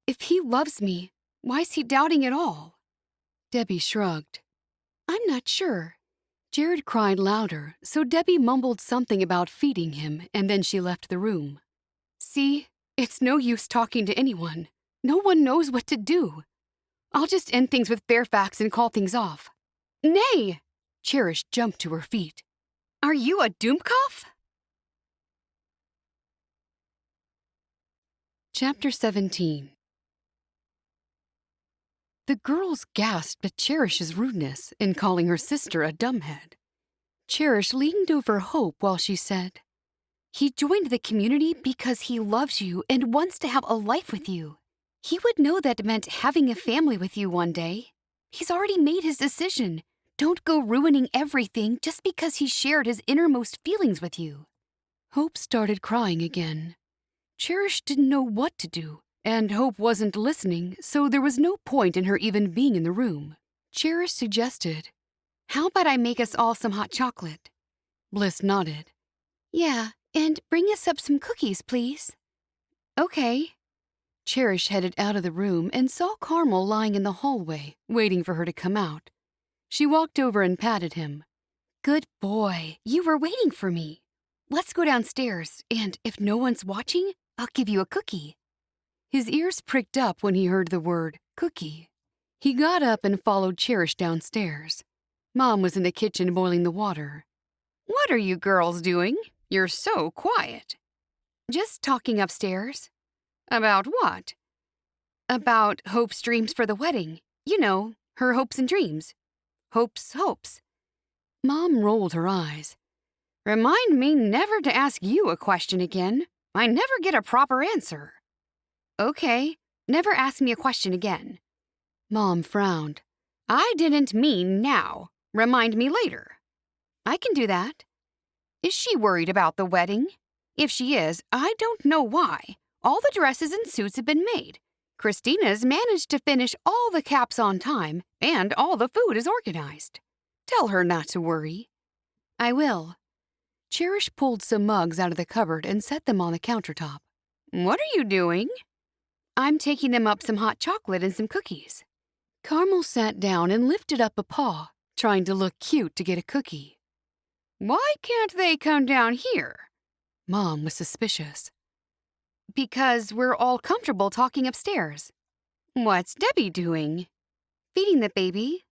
If he loves me, why's he doubting at all? Debbie shrugged. I'm not sure. Jared cried louder, so Debbie mumbled something about feeding him, and then she left the room. See, it's no use talking to anyone. No one knows what to do. I'll just end things with Fairfax and call things off. Nay! Cherish jumped to her feet. Are you a Doomkopf? Chapter 17. The girls gasped at Cherish's rudeness in calling her sister a dumbhead. Cherish leaned over Hope while she said, "He joined the community because he loves you and wants to have a life with you. He would know that meant having a family with you one day. He's already made his decision. Don't go ruining everything just because he shared his innermost feelings with you." Hope started crying again. Cherish didn't know what to do, and Hope wasn't listening, so there was no point in her even being in the room. Cherish suggested, "How about I make us all some hot chocolate?" Bliss nodded. Yeah, and bring us up some cookies, please. Okay. Cherish headed out of the room and saw Carmel lying in the hallway, waiting for her to come out. She walked over and patted him. "Good boy, you were waiting for me. Let's go downstairs, and if no one's watching, I'll give you a cookie." His ears pricked up when he heard the word cookie. He got up and followed Cherish downstairs. Mom was in the kitchen boiling the water. What are you girls doing? You're so quiet. "Just talking upstairs." About what? "About Hope's dreams for the wedding. You know, her hopes and dreams. Hope's hopes." Mom rolled her eyes. Remind me never to ask you a question again. I never get a proper answer. "Okay, never ask me a question again." Mom frowned. I didn't mean now. Remind me later. "I can do that." Is she worried about the wedding? If she is, I don't know why. All the dresses and suits have been made. Christina's managed to finish all the caps on time, and all the food is organized. Tell her not to worry. "I will." Cherish pulled some mugs out of the cupboard and set them on the countertop. What are you doing? "I'm taking them up some hot chocolate and some cookies." Carmel sat down and lifted up a paw, trying to look cute to get a cookie. Why can't they come down here? Mom was suspicious. Because we're all comfortable talking upstairs. What's Debbie doing? "Feeding the baby."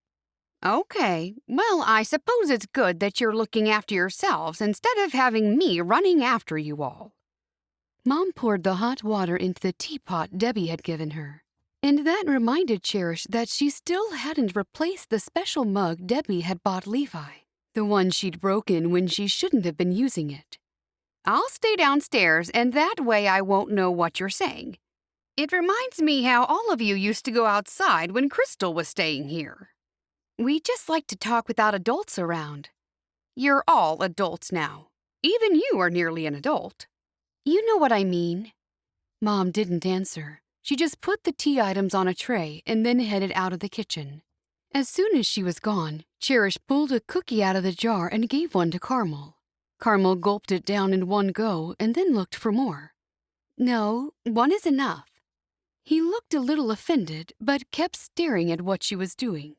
Okay, well, I suppose it's good that you're looking after yourselves instead of having me running after you all. Mom poured the hot water into the teapot Debbie had given her, and that reminded Cherish that she still hadn't replaced the special mug Debbie had bought Levi, the one she'd broken when she shouldn't have been using it. I'll stay downstairs, and that way I won't know what you're saying. It reminds me how all of you used to go outside when Krystal was staying here. "We just like to talk without adults around." You're all adults now. Even you are nearly an adult. "You know what I mean." Mom didn't answer. She just put the tea items on a tray and then headed out of the kitchen. As soon as she was gone, Cherish pulled a cookie out of the jar and gave one to Carmel. Carmel gulped it down in one go and then looked for more. "No, one is enough." He looked a little offended, but kept staring at what she was doing.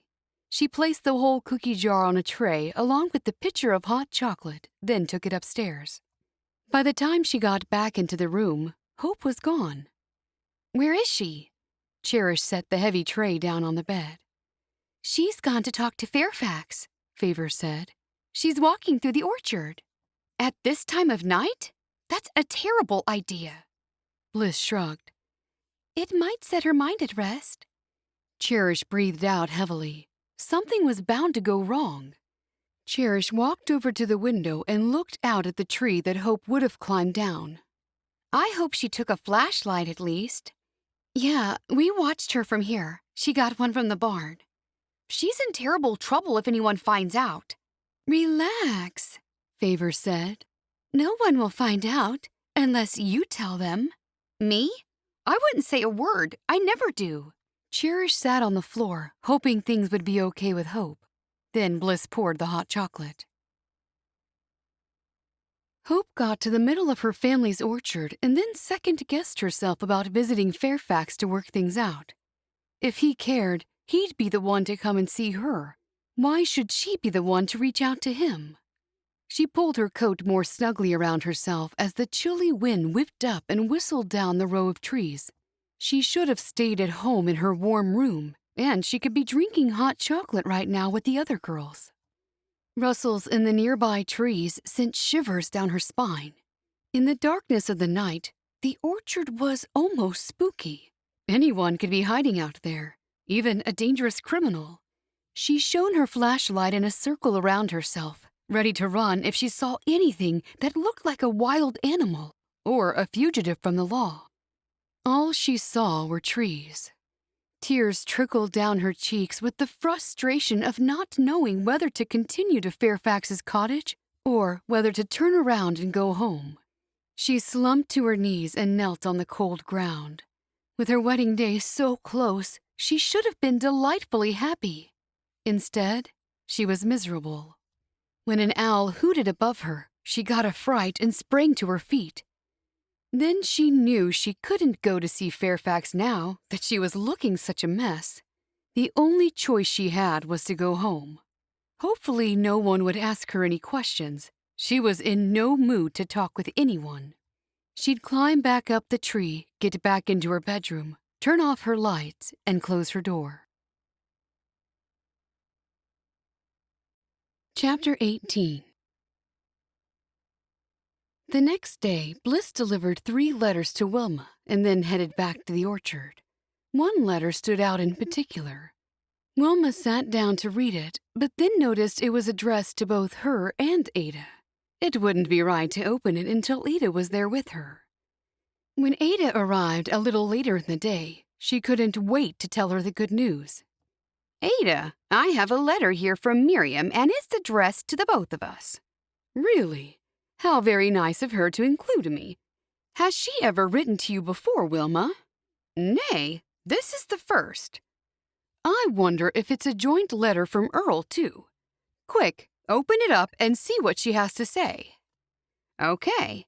She placed the whole cookie jar on a tray along with the pitcher of hot chocolate, then took it upstairs. By the time she got back into the room, Hope was gone. "Where is she?" Cherish set the heavy tray down on the bed. "She's gone to talk to Fairfax," Favor said. "She's walking through the orchard." At this time of night? That's a terrible idea. Bliss shrugged. "It might set her mind at rest." Cherish breathed out heavily. Something was bound to go wrong. Cherish walked over to the window and looked out at the tree that Hope would have climbed down. "I hope she took a flashlight at least." "Yeah, we watched her from here. She got one from the barn." "She's in terrible trouble if anyone finds out." "Relax," Favor said. "No one will find out unless you tell them." "Me? I wouldn't say a word. I never do." Cherish sat on the floor, hoping things would be okay with Hope. Then Bliss poured the hot chocolate. Hope got to the middle of her family's orchard and then second-guessed herself about visiting Fairfax to work things out. If he cared, he'd be the one to come and see her. Why should she be the one to reach out to him? She pulled her coat more snugly around herself as the chilly wind whipped up and whistled down the row of trees. She should have stayed at home in her warm room, and she could be drinking hot chocolate right now with the other girls. Rustles in the nearby trees sent shivers down her spine. In the darkness of the night, The orchard was almost spooky. Anyone could be hiding out there, even a dangerous criminal. She shone her flashlight in a circle around herself, ready to run if she saw anything that looked like a wild animal or a fugitive from the law. All she saw were trees. Tears trickled down her cheeks with the frustration of not knowing whether to continue to Fairfax's cottage or whether to turn around and go home. She slumped to her knees and knelt on the cold ground. With her wedding day so close, she should have been delightfully happy. Instead, she was miserable. When an owl hooted above her, she got a fright and sprang to her feet. Then she knew she couldn't go to see Fairfax now that she was looking such a mess. The only choice she had was to go home. Hopefully no one would ask her any questions. She was in no mood to talk with anyone. She'd climb back up the tree, get back into her bedroom, turn off her lights, and close her door. Chapter 18. The next day, Bliss delivered 3 letters to Wilma and then headed back to the orchard. One letter stood out in particular. Wilma sat down to read it, but then noticed it was addressed to both her and Ada. It wouldn't be right to open it until Ada was there with her. When Ada arrived a little later in the day, she couldn't wait to tell her the good news. Ada, I have a letter here from Miriam, and it's addressed to the both of us. Really? How very nice of her to include me. Has she ever written to you before, Wilma? Nay, this is the first. I wonder if it's a joint letter from Earl, too. Quick, open it up and see what she has to say. Okay.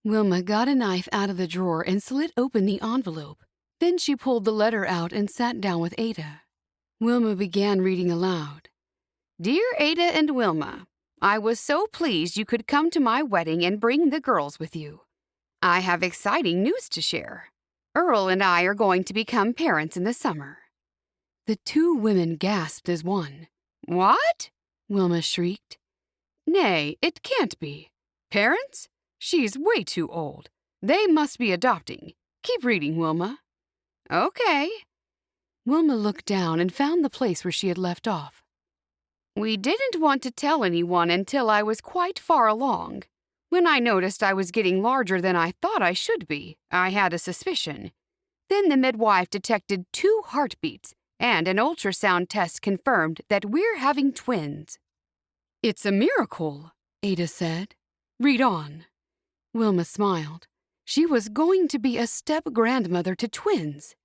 Wilma got a knife out of the drawer and slit open the envelope. Then she pulled the letter out and sat down with Ada. Wilma began reading aloud. Dear Ada and Wilma, I was so pleased you could come to my wedding and bring the girls with you. I have exciting news to share. Earl and I are going to become parents in the summer. The 2 women gasped as one. What? Wilma shrieked. Nay, it can't be. Parents? She's way too old. They must be adopting. Keep reading, Wilma. Okay. Wilma looked down and found the place where she had left off. We didn't want to tell anyone until I was quite far along. When I noticed I was getting larger than I thought I should be, I had a suspicion. Then the midwife detected 2 heartbeats, and an ultrasound test confirmed that we're having twins. It's a miracle, Ada said. Read on. Wilma smiled. She was going to be a step-grandmother to twins.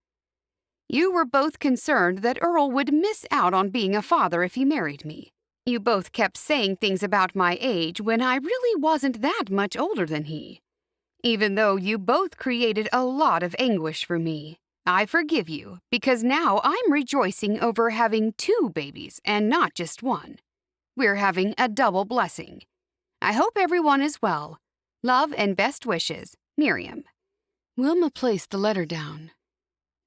You were both concerned that Earl would miss out on being a father if he married me. You both kept saying things about my age when I really wasn't that much older than he. Even though you both created a lot of anguish for me, I forgive you because now I'm rejoicing over having 2 babies and not just 1. We're having a double blessing. I hope everyone is well. Love and best wishes, Miriam. Wilma placed the letter down.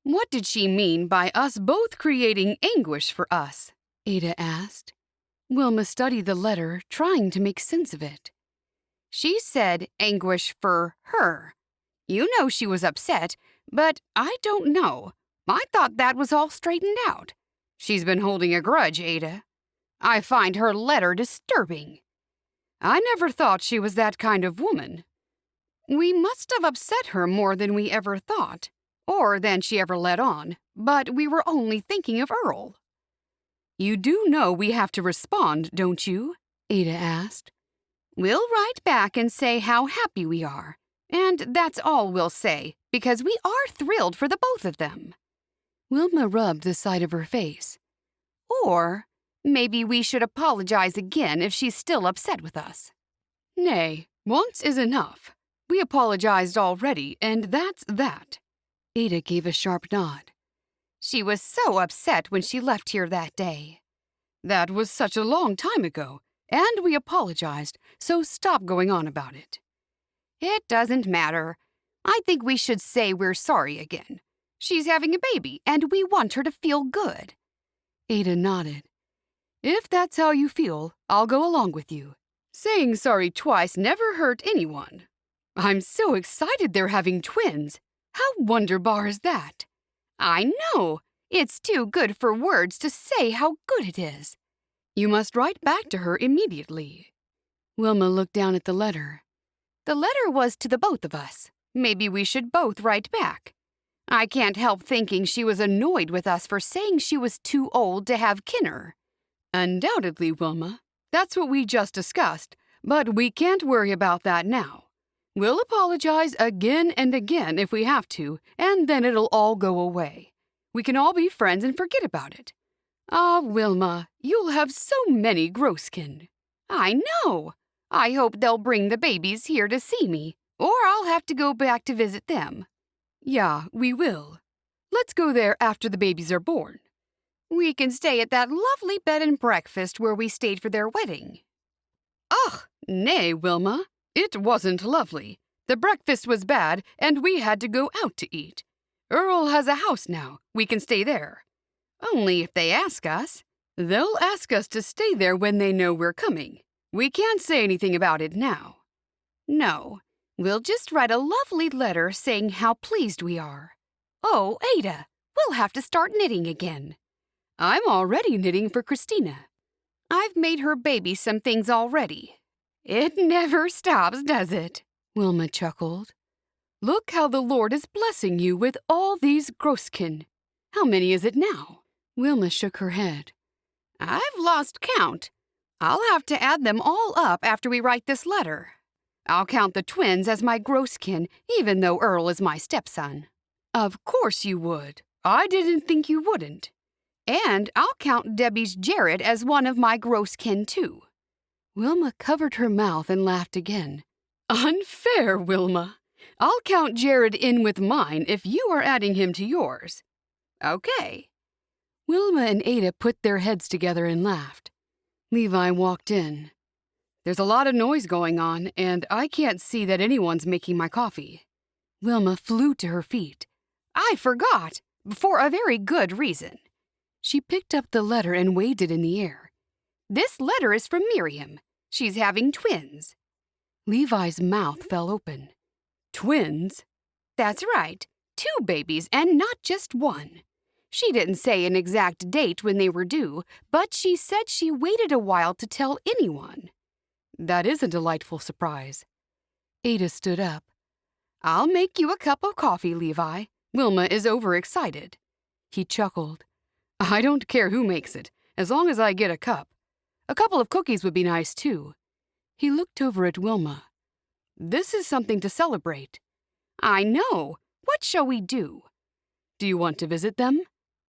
What did she mean by us both creating anguish for us? Ada asked. Wilma studied the letter, trying to make sense of it. She said anguish for her. You know she was upset, but I don't know. I thought that was all straightened out. She's been holding a grudge, Ada. I find her letter disturbing. I never thought she was that kind of woman. We must have upset her more than we ever thought, or than she ever let on, but we were only thinking of Earl. You do know we have to respond, don't you? Ada asked. We'll write back and say how happy we are, and that's all we'll say, because we are thrilled for the both of them. Wilma rubbed the side of her face. Or maybe we should apologize again if she's still upset with us. Nay, once is enough. We apologized already, and that's that. Ada gave a sharp nod. She was so upset when she left here that day. That was such a long time ago, and we apologized, so stop going on about it. It doesn't matter. I think we should say we're sorry again. She's having a baby, and we want her to feel good. Ada nodded. If that's how you feel, I'll go along with you. Saying sorry twice never hurt anyone. I'm so excited they're having twins. How wonderbar is that? I know. It's too good for words to say how good it is. You must write back to her immediately. Wilma looked down at the letter. The letter was to the both of us. Maybe we should both write back. I can't help thinking she was annoyed with us for saying she was too old to have kinner. Undoubtedly, Wilma. That's what we just discussed, but we can't worry about that now. We'll apologize again and again if we have to, and then it'll all go away. We can all be friends and forget about it. Ah, Wilma, you'll have so many Groskin. I know. I hope they'll bring the babies here to see me, or I'll have to go back to visit them. Yeah, we will. Let's go there after the babies are born. We can stay at that lovely bed and breakfast where we stayed for their wedding. Ugh, nay, Wilma. It wasn't lovely. The breakfast was bad, and we had to go out to eat. Earl has a house now. We can stay there. Only if they ask us. They'll ask us to stay there when they know we're coming. We can't say anything about it now. No, we'll just write a lovely letter saying how pleased we are. Oh, Ada, we'll have to start knitting again. I'm already knitting for Christina. I've made her baby some things already. It never stops, does it? Wilma chuckled. Look how the Lord is blessing you with all these Groskin. How many is it now? Wilma shook her head. I've lost count. I'll have to add them all up after we write this letter. I'll count the twins as my Groskin, even though Earl is my stepson. Of course you would. I didn't think you wouldn't. And I'll count Debbie's Jared as one of my Groskin, too. Wilma covered her mouth and laughed again. Unfair, Wilma. I'll count Jared in with mine if you are adding him to yours. Okay. Wilma and Ada put their heads together and laughed. Levi walked in. There's a lot of noise going on, and I can't see that anyone's making my coffee. Wilma flew to her feet. I forgot, for a very good reason. She picked up the letter and waved it in the air. This letter is from Miriam. She's having twins. Levi's mouth fell open. Twins? That's right. 2 babies and not just one. She didn't say an exact date when they were due, but she said she waited a while to tell anyone. That is a delightful surprise. Ada stood up. I'll make you a cup of coffee, Levi. Wilma is overexcited. He chuckled. I don't care who makes it, as long as I get a cup. A couple of cookies would be nice, too. He looked over at Wilma. This is something to celebrate. I know. What shall we do? Do you want to visit them?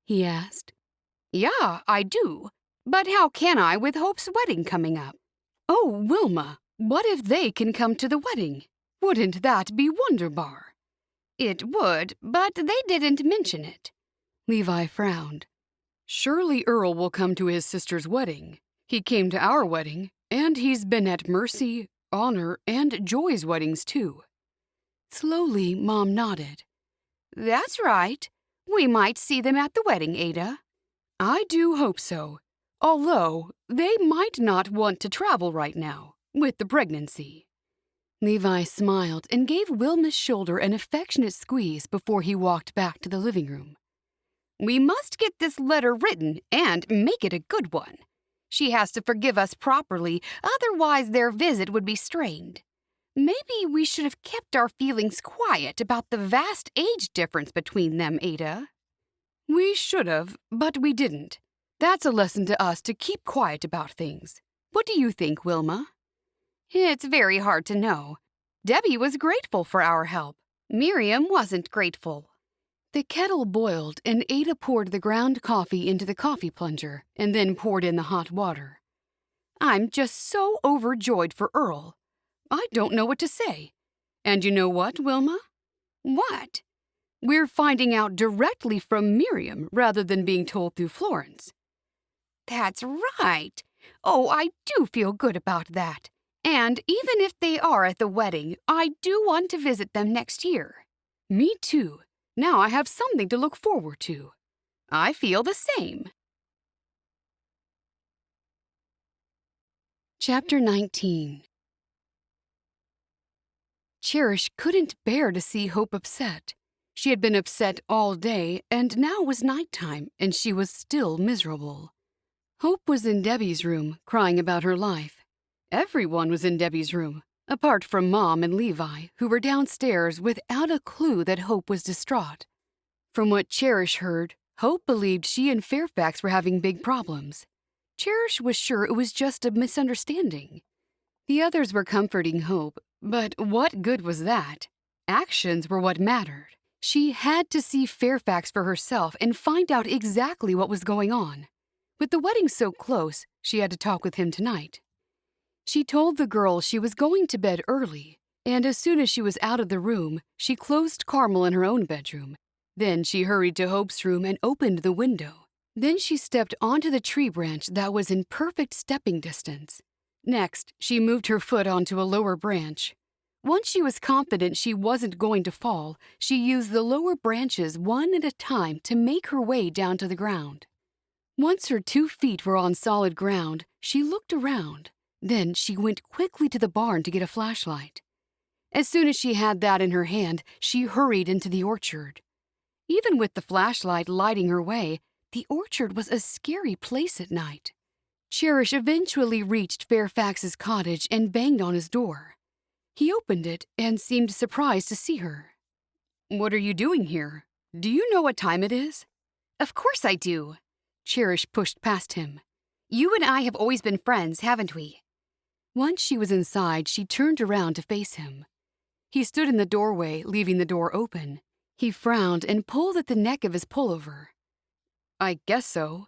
He asked. Yeah, I do. But how can I with Hope's wedding coming up? Oh, Wilma, what if they can come to the wedding? Wouldn't that be wonderbar? It would, but they didn't mention it. Levi frowned. Surely Earl will come to his sister's wedding. He came to our wedding, and he's been at Mercy, Honor, and Joy's weddings, too. Slowly, Mom nodded. That's right. We might see them at the wedding, Ada. I do hope so, although they might not want to travel right now, with the pregnancy. Levi smiled and gave Wilma's shoulder an affectionate squeeze before he walked back to the living room. We must get this letter written and make it a good one. She has to forgive us properly, otherwise their visit would be strained. Maybe we should have kept our feelings quiet about the vast age difference between them, Ada. We should have, but we didn't. That's a lesson to us to keep quiet about things. What do you think, Wilma? It's very hard to know. Debbie was grateful for our help. Miriam wasn't grateful. The kettle boiled, and Ada poured the ground coffee into the coffee plunger and then poured in the hot water. I'm just so overjoyed for Earl. I don't know what to say. And you know what, Wilma? What? We're finding out directly from Miriam rather than being told through Florence. That's right. Oh, I do feel good about that. And even if they are at the wedding, I do want to visit them next year. Me too. Now I have something to look forward to. I feel the same. Chapter 19. Cherish couldn't bear to see Hope upset. She had been upset all day, and now it was nighttime, and she was still miserable. Hope was in Debbie's room, crying about her life. Everyone was in Debbie's room, apart from Mom and Levi, who were downstairs without a clue that Hope was distraught. From what Cherish heard, Hope believed she and Fairfax were having big problems. Cherish was sure it was just a misunderstanding. The others were comforting Hope, but what good was that? Actions were what mattered. She had to see Fairfax for herself and find out exactly what was going on. With the wedding so close, she had to talk with him tonight. She told the girls she was going to bed early, and as soon as she was out of the room, she closed Carmel in her own bedroom. Then she hurried to Hope's room and opened the window. Then she stepped onto the tree branch that was in perfect stepping distance. Next, she moved her foot onto a lower branch. Once she was confident she wasn't going to fall, she used the lower branches one at a time to make her way down to the ground. Once her 2 feet were on solid ground, she looked around. Then she went quickly to the barn to get a flashlight. As soon as she had that in her hand, she hurried into the orchard. Even with the flashlight lighting her way, the orchard was a scary place at night. Cherish eventually reached Fairfax's cottage and banged on his door. He opened it and seemed surprised to see her. "What are you doing here? Do you know what time it is?" Of course I do. Cherish pushed past him. You and I have always been friends, haven't we? Once she was inside, she turned around to face him. He stood in the doorway, leaving the door open. He frowned and pulled at the neck of his pullover. "I guess so."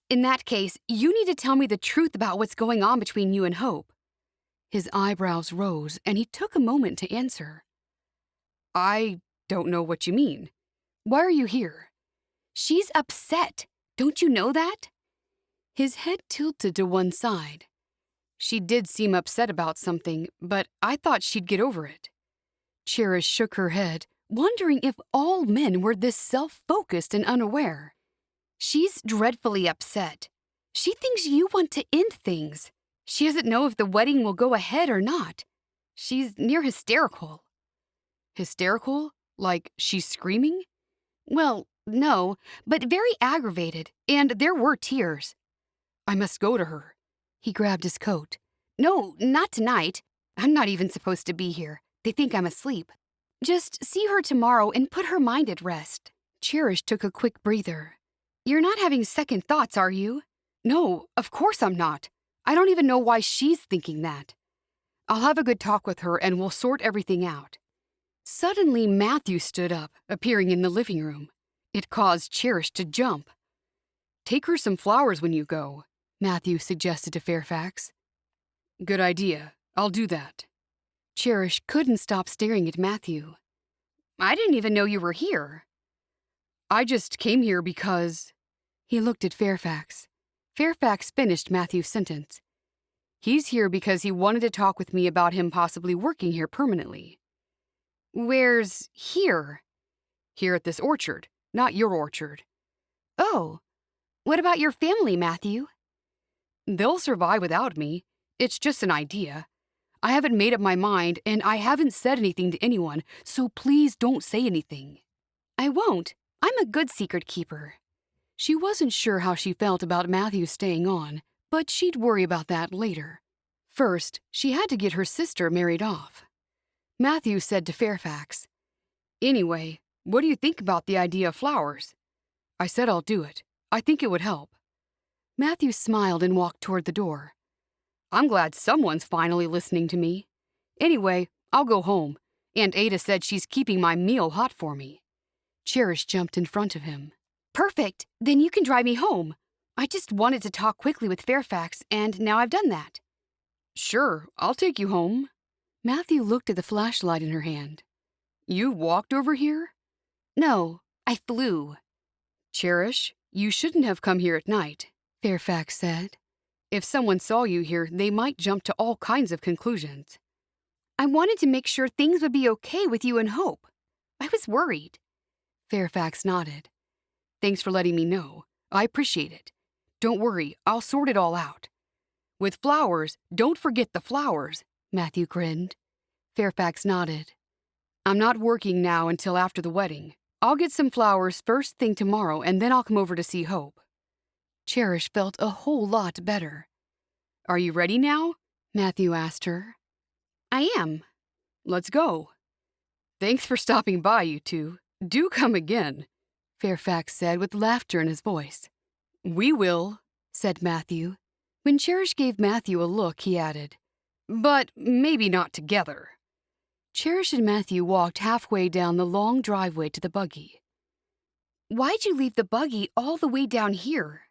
In that case, you need to tell me the truth about what's going on between you and Hope. His eyebrows rose, and he took a moment to answer. "I don't know what you mean. Why are you here?" She's upset. Don't you know that? His head tilted to one side. "She did seem upset about something, but I thought she'd get over it." Cherish shook her head, wondering if all men were this self-focused and unaware. She's dreadfully upset. She thinks you want to end things. She doesn't know if the wedding will go ahead or not. She's near hysterical. Hysterical? Like she's screaming? Well, no, but very aggravated, and there were tears. "I must go to her." He grabbed his coat. No, not tonight. I'm not even supposed to be here. They think I'm asleep. Just see her tomorrow and put her mind at rest. Cherish took a quick breather. You're not having second thoughts, are you? "No, of course I'm not. I don't even know why she's thinking that. I'll have a good talk with her and we'll sort everything out." Suddenly, Matthew stood up, appearing in the living room. It caused Cherish to jump. "Take her some flowers when you go," Matthew suggested to Fairfax. "Good idea. I'll do that." Cherish couldn't stop staring at Matthew. I didn't even know you were here. "I just came here because—" He looked at Fairfax. Fairfax finished Matthew's sentence. "He's here because he wanted to talk with me about him possibly working here permanently." Where's here? "Here at this orchard, not your orchard." Oh, what about your family, Matthew? "They'll survive without me. It's just an idea. I haven't made up my mind, and I haven't said anything to anyone, so please don't say anything." I won't. I'm a good secret keeper. She wasn't sure how she felt about Matthew staying on, but she'd worry about that later. First, she had to get her sister married off. Matthew said to Fairfax, "Anyway, what do you think about the idea of flowers?" "I said I'll do it. I think it would help." Matthew smiled and walked toward the door. "I'm glad someone's finally listening to me. Anyway, I'll go home. Aunt Ada said she's keeping my meal hot for me." Cherish jumped in front of him. Perfect. Then you can drive me home. I just wanted to talk quickly with Fairfax, and now I've done that. "Sure, I'll take you home." Matthew looked at the flashlight in her hand. "You walked over here?" No, I flew. "Cherish, you shouldn't have come here at night," Fairfax said. "If someone saw you here, they might jump to all kinds of conclusions." I wanted to make sure things would be okay with you and Hope. I was worried. Fairfax nodded. "Thanks for letting me know. I appreciate it. Don't worry, I'll sort it all out. With flowers, don't forget the flowers," Matthew grinned. Fairfax nodded. I'm not working now until after the wedding. I'll get some flowers first thing tomorrow, and then I'll come over to see Hope. Cherish felt a whole lot better. Are you ready now? Matthew asked her. I am. Let's go. Thanks for stopping by, you two. Do come again, Fairfax said with laughter in his voice. We will, said Matthew. When Cherish gave Matthew a look, he added, but maybe not together. Cherish and Matthew walked halfway down the long driveway to the buggy. Why'd you leave the buggy all the way down here?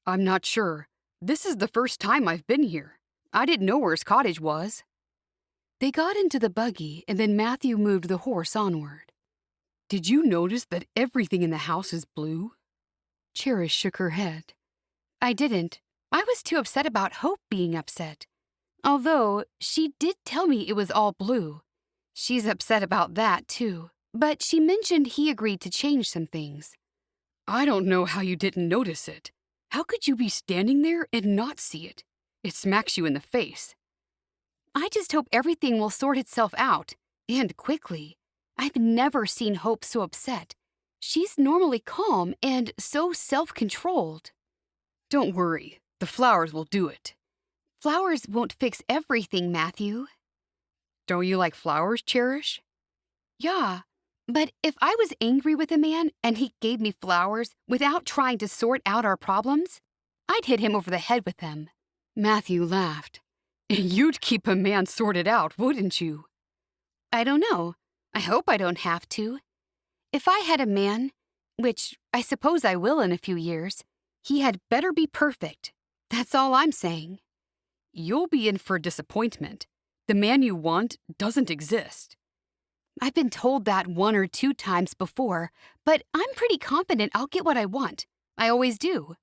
I'm not sure. This is the first time I've been here. I didn't know where his cottage was. They got into the buggy, and then Matthew moved the horse onward. Did you notice that everything in the house is blue? Cherish shook her head. I didn't. I was too upset about Hope being upset. Although, she did tell me it was all blue. She's upset about that, too. But she mentioned he agreed to change some things. I don't know how you didn't notice it. How could you be standing there and not see it? It smacks you in the face. I just hope everything will sort itself out, and quickly. I've never seen Hope so upset. She's normally calm and so self-controlled. Don't worry, the flowers will do it. Flowers won't fix everything, Matthew. Don't you like flowers, Cherish? Yeah, but if I was angry with a man and he gave me flowers without trying to sort out our problems, I'd hit him over the head with them. Matthew laughed. You'd keep a man sorted out, wouldn't you? I don't know. I hope I don't have to. If I had a man, which I suppose I will in a few years, he had better be perfect. That's all I'm saying. You'll be in for disappointment. The man you want doesn't exist. I've been told that 1 or 2 times before, but I'm pretty confident I'll get what I want. I always do.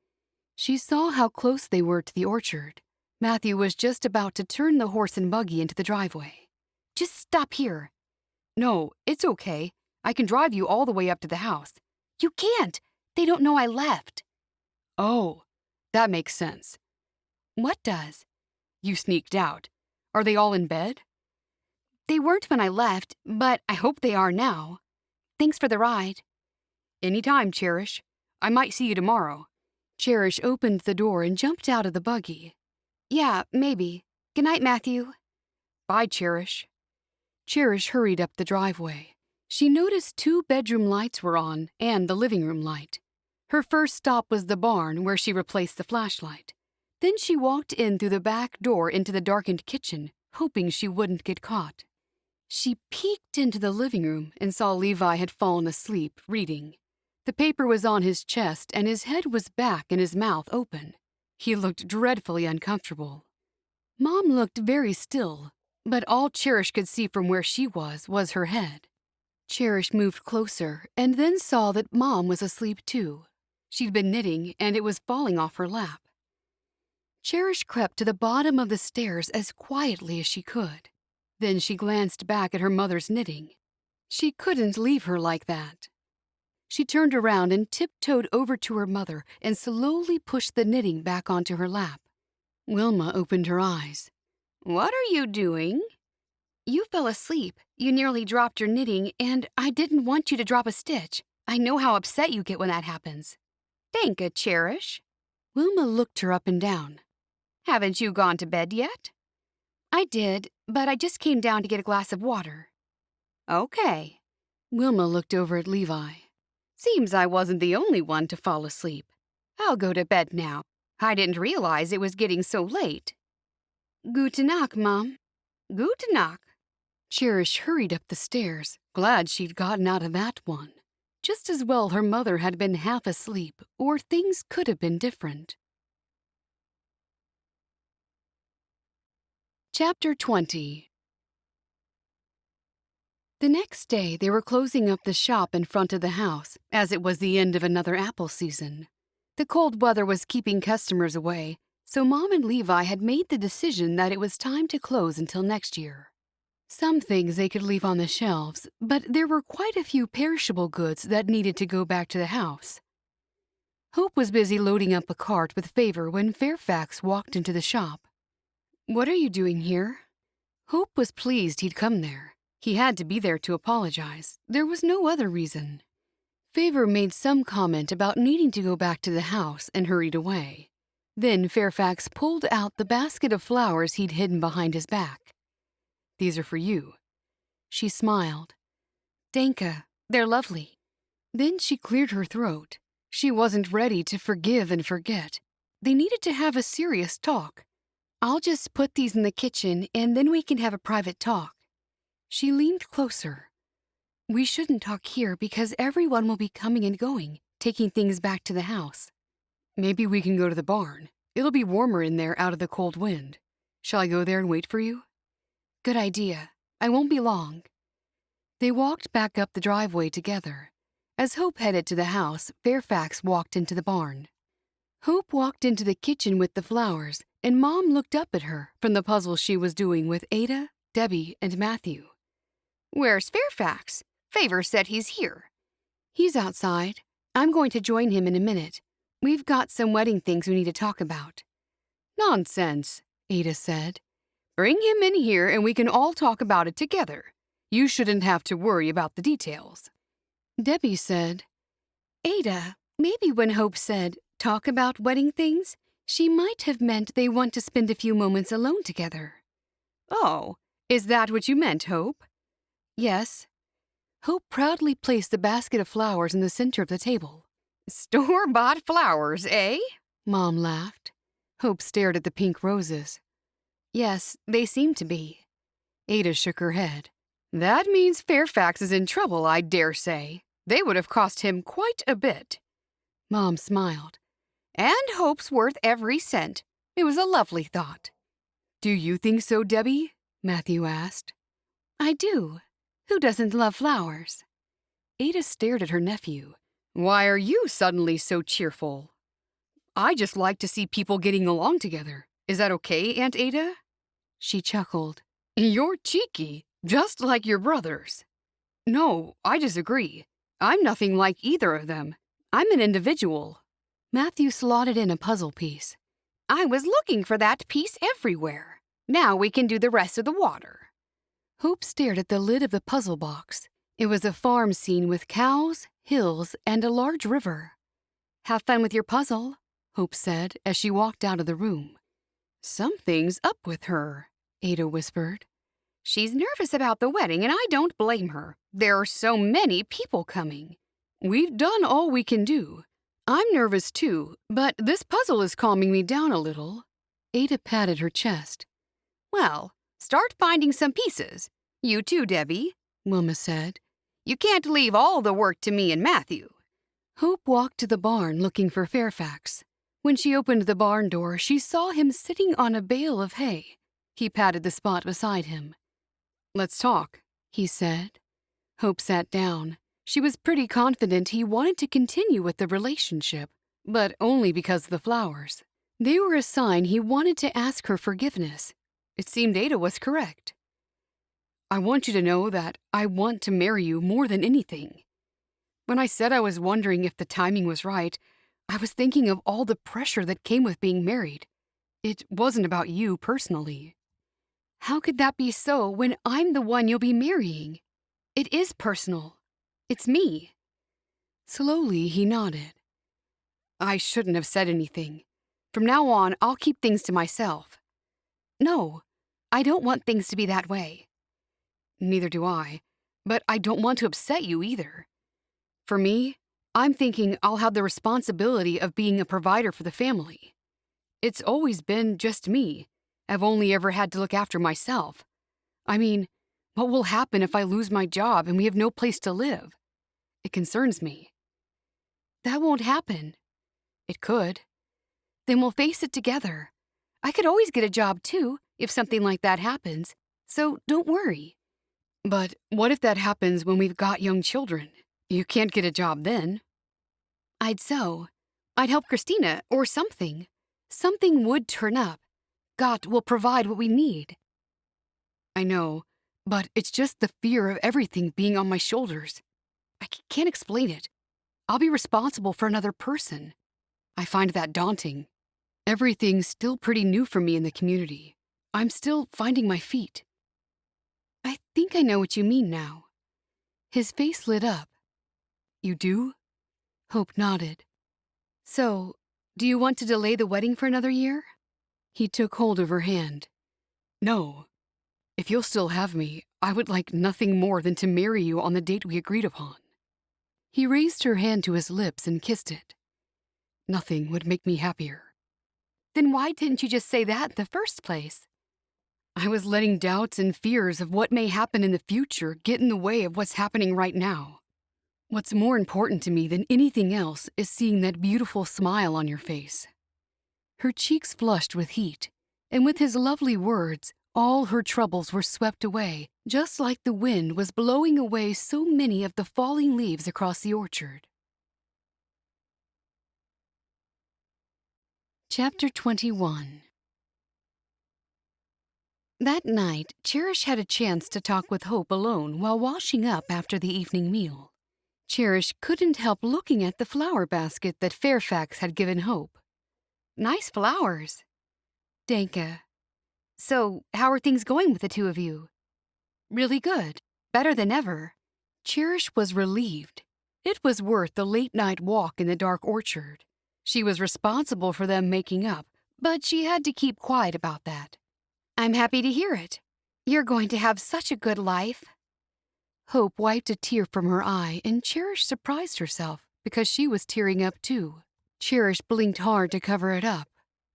She saw how close they were to the orchard. Matthew was just about to turn the horse and buggy into the driveway. Just stop here. No, it's okay. I can drive you all the way up to the house. You can't. They don't know I left. Oh, that makes sense. What does? You sneaked out. Are they all in bed? They weren't when I left, but I hope they are now. Thanks for the ride. Anytime, Cherish. I might see you tomorrow. Cherish opened the door and jumped out of the buggy. Yeah, maybe. Good night, Matthew. Bye, Cherish. Cherish hurried up the driveway. She noticed 2 bedroom lights were on and the living room light. Her first stop was the barn, where she replaced the flashlight. Then she walked in through the back door into the darkened kitchen, hoping she wouldn't get caught. She peeked into the living room and saw Levi had fallen asleep, reading. The paper was on his chest and his head was back and his mouth open. He looked dreadfully uncomfortable. Mom looked very still, but all Cherish could see from where she was her head. Cherish moved closer and then saw that Mom was asleep too. She'd been knitting and it was falling off her lap. Cherish crept to the bottom of the stairs as quietly as she could. Then she glanced back at her mother's knitting. She couldn't leave her like that. She turned around and tiptoed over to her mother and slowly pushed the knitting back onto her lap. Wilma opened her eyes. What are you doing? You fell asleep. You nearly dropped your knitting, and I didn't want you to drop a stitch. I know how upset you get when that happens. Thank Cherish. Wilma looked her up and down. Haven't you gone to bed yet? I did, but I just came down to get a glass of water. Okay. Wilma looked over at Levi. Seems I wasn't the only one to fall asleep. I'll go to bed now. I didn't realize it was getting so late. Gute Nacht, Mom. Gute Nacht. Cherish hurried up the stairs, glad she'd gotten out of that one. Just as well her mother had been half asleep, or things could have been different. Chapter 20. The next day, they were closing up the shop in front of the house, as it was the end of another apple season. The cold weather was keeping customers away, so Mom and Levi had made the decision that it was time to close until next year. Some things they could leave on the shelves, but there were quite a few perishable goods that needed to go back to the house. Hope was busy loading up a cart with Favor when Fairfax walked into the shop. What are you doing here? Hope was pleased he'd come there. He had to be there to apologize. There was no other reason. Favor made some comment about needing to go back to the house and hurried away. Then Fairfax pulled out the basket of flowers he'd hidden behind his back. "These are for you." She smiled. "Danke, they're lovely." Then she cleared her throat. She wasn't ready to forgive and forget. They needed to have a serious talk. "I'll just put these in the kitchen and then we can have a private talk." She leaned closer. "We shouldn't talk here because everyone will be coming and going, taking things back to the house. Maybe we can go to the barn. It'll be warmer in there out of the cold wind. Shall I go there and wait for you?" "Good idea. I won't be long." They walked back up the driveway together. As Hope headed to the house, Fairfax walked into the barn. Hope walked into the kitchen with the flowers, and Mom looked up at her from the puzzle she was doing with Ada, Debbie, and Matthew. Where's Fairfax? Favor said he's here. "He's outside. I'm going to join him in a minute. We've got some wedding things we need to talk about." Nonsense, Ada said. bring him in here and we can all talk about it together. You shouldn't have to worry about the details. Debbie said, "Ada, maybe when Hope said, 'talk about wedding things,' she might have meant they want to spend a few moments alone together." Oh, is that what you meant, Hope? "Yes." Hope proudly placed the basket of flowers in the center of the table. Store-bought flowers, eh? Mom laughed. Hope stared at the pink roses. "Yes, they seem to be." Ada shook her head. That means Fairfax is in trouble, I dare say. They would have cost him quite a bit. Mom smiled. And Hope's worth every cent. It was a lovely thought. "Do you think so, Debbie?" Matthew asked. "I do. Who doesn't love flowers?" Ada stared at her nephew. Why are you suddenly so cheerful? I just like to see people getting along together. Is that okay, Aunt Ada? She chuckled. You're cheeky, just like your brothers. No, I disagree. I'm nothing like either of them. I'm an individual. Matthew slotted in a puzzle piece. I was looking for that piece everywhere. Now we can do the rest of the water. Hope stared at the lid of the puzzle box. It was a farm scene with cows, hills, and a large river. "Have fun with your puzzle," Hope said as she walked out of the room. Something's up with her, Ada whispered. She's nervous about the wedding, and I don't blame her. There are so many people coming. We've done all we can do. I'm nervous too, but this puzzle is calming me down a little. Ada patted her chest. Well, start finding some pieces. You too, Debbie, Wilma said. You can't leave all the work to me and Matthew. Hope walked to the barn looking for Fairfax. When she opened the barn door, she saw him sitting on a bale of hay. He patted the spot beside him. Let's talk, he said. Hope sat down. She was pretty confident he wanted to continue with the relationship, but only because of the flowers. They were a sign he wanted to ask her forgiveness. It seemed Ada was correct. I want you to know that I want to marry you more than anything. When I said I was wondering if the timing was right, I was thinking of all the pressure that came with being married. It wasn't about you personally. How could that be so when I'm the one you'll be marrying? It is personal. It's me. Slowly, he nodded. I shouldn't have said anything. From now on, I'll keep things to myself. No, I don't want things to be that way. Neither do I, but I don't want to upset you either. For me, I'm thinking I'll have the responsibility of being a provider for the family. It's always been just me. I've only ever had to look after myself. I mean, what will happen if I lose my job and we have no place to live? It concerns me. That won't happen. It could. Then we'll face it together. I could always get a job too, if something like that happens, so don't worry. But what if that happens when we've got young children? You can't get a job then. I'd sew. I'd help Christina or something. Something would turn up. God will provide what we need. I know, but it's just the fear of everything being on my shoulders. I can't explain it. I'll be responsible for another person. I find that daunting. Everything's still pretty new for me in the community. I'm still finding my feet. I think I know what you mean now. His face lit up. You do? Hope nodded. So, do you want to delay the wedding for another year? He took hold of her hand. No. If you'll still have me, I would like nothing more than to marry you on the date we agreed upon. He raised her hand to his lips and kissed it. Nothing would make me happier. Then why didn't you just say that in the first place? I was letting doubts and fears of what may happen in the future get in the way of what's happening right now. What's more important to me than anything else is seeing that beautiful smile on your face. Her cheeks flushed with heat, and with his lovely words, all her troubles were swept away, just like the wind was blowing away so many of the falling leaves across the orchard. Chapter 21. That night, Cherish had a chance to talk with Hope alone while washing up after the evening meal. Cherish couldn't help looking at the flower basket that Fairfax had given Hope. Nice flowers. Danke. So, how are things going with the two of you? Really good. Better than ever. Cherish was relieved. It was worth the late-night walk in the dark orchard. She was responsible for them making up, but she had to keep quiet about that. I'm happy to hear it. You're going to have such a good life. Hope wiped a tear from her eye, and Cherish surprised herself because she was tearing up too. Cherish blinked hard to cover it up.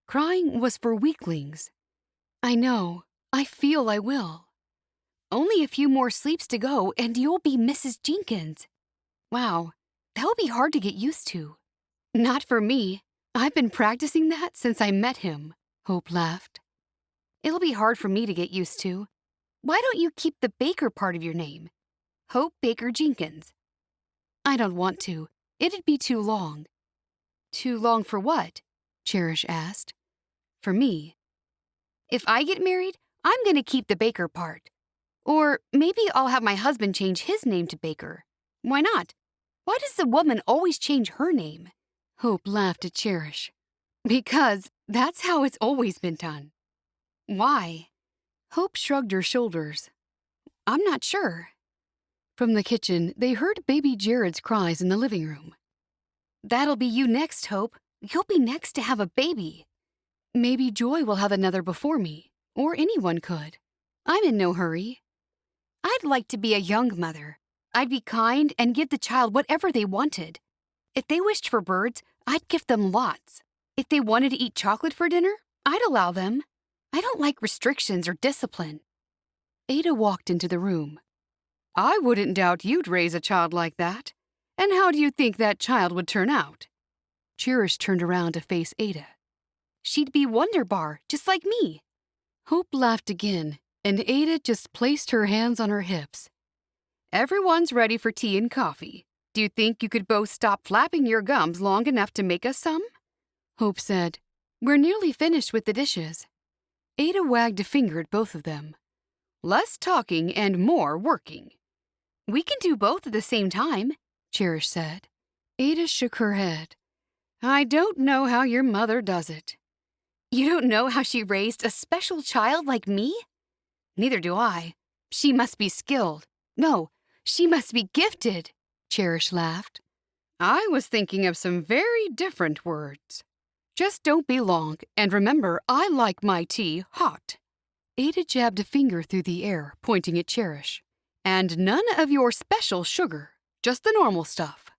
Crying was for weaklings. I know. I feel I will. Only a few more sleeps to go, and you'll be Mrs. Jenkins. Wow, that'll be hard to get used to. Not for me. I've been practicing that since I met him, Hope laughed. It'll be hard for me to get used to. Why don't you keep the Baker part of your name? Hope Baker Jenkins. I don't want to. It'd be too long. Too long for what? Cherish asked. For me. If I get married, I'm going to keep the Baker part. Or maybe I'll have my husband change his name to Baker. Why not? Why does the woman always change her name? Hope laughed at Cherish. Because that's how it's always been done. Why? Hope shrugged her shoulders. I'm not sure. From the kitchen, they heard baby Jared's cries in the living room. That'll be you next, Hope. You'll be next to have a baby. Maybe Joy will have another before me, or anyone could. I'm in no hurry. I'd like to be a young mother. I'd be kind and give the child whatever they wanted. If they wished for birds, I'd give them lots. If they wanted to eat chocolate for dinner, I'd allow them. I don't like restrictions or discipline. Ada walked into the room. I wouldn't doubt you'd raise a child like that. And how do you think that child would turn out? Cherish turned around to face Ada. She'd be Wonderbar, just like me. Hope laughed again, and Ada just placed her hands on her hips. Everyone's ready for tea and coffee. Do you think you could both stop flapping your gums long enough to make us some? Hope said, We're nearly finished with the dishes. Ada wagged a finger at both of them. Less talking and more working. We can do both at the same time, Cherish said. Ada shook her head. I don't know how your mother does it. You don't know how she raised a special child like me? Neither do I. She must be skilled. No, she must be gifted, Cherish laughed. I was thinking of some very different words. Just don't be long, and remember, I like my tea hot. Ada jabbed a finger through the air, pointing at Cherish. And none of your special sugar, just the normal stuff.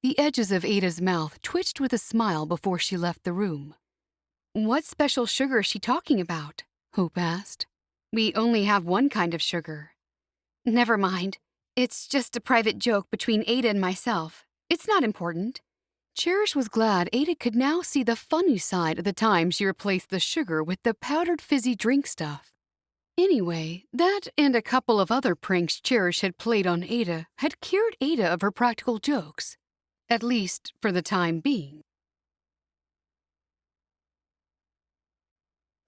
The edges of Ada's mouth twitched with a smile before she left the room. What special sugar is she talking about? Hope asked. We only have one kind of sugar. Never mind. It's just a private joke between Ada and myself. It's not important. Cherish was glad Ada could now see the funny side of the time she replaced the sugar with the powdered fizzy drink stuff. Anyway, that and a couple of other pranks Cherish had played on Ada had cured Ada of her practical jokes. At least, for the time being.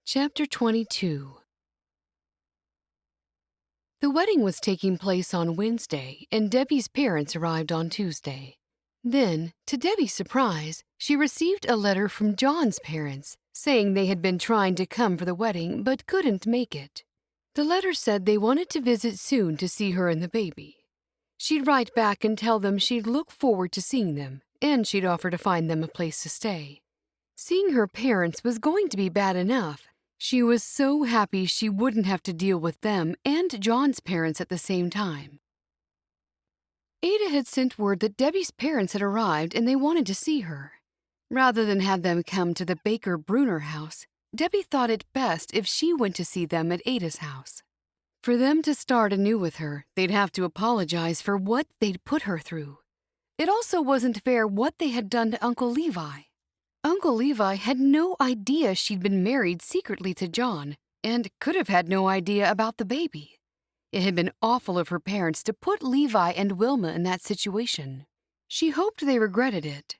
Chapter 22. The wedding was taking place on Wednesday, and Debbie's parents arrived on Tuesday. Then, to Debbie's surprise, she received a letter from John's parents saying they had been trying to come for the wedding but couldn't make it. The letter said they wanted to visit soon to see her and the baby. She'd write back and tell them she'd look forward to seeing them, and she'd offer to find them a place to stay. Seeing her parents was going to be bad enough. She was so happy she wouldn't have to deal with them and John's parents at the same time. Ada had sent word that Debbie's parents had arrived and they wanted to see her. Rather than have them come to the Baker-Bruner house, Debbie thought it best if she went to see them at Ada's house. For them to start anew with her, they'd have to apologize for what they'd put her through. It also wasn't fair what they had done to Uncle Levi. Uncle Levi had no idea she'd been married secretly to John and could have had no idea about the baby. It had been awful of her parents to put Levi and Wilma in that situation. She hoped they regretted it.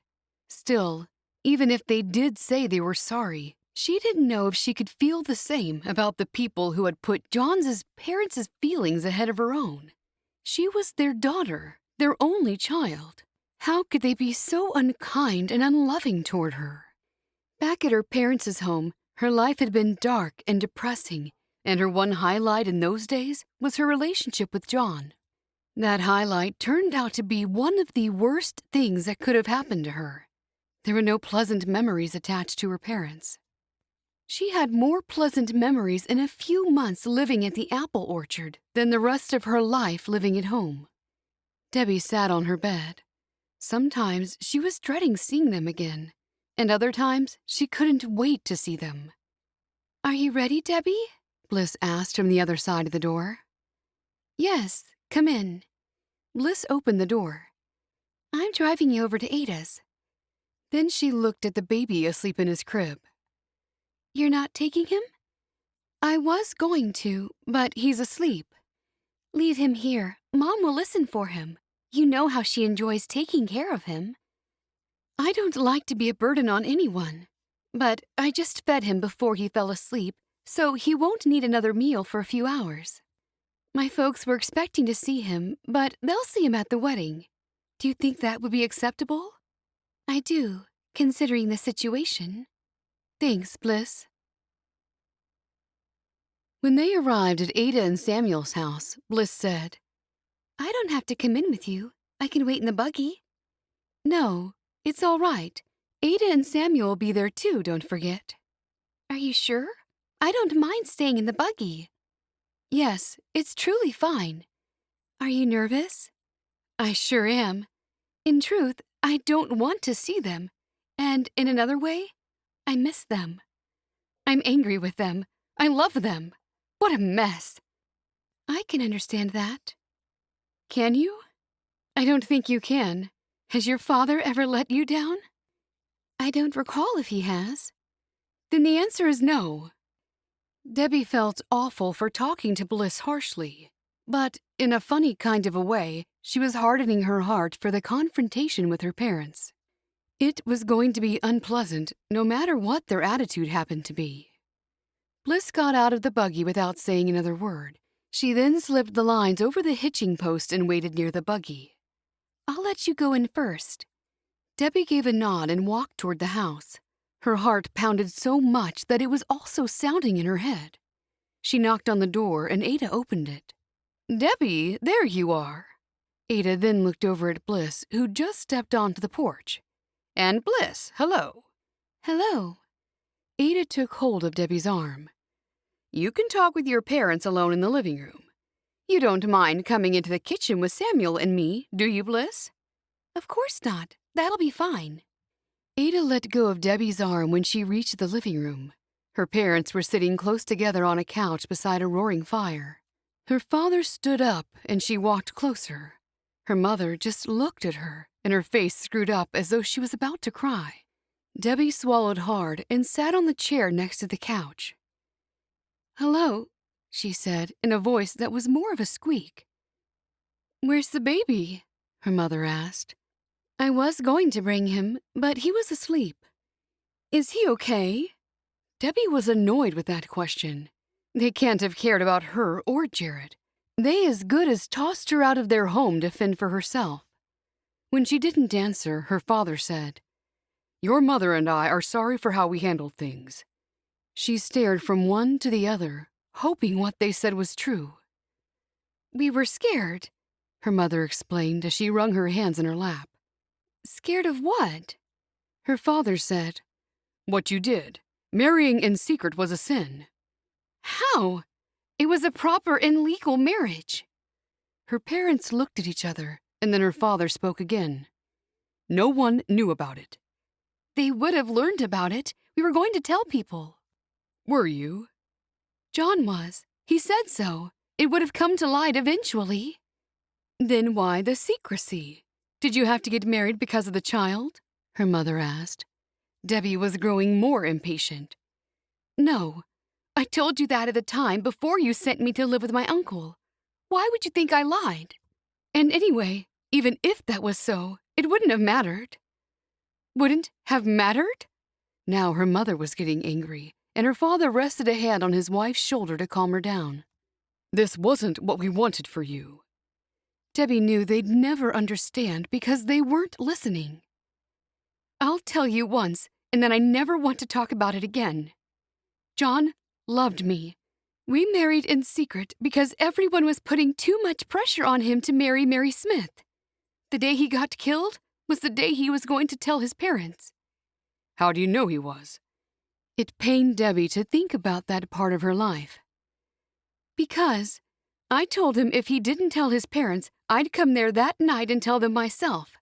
Still, even if they did say they were sorry, she didn't know if she could feel the same about the people who had put John's parents' feelings ahead of her own. She was their daughter, their only child. How could they be so unkind and unloving toward her? Back at her parents' home, her life had been dark and depressing, and her one highlight in those days was her relationship with John. That highlight turned out to be one of the worst things that could have happened to her. There were no pleasant memories attached to her parents. She had more pleasant memories in a few months living at the apple orchard than the rest of her life living at home. Debbie sat on her bed. Sometimes she was dreading seeing them again, and other times she couldn't wait to see them. "Are you ready, Debbie?" Bliss asked from the other side of the door. "Yes, come in." Bliss opened the door. "I'm driving you over to Ada's." Then she looked at the baby asleep in his crib. "You're not taking him?" "I was going to, but he's asleep." "Leave him here. Mom will listen for him. You know how she enjoys taking care of him." "I don't like to be a burden on anyone, but I just fed him before he fell asleep, so he won't need another meal for a few hours. My folks were expecting to see him, but they'll see him at the wedding. Do you think that would be acceptable?" "I do, considering the situation." "Thanks, Bliss." When they arrived at Ada and Samuel's house, Bliss said, "I don't have to come in with you. I can wait in the buggy." "No, it's all right. Ada and Samuel will be there too, don't forget." "Are you sure? I don't mind staying in the buggy." "Yes, it's truly fine." "Are you nervous?" "I sure am. In truth, I don't want to see them. And in another way, I miss them. I'm angry with them. I love them. What a mess." "I can understand that." "Can you?" "I don't think you can. Has your father ever let you down?" "I don't recall if he has." "Then the answer is no." Debbie felt awful for talking to Bliss harshly, but in a funny kind of a way, she was hardening her heart for the confrontation with her parents. It was going to be unpleasant, no matter what their attitude happened to be. Bliss got out of the buggy without saying another word. She then slipped the lines over the hitching post and waited near the buggy. "I'll let you go in first." Debbie gave a nod and walked toward the house. Her heart pounded so much that it was also sounding in her head. She knocked on the door and Ada opened it. "Debbie, there you are." Ada then looked over at Bliss, who just stepped onto the porch. "And Bliss, hello." "Hello." Ada took hold of Debbie's arm. "You can talk with your parents alone in the living room. You don't mind coming into the kitchen with Samuel and me, do you, Bliss?" "Of course not. That'll be fine." Ada let go of Debbie's arm when she reached the living room. Her parents were sitting close together on a couch beside a roaring fire. Her father stood up and she walked closer. Her mother just looked at her, and her face screwed up as though she was about to cry. Debbie swallowed hard and sat on the chair next to the couch. "Hello," she said in a voice that was more of a squeak. "Where's the baby?" her mother asked. "I was going to bring him, but he was asleep." "Is he okay?" Debbie was annoyed with that question. They can't have cared about her or Jared. They as good as tossed her out of their home to fend for herself. When she didn't answer, her father said, "Your mother and I are sorry for how we handled things." She stared from one to the other, hoping what they said was true. We were scared, Her mother explained as she wrung her hands in her lap. Scared of what? Her father said, "What you did. Marrying in secret was a sin." How? It was a proper and legal marriage. Her parents looked at each other, and then her father spoke again. "No one knew about it." They would have learned about it. We were going to tell people. Were you? John was. He said so. It would have come to light eventually. Then why the secrecy? Did you have to get married because of the child? Her mother asked. Debbie was growing more impatient. No. I told you that at the time before you sent me to live with my uncle. Why would you think I lied? And anyway, even if that was so, it wouldn't have mattered. Wouldn't have mattered? Now her mother was getting angry, and her father rested a hand on his wife's shoulder to calm her down. This wasn't what we wanted for you. Debbie knew they'd never understand because they weren't listening. I'll tell you once, and then I never want to talk about it again. John loved me. We married in secret because everyone was putting too much pressure on him to marry Mary Smith. The day he got killed was the day he was going to tell his parents. How do you know he was? It pained Debbie to think about that part of her life. Because I told him if he didn't tell his parents, I'd come there that night and tell them myself.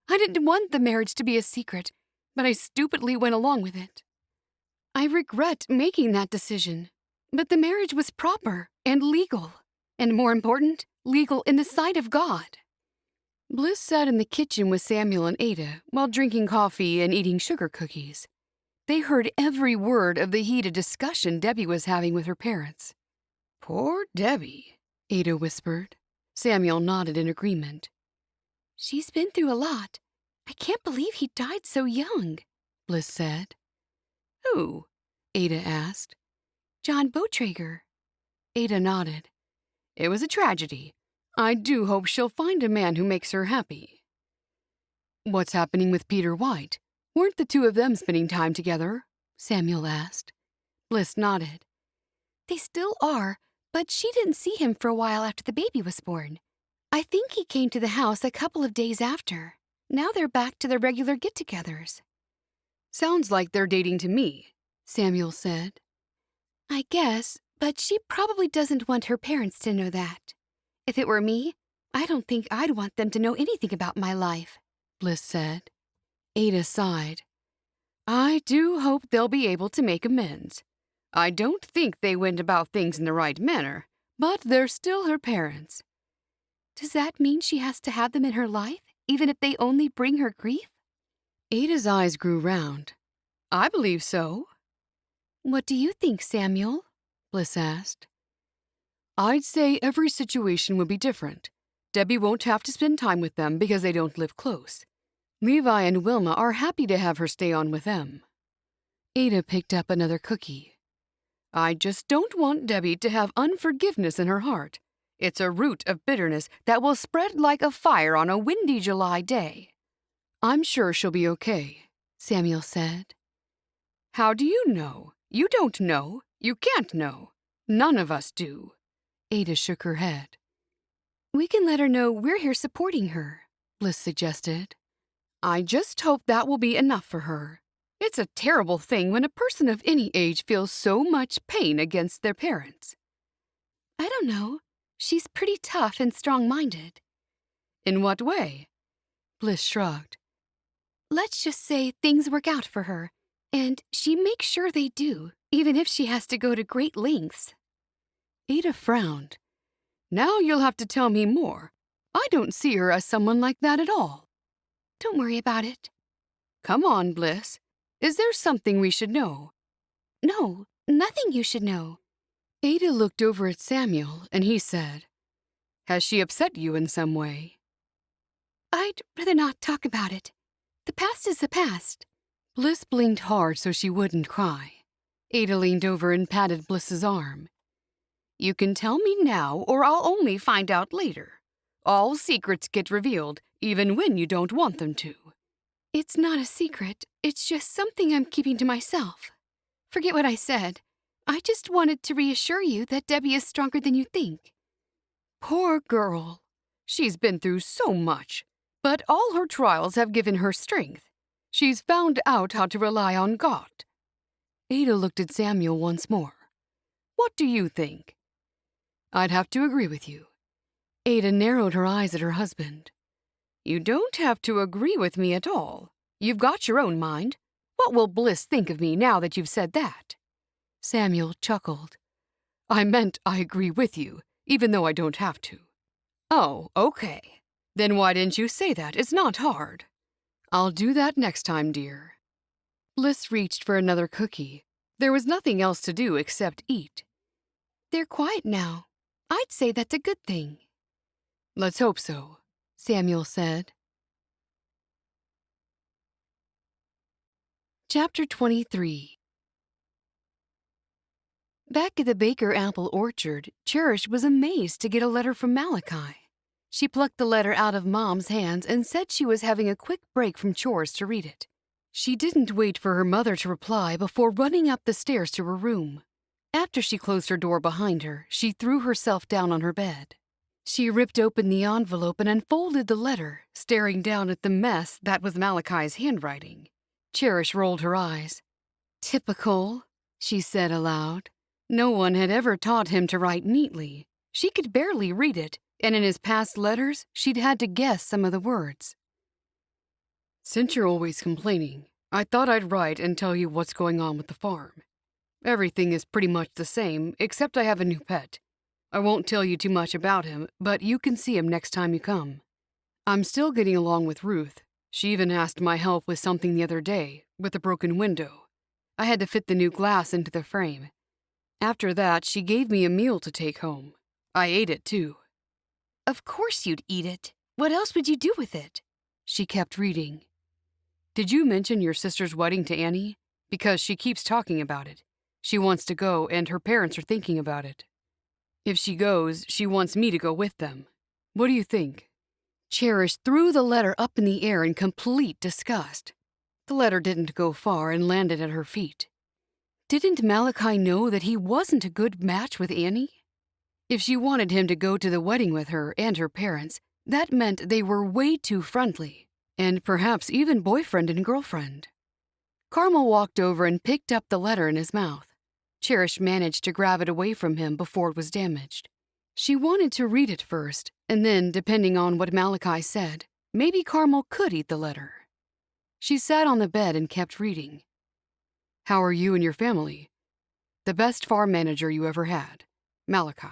I didn't want the marriage to be a secret, but I stupidly went along with it. I regret making that decision, but the marriage was proper and legal, and more important, legal in the sight of God. Bliss sat in the kitchen with Samuel and Ada while drinking coffee and eating sugar cookies. They heard every word of the heated discussion Debbie was having with her parents. "Poor Debbie," Ada whispered. Samuel nodded in agreement. She's been through a lot. I can't believe he died so young, Bliss said. Who? Ada asked. John Botrager. Ada nodded. It was a tragedy. I do hope she'll find a man who makes her happy. What's happening with Peter White? Weren't the two of them spending time together? Samuel asked. Bliss nodded. They still are, but she didn't see him for a while after the baby was born. I think he came to the house a couple of days after. Now they're back to their regular get-togethers. Sounds like they're dating to me, Samuel said. I guess, but she probably doesn't want her parents to know that. If it were me, I don't think I'd want them to know anything about my life, Bliss said. Ada sighed. I do hope they'll be able to make amends. I don't think they went about things in the right manner, but they're still her parents. Does that mean she has to have them in her life, even if they only bring her grief? Ada's eyes grew round. I believe so. What do you think, Samuel? Bliss asked. I'd say every situation would be different. Debbie won't have to spend time with them because they don't live close. Levi and Wilma are happy to have her stay on with them. Ada picked up another cookie. I just don't want Debbie to have unforgiveness in her heart. It's a root of bitterness that will spread like a fire on a windy July day. I'm sure she'll be okay, Samuel said. How do you know? You don't know. You can't know. None of us do. Ada shook her head. We can let her know we're here supporting her, Bliss suggested. I just hope that will be enough for her. It's a terrible thing when a person of any age feels so much pain against their parents. I don't know. She's pretty tough and strong-minded. In what way? Bliss shrugged. Let's just say things work out for her, and she makes sure they do, even if she has to go to great lengths. Ada frowned. Now you'll have to tell me more. I don't see her as someone like that at all. Don't worry about it. Come on, Bliss. Is there something we should know? No, nothing you should know. Ada looked over at Samuel, and he said, Has she upset you in some way? I'd rather not talk about it. The past is the past. Bliss blinked hard so she wouldn't cry. Ada leaned over and patted Bliss's arm. You can tell me now, or I'll only find out later. All secrets get revealed, even when you don't want them to. It's not a secret. It's just something I'm keeping to myself. Forget what I said. I just wanted to reassure you that Debbie is stronger than you think. Poor girl. She's been through so much, but all her trials have given her strength. She's found out how to rely on God. Ada looked at Samuel once more. What do you think? I'd have to agree with you. Ada narrowed her eyes at her husband. You don't have to agree with me at all. You've got your own mind. What will Bliss think of me now that you've said that? Samuel chuckled. I meant I agree with you, even though I don't have to. Oh, okay. Then why didn't you say that? It's not hard. I'll do that next time, dear. Bliss reached for another cookie. There was nothing else to do except eat. They're quiet now. I'd say that's a good thing. Let's hope so, Samuel said. Chapter 23. Back at the Baker apple orchard, Cherish was amazed to get a letter from Malachi. She plucked the letter out of Mom's hands and said she was having a quick break from chores to read it. She didn't wait for her mother to reply before running up the stairs to her room. After she closed her door behind her, she threw herself down on her bed. She ripped open the envelope and unfolded the letter, staring down at the mess that was Malachi's handwriting. Cherish rolled her eyes. Typical, she said aloud. No one had ever taught him to write neatly. She could barely read it, and in his past letters, she'd had to guess some of the words. Since you're always complaining, I thought I'd write and tell you what's going on with the farm. Everything is pretty much the same, except I have a new pet. I won't tell you too much about him, but you can see him next time you come. I'm still getting along with Ruth. She even asked my help with something the other day, with a broken window. I had to fit the new glass into the frame. After that, she gave me a meal to take home. I ate it, too. Of course you'd eat it. What else would you do with it? She kept reading. Did you mention your sister's wedding to Annie? Because she keeps talking about it. She wants to go, and her parents are thinking about it. If she goes, she wants me to go with them. What do you think? Cherish threw the letter up in the air in complete disgust. The letter didn't go far and landed at her feet. Didn't Malachi know that he wasn't a good match with Annie? If she wanted him to go to the wedding with her and her parents, that meant they were way too friendly, and perhaps even boyfriend and girlfriend. Carmel walked over and picked up the letter in his mouth. Cherish managed to grab it away from him before it was damaged. She wanted to read it first, and then, depending on what Malachi said, maybe Carmel could eat the letter. She sat on the bed and kept reading. How are you and your family? The best farm manager you ever had, Malachi.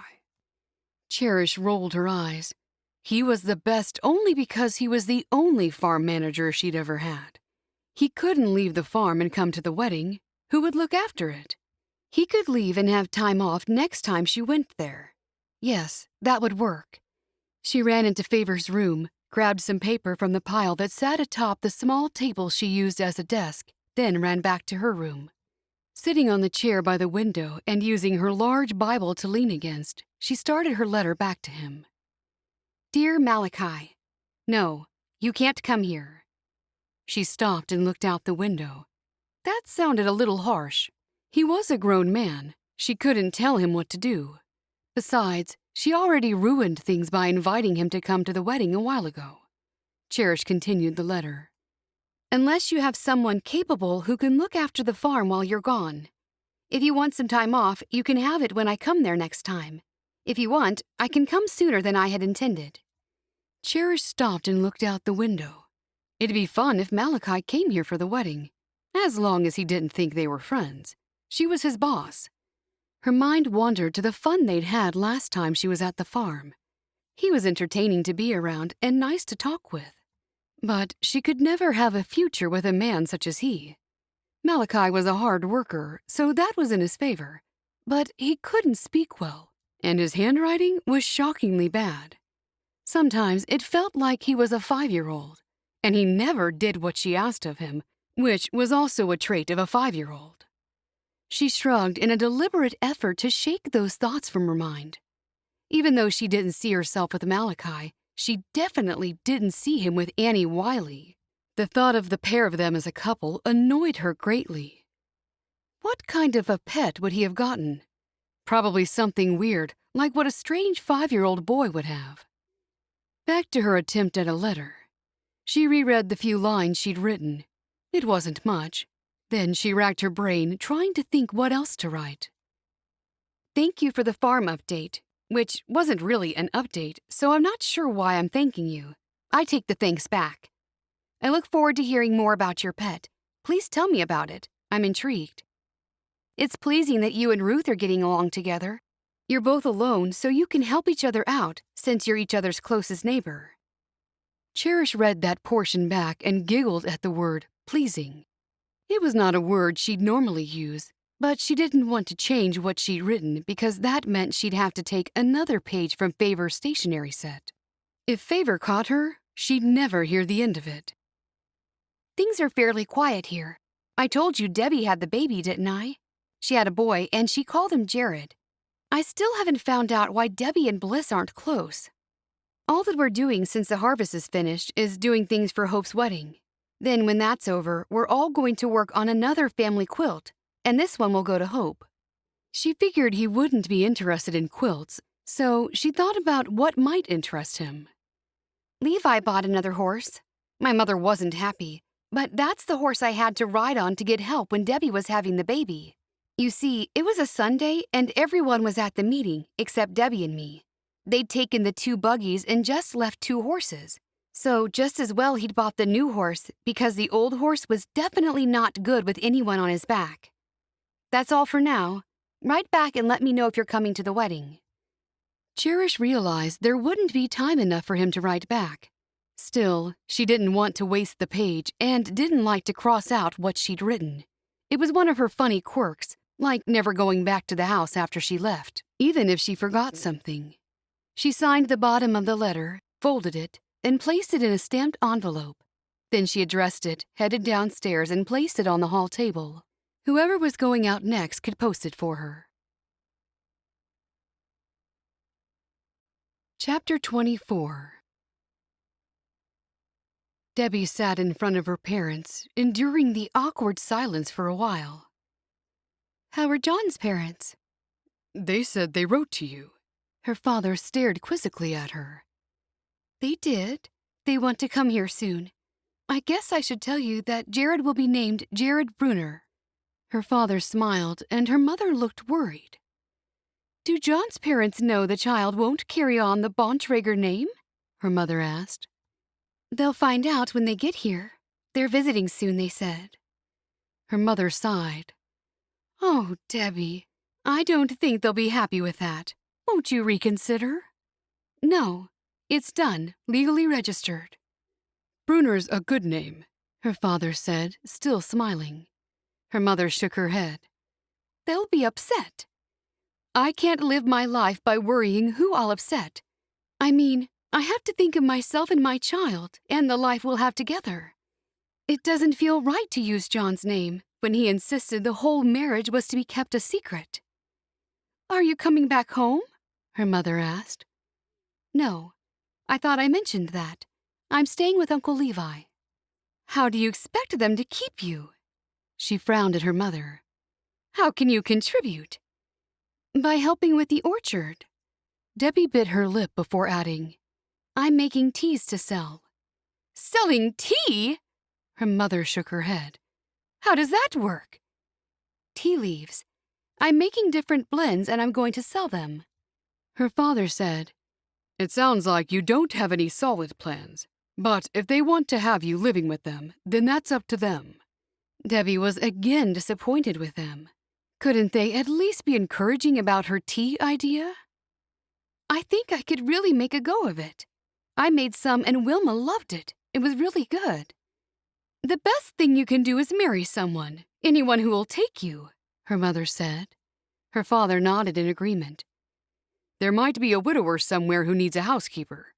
Cherish rolled her eyes. He was the best only because he was the only farm manager she'd ever had. He couldn't leave the farm and come to the wedding. Who would look after it? He could leave and have time off next time she went there. Yes, that would work. She ran into Favor's room, grabbed some paper from the pile that sat atop the small table she used as a desk, then ran back to her room. Sitting on the chair by the window and using her large Bible to lean against, she started her letter back to him. Dear Malachi, no, you can't come here. She stopped and looked out the window. That sounded a little harsh. He was a grown man. She couldn't tell him what to do. Besides, she already ruined things by inviting him to come to the wedding a while ago. Cherish continued the letter. Unless you have someone capable who can look after the farm while you're gone. If you want some time off, you can have it when I come there next time. If you want, I can come sooner than I had intended. Cherish stopped and looked out the window. It'd be fun if Malachi came here for the wedding, as long as he didn't think they were friends. She was his boss. Her mind wandered to the fun they'd had last time she was at the farm. He was entertaining to be around and nice to talk with. But she could never have a future with a man such as he. Malachi was a hard worker, so that was in his favor. But he couldn't speak well, and his handwriting was shockingly bad. Sometimes it felt like he was a 5-year-old, and he never did what she asked of him, which was also a trait of a 5-year-old. She shrugged in a deliberate effort to shake those thoughts from her mind. Even though she didn't see herself with Malachi, she definitely didn't see him with Annie Wiley. The thought of the pair of them as a couple annoyed her greatly. What kind of a pet would he have gotten? Probably something weird, like what a strange 5-year-old boy would have. Back to her attempt at a letter. She reread the few lines she'd written. It wasn't much. Then she racked her brain, trying to think what else to write. Thank you for the farm update, which wasn't really an update, so I'm not sure why I'm thanking you. I take the thanks back. I look forward to hearing more about your pet. Please tell me about it. I'm intrigued. It's pleasing that you and Ruth are getting along together. You're both alone, so you can help each other out since you're each other's closest neighbor. Cherish read that portion back and giggled at the word pleasing. It was not a word she'd normally use, but she didn't want to change what she'd written because that meant she'd have to take another page from Favor's stationery set. If Favor caught her, she'd never hear the end of it. Things are fairly quiet here. I told you Debbie had the baby, didn't I? She had a boy, and she called him Jared. I still haven't found out why Debbie and Bliss aren't close. All that we're doing since the harvest is finished is doing things for Hope's wedding. Then when that's over, we're all going to work on another family quilt, and this one will go to Hope. She figured he wouldn't be interested in quilts, so she thought about what might interest him. Levi bought another horse. My mother wasn't happy, but that's the horse I had to ride on to get help when Debbie was having the baby. You see, it was a Sunday and everyone was at the meeting except Debbie and me. They'd taken the 2 buggies and just left 2 horses. So just as well he'd bought the new horse because the old horse was definitely not good with anyone on his back. That's all for now. Write back and let me know if you're coming to the wedding. Cherish realized there wouldn't be time enough for him to write back. Still, she didn't want to waste the page and didn't like to cross out what she'd written. It was one of her funny quirks, like never going back to the house after she left, even if she forgot something. She signed the bottom of the letter, folded it, and placed it in a stamped envelope. Then she addressed it, headed downstairs, and placed it on the hall table. Whoever was going out next could post it for her. Chapter 24. Debbie sat in front of her parents, enduring the awkward silence for a while. How are John's parents? They said they wrote to you. Her father stared quizzically at her. They did. They want to come here soon. I guess I should tell you that Jared will be named Jared Brunner. Her father smiled, and her mother looked worried. Do John's parents know the child won't carry on the Bontrager name? Her mother asked. They'll find out when they get here. They're visiting soon, they said. Her mother sighed. Oh, Debbie, I don't think they'll be happy with that. Won't you reconsider? No, it's done, legally registered. Brunner's a good name, her father said, still smiling. Her mother shook her head. They'll be upset. I can't live my life by worrying who I'll upset. I mean, I have to think of myself and my child and the life we'll have together. It doesn't feel right to use John's name when he insisted the whole marriage was to be kept a secret. Are you coming back home? Her mother asked. No, I thought I mentioned that. I'm staying with Uncle Levi. How do you expect them to keep you? She frowned at her mother. How can you contribute? By helping with the orchard. Debbie bit her lip before adding, I'm making teas to sell. Selling tea? Her mother shook her head. How does that work? Tea leaves. I'm making different blends and I'm going to sell them. Her father said, It sounds like you don't have any solid plans, but if they want to have you living with them, then that's up to them. Debbie was again disappointed with them. Couldn't they at least be encouraging about her tea idea? I think I could really make a go of it. I made some and Wilma loved it. It was really good. The best thing you can do is marry someone, anyone who will take you, her mother said. Her father nodded in agreement. There might be a widower somewhere who needs a housekeeper.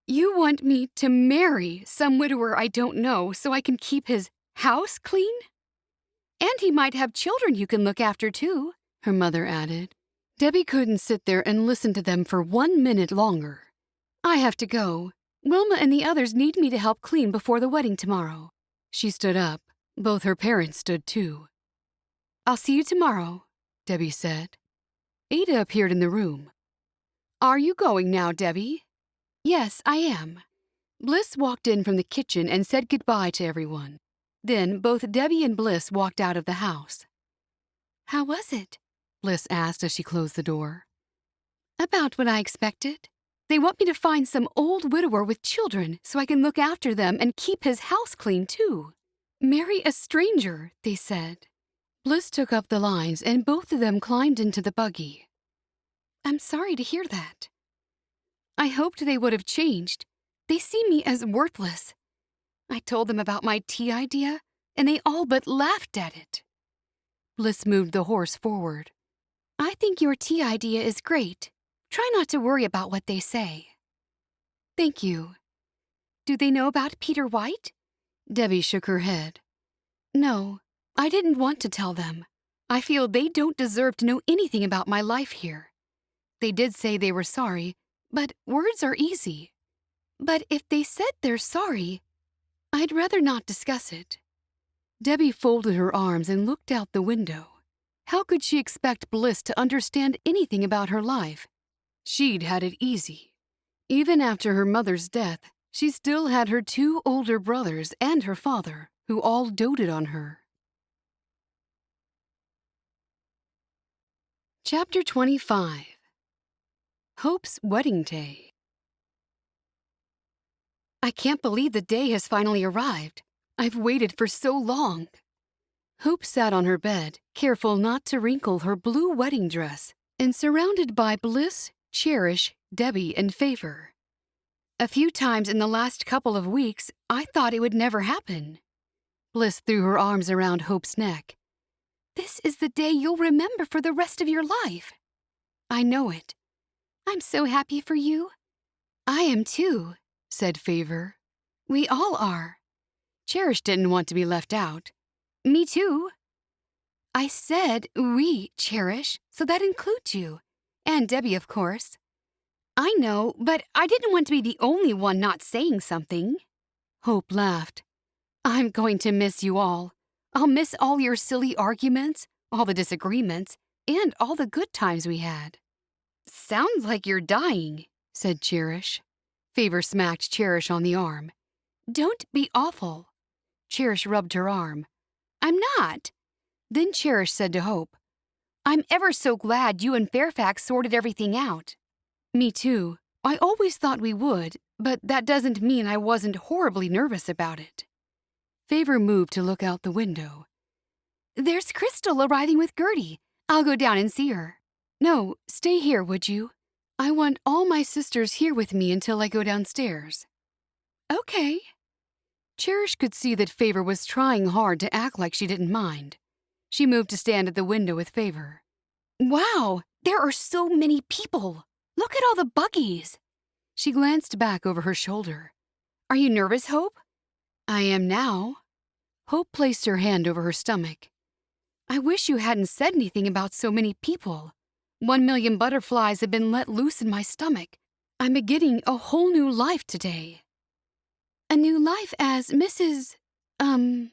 You want me to marry some widower I don't know so I can keep his house clean? And he might have children you can look after, too, her mother added. Debbie couldn't sit there and listen to them for 1 minute longer. I have to go. Wilma and the others need me to help clean before the wedding tomorrow. She stood up. Both her parents stood too. I'll see you tomorrow, Debbie said. Ada appeared in the room. Are you going now, Debbie? Yes, I am. Bliss walked in from the kitchen and said goodbye to everyone. Then both Debbie and Bliss walked out of the house. How was it? Bliss asked as she closed the door. About what I expected. They want me to find some old widower with children so I can look after them and keep his house clean, too. Marry a stranger, they said. Bliss took up the lines and both of them climbed into the buggy. I'm sorry to hear that. I hoped they would have changed. They see me as worthless. I told them about my tea idea, and they all but laughed at it. Bliss moved the horse forward. I think your tea idea is great. Try not to worry about what they say. Thank you. Do they know about Peter White? Debbie shook her head. No, I didn't want to tell them. I feel they don't deserve to know anything about my life here. They did say they were sorry, but words are easy. But if they said they're sorry, I'd rather not discuss it. Debbie folded her arms and looked out the window. How could she expect Bliss to understand anything about her life? She'd had it easy. Even after her mother's death, she still had her 2 older brothers and her father, who all doted on her. Chapter 25. Hope's Wedding Day. I can't believe the day has finally arrived. I've waited for so long. Hope sat on her bed, careful not to wrinkle her blue wedding dress, and surrounded by Bliss, Cherish, Debbie, and Favor. A few times in the last couple of weeks, I thought it would never happen. Bliss threw her arms around Hope's neck. This is the day you'll remember for the rest of your life. I know it. I'm so happy for you. I am too, said Favor. We all are. Cherish didn't want to be left out. Me too. I said we, Cherish, so that includes you. And Debbie, of course. I know, but I didn't want to be the only one not saying something. Hope laughed. I'm going to miss you all. I'll miss all your silly arguments, all the disagreements, and all the good times we had. Sounds like you're dying, said Cherish. Favor smacked Cherish on the arm. Don't be awful. Cherish rubbed her arm. I'm not. Then Cherish said to Hope, I'm ever so glad you and Fairfax sorted everything out. Me too. I always thought we would, but that doesn't mean I wasn't horribly nervous about it. Favor moved to look out the window. There's Krystal arriving with Gertie. I'll go down and see her. No, stay here, would you? I want all my sisters here with me until I go downstairs. Okay. Cherish could see that Favor was trying hard to act like she didn't mind. She moved to stand at the window with Favor. Wow, there are so many people. Look at all the buggies. She glanced back over her shoulder. Are you nervous, Hope? I am now. Hope placed her hand over her stomach. I wish you hadn't said anything about so many people. 1,000,000 butterflies have been let loose in my stomach. I'm beginning a whole new life today. A new life as Mrs. I'm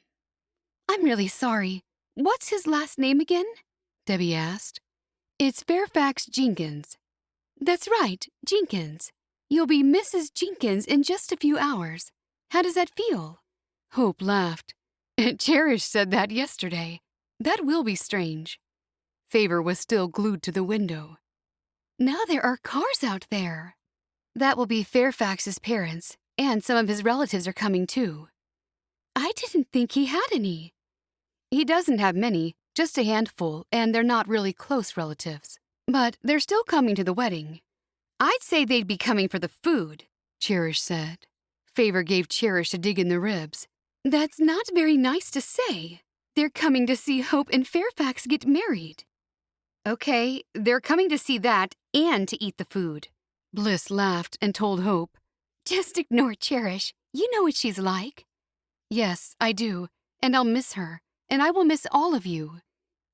really sorry. What's his last name again? Debbie asked. It's Fairfax Jenkins. That's right, Jenkins. You'll be Mrs. Jenkins in just a few hours. How does that feel? Hope laughed. Cherish said that yesterday. That will be strange. Favor was still glued to the window. Now there are cars out there. That will be Fairfax's parents, and some of his relatives are coming too. I didn't think he had any. He doesn't have many, just a handful, and they're not really close relatives. But they're still coming to the wedding. I'd say they'd be coming for the food, Cherish said. Favor gave Cherish a dig in the ribs. That's not very nice to say. They're coming to see Hope and Fairfax get married. Okay, they're coming to see that and to eat the food. Bliss laughed and told Hope, just ignore Cherish. You know what she's like. Yes, I do, and I'll miss her, and I will miss all of you.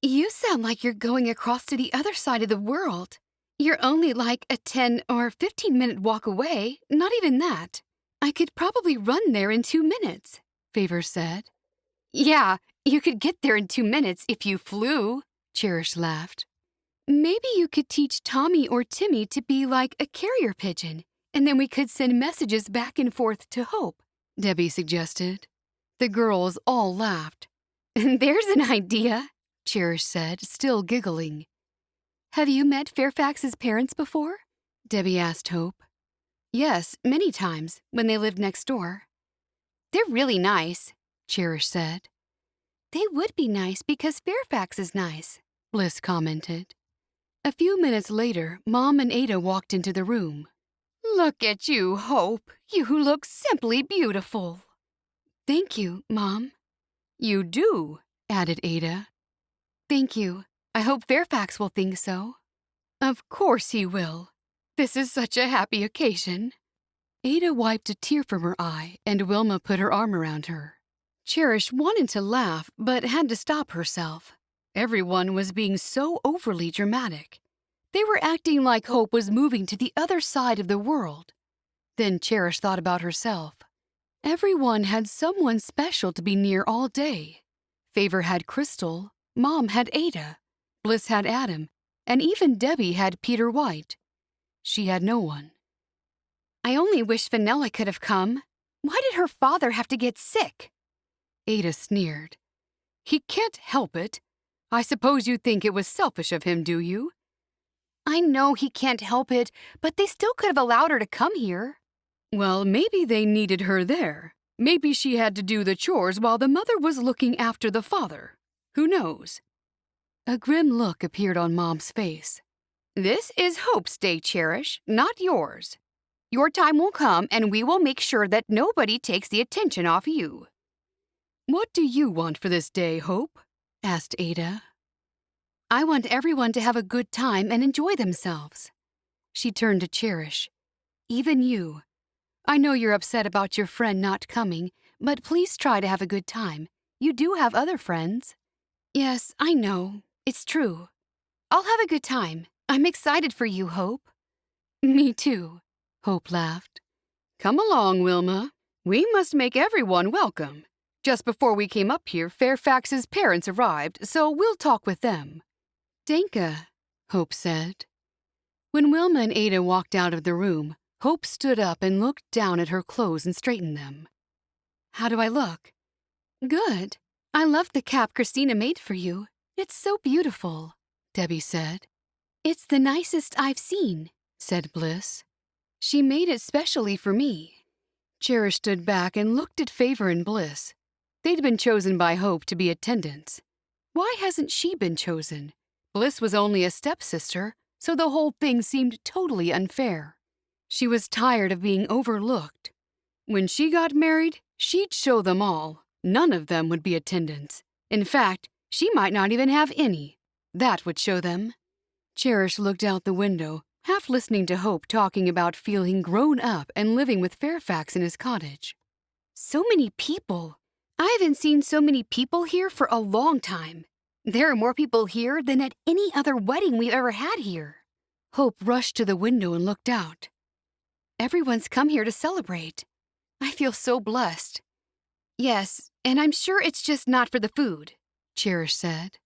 You sound like you're going across to the other side of the world. You're only like a 10 or 15-minute walk away, not even that. I could probably run there in 2 minutes, Favor said. Yeah, You could get there in 2 minutes if you flew, Cherish laughed. Maybe you could teach Tommy or Timmy to be like a carrier pigeon, and then we could send messages back and forth to Hope, Debbie suggested. The girls all laughed. There's an idea, Cherish said, still giggling. Have you met Fairfax's parents before? Debbie asked Hope. Yes, many times, when they lived next door. They're really nice, Cherish said. They would be nice because Fairfax is nice, Bliss commented. A few minutes later, Mom and Ada walked into the room. Look at you, Hope. You look simply beautiful. Thank you, Mom. You do, added Ada. Thank you. I hope Fairfax will think so. Of course he will. This is such a happy occasion. Ada wiped a tear from her eye, and Wilma put her arm around her. Cherish wanted to laugh, but had to stop herself. Everyone was being so overly dramatic. They were acting like Hope was moving to the other side of the world. Then Cherish thought about herself. Everyone had someone special to be near all day. Favor had Krystal, Mom had Ada, Bliss had Adam, and even Debbie had Peter White. She had no one. I only wish Vanilla could have come. Why did her father have to get sick? Ada sneered. He can't help it. I suppose you think it was selfish of him, do you? I know he can't help it, but they still could have allowed her to come here. Well, maybe they needed her there. Maybe she had to do the chores while the mother was looking after the father. Who knows? A grim look appeared on Mom's face. This is Hope's day, Cherish, not yours. Your time will come, and we will make sure that nobody takes the attention off you. What do you want for this day, Hope? Asked Ada. I want everyone to have a good time and enjoy themselves. She turned to Cherish. Even you. I know you're upset about your friend not coming, but please try to have a good time. You do have other friends. Yes, I know. It's true. I'll have a good time. I'm excited for you, Hope. Me too, Hope laughed. Come along, Wilma. We must make everyone welcome. Just before we came up here, Fairfax's parents arrived, so we'll talk with them. Danka, Hope said. When Wilma and Ada walked out of the room, Hope stood up and looked down at her clothes and straightened them. How do I look? Good. I love the cap Christina made for you. It's so beautiful, Debbie said. It's the nicest I've seen, said Bliss. She made it specially for me. Cherish stood back and looked at Favor and Bliss. They'd been chosen by Hope to be attendants. Why hasn't she been chosen? Bliss was only a stepsister, so the whole thing seemed totally unfair. She was tired of being overlooked. When she got married, she'd show them all. None of them would be attendants. In fact, she might not even have any. That would show them. Cherish looked out the window, half listening to Hope talking about feeling grown up and living with Fairfax in his cottage. So many people. I haven't seen so many people here for a long time. There are more people here than at any other wedding we've ever had here. Hope rushed to the window and looked out. Everyone's come here to celebrate. I feel so blessed. Yes, and I'm sure it's just not for the food, Cherish said.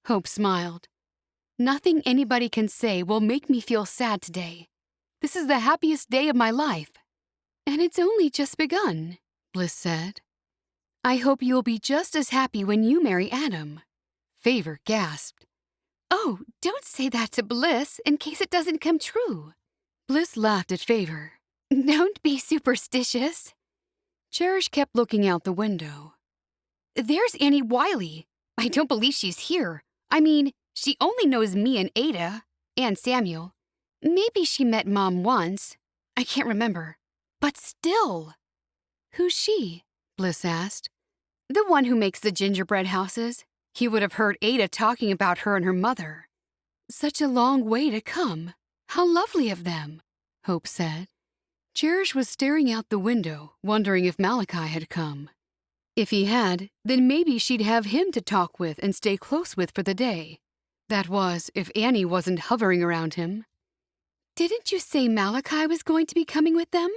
Hope smiled. Nothing anybody can say will make me feel sad today. This is the happiest day of my life. And it's only just begun, Bliss said. I hope you'll be just as happy when you marry Adam. Favor gasped. Oh, don't say that to Bliss in case it doesn't come true. Bliss laughed at Favor. Don't be superstitious. Cherish kept looking out the window. There's Annie Wiley. I don't believe she's here. I mean, she only knows me and Ada, and Samuel. Maybe she met Mom once. I can't remember. But still. Who's she? Bliss asked. The one who makes the gingerbread houses. He would have heard Ada talking about her and her mother. Such a long way to come. How lovely of them, Hope said. Cherish was staring out the window, wondering if Malachi had come. If he had, then maybe she'd have him to talk with and stay close with for the day. That was, if Annie wasn't hovering around him. Didn't you say Malachi was going to be coming with them?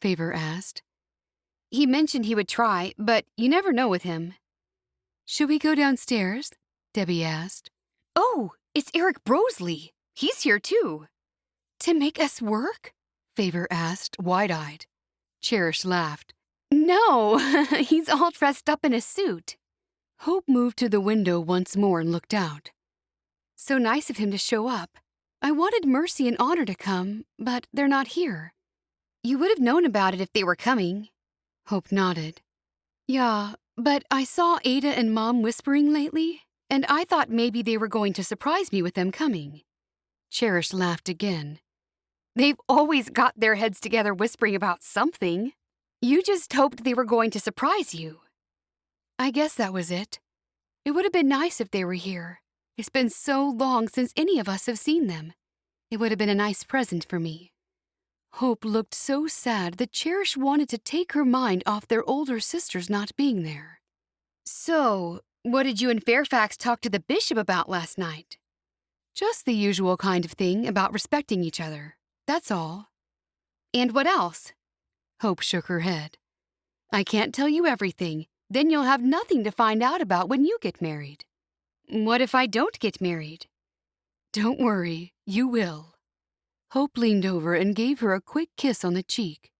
Favor asked. He mentioned he would try, but you never know with him. Should we go downstairs? Debbie asked. Oh, it's Eric Brosley. He's here too. To make us work? Favor asked, wide-eyed. Cherish laughed. No, he's all dressed up in a suit. Hope moved to the window once more and looked out. So nice of him to show up. I wanted Mercy and Honor to come, but they're not here. You would have known about it if they were coming. Hope nodded. Yeah, but I saw Ada and Mom whispering lately, and I thought maybe they were going to surprise me with them coming. Cherish laughed again. They've always got their heads together whispering about something. You just hoped they were going to surprise you. I guess that was it. It would have been nice if they were here. It's been so long since any of us have seen them. It would have been a nice present for me. Hope looked so sad that Cherish wanted to take her mind off their older sisters not being there. So, what did you and Fairfax talk to the bishop about last night? Just the usual kind of thing about respecting each other. That's all. And what else? Hope shook her head. I can't tell you everything. Then you'll have nothing to find out about when you get married. What if I don't get married? Don't worry, you will. Hope leaned over and gave her a quick kiss on the cheek.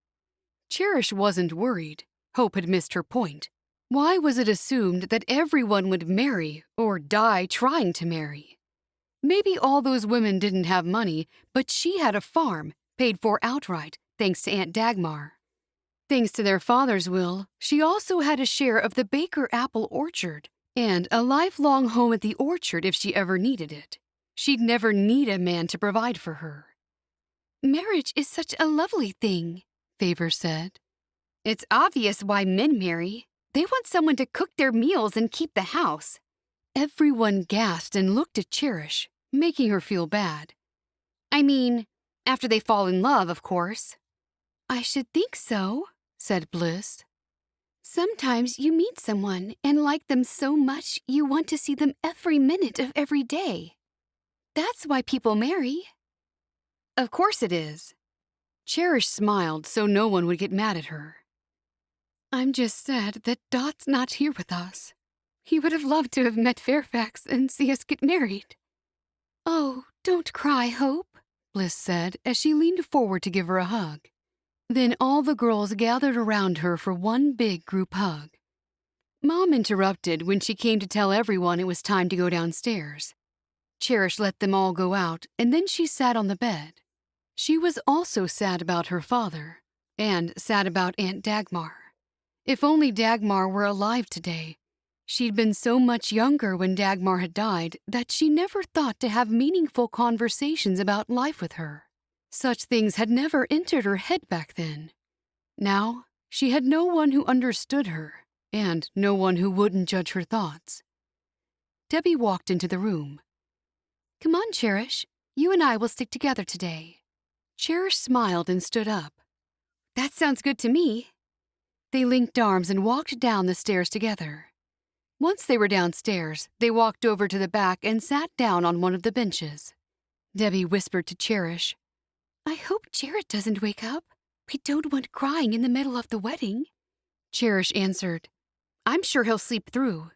Cherish wasn't worried. Hope had missed her point. Why was it assumed that everyone would marry or die trying to marry? Maybe all those women didn't have money, but she had a farm, paid for outright, thanks to Aunt Dagmar. Thanks to their father's will, she also had a share of the Baker apple orchard and a lifelong home at the orchard if she ever needed it. She'd never need a man to provide for her. Marriage is such a lovely thing, Favor said. It's obvious why men marry. They want someone to cook their meals and keep the house. Everyone gasped and looked at Cherish, making her feel bad. I mean, after they fall in love, of course. I should think so, said Bliss. Sometimes you meet someone and like them so much you want to see them every minute of every day. That's why people marry. Of course it is. Cherish smiled so no one would get mad at her. I'm just sad that Dot's not here with us. He would have loved to have met Fairfax and see us get married. Oh, don't cry, Hope, Bliss said as she leaned forward to give her a hug. Then all the girls gathered around her for one big group hug. Mom interrupted when she came to tell everyone it was time to go downstairs. Cherish let them all go out, and then she sat on the bed. She was also sad about her father, and sad about Aunt Dagmar. If only Dagmar were alive today. She'd been so much younger when Dagmar had died that she never thought to have meaningful conversations about life with her. Such things had never entered her head back then. Now, she had no one who understood her, and no one who wouldn't judge her thoughts. Debbie walked into the room. Come on, Cherish. You and I will stick together today. Cherish smiled and stood up. That sounds good to me. They linked arms and walked down the stairs together. Once they were downstairs, they walked over to the back and sat down on one of the benches. Debbie whispered to Cherish, I hope Jared doesn't wake up. We don't want crying in the middle of the wedding. Cherish answered, I'm sure he'll sleep through.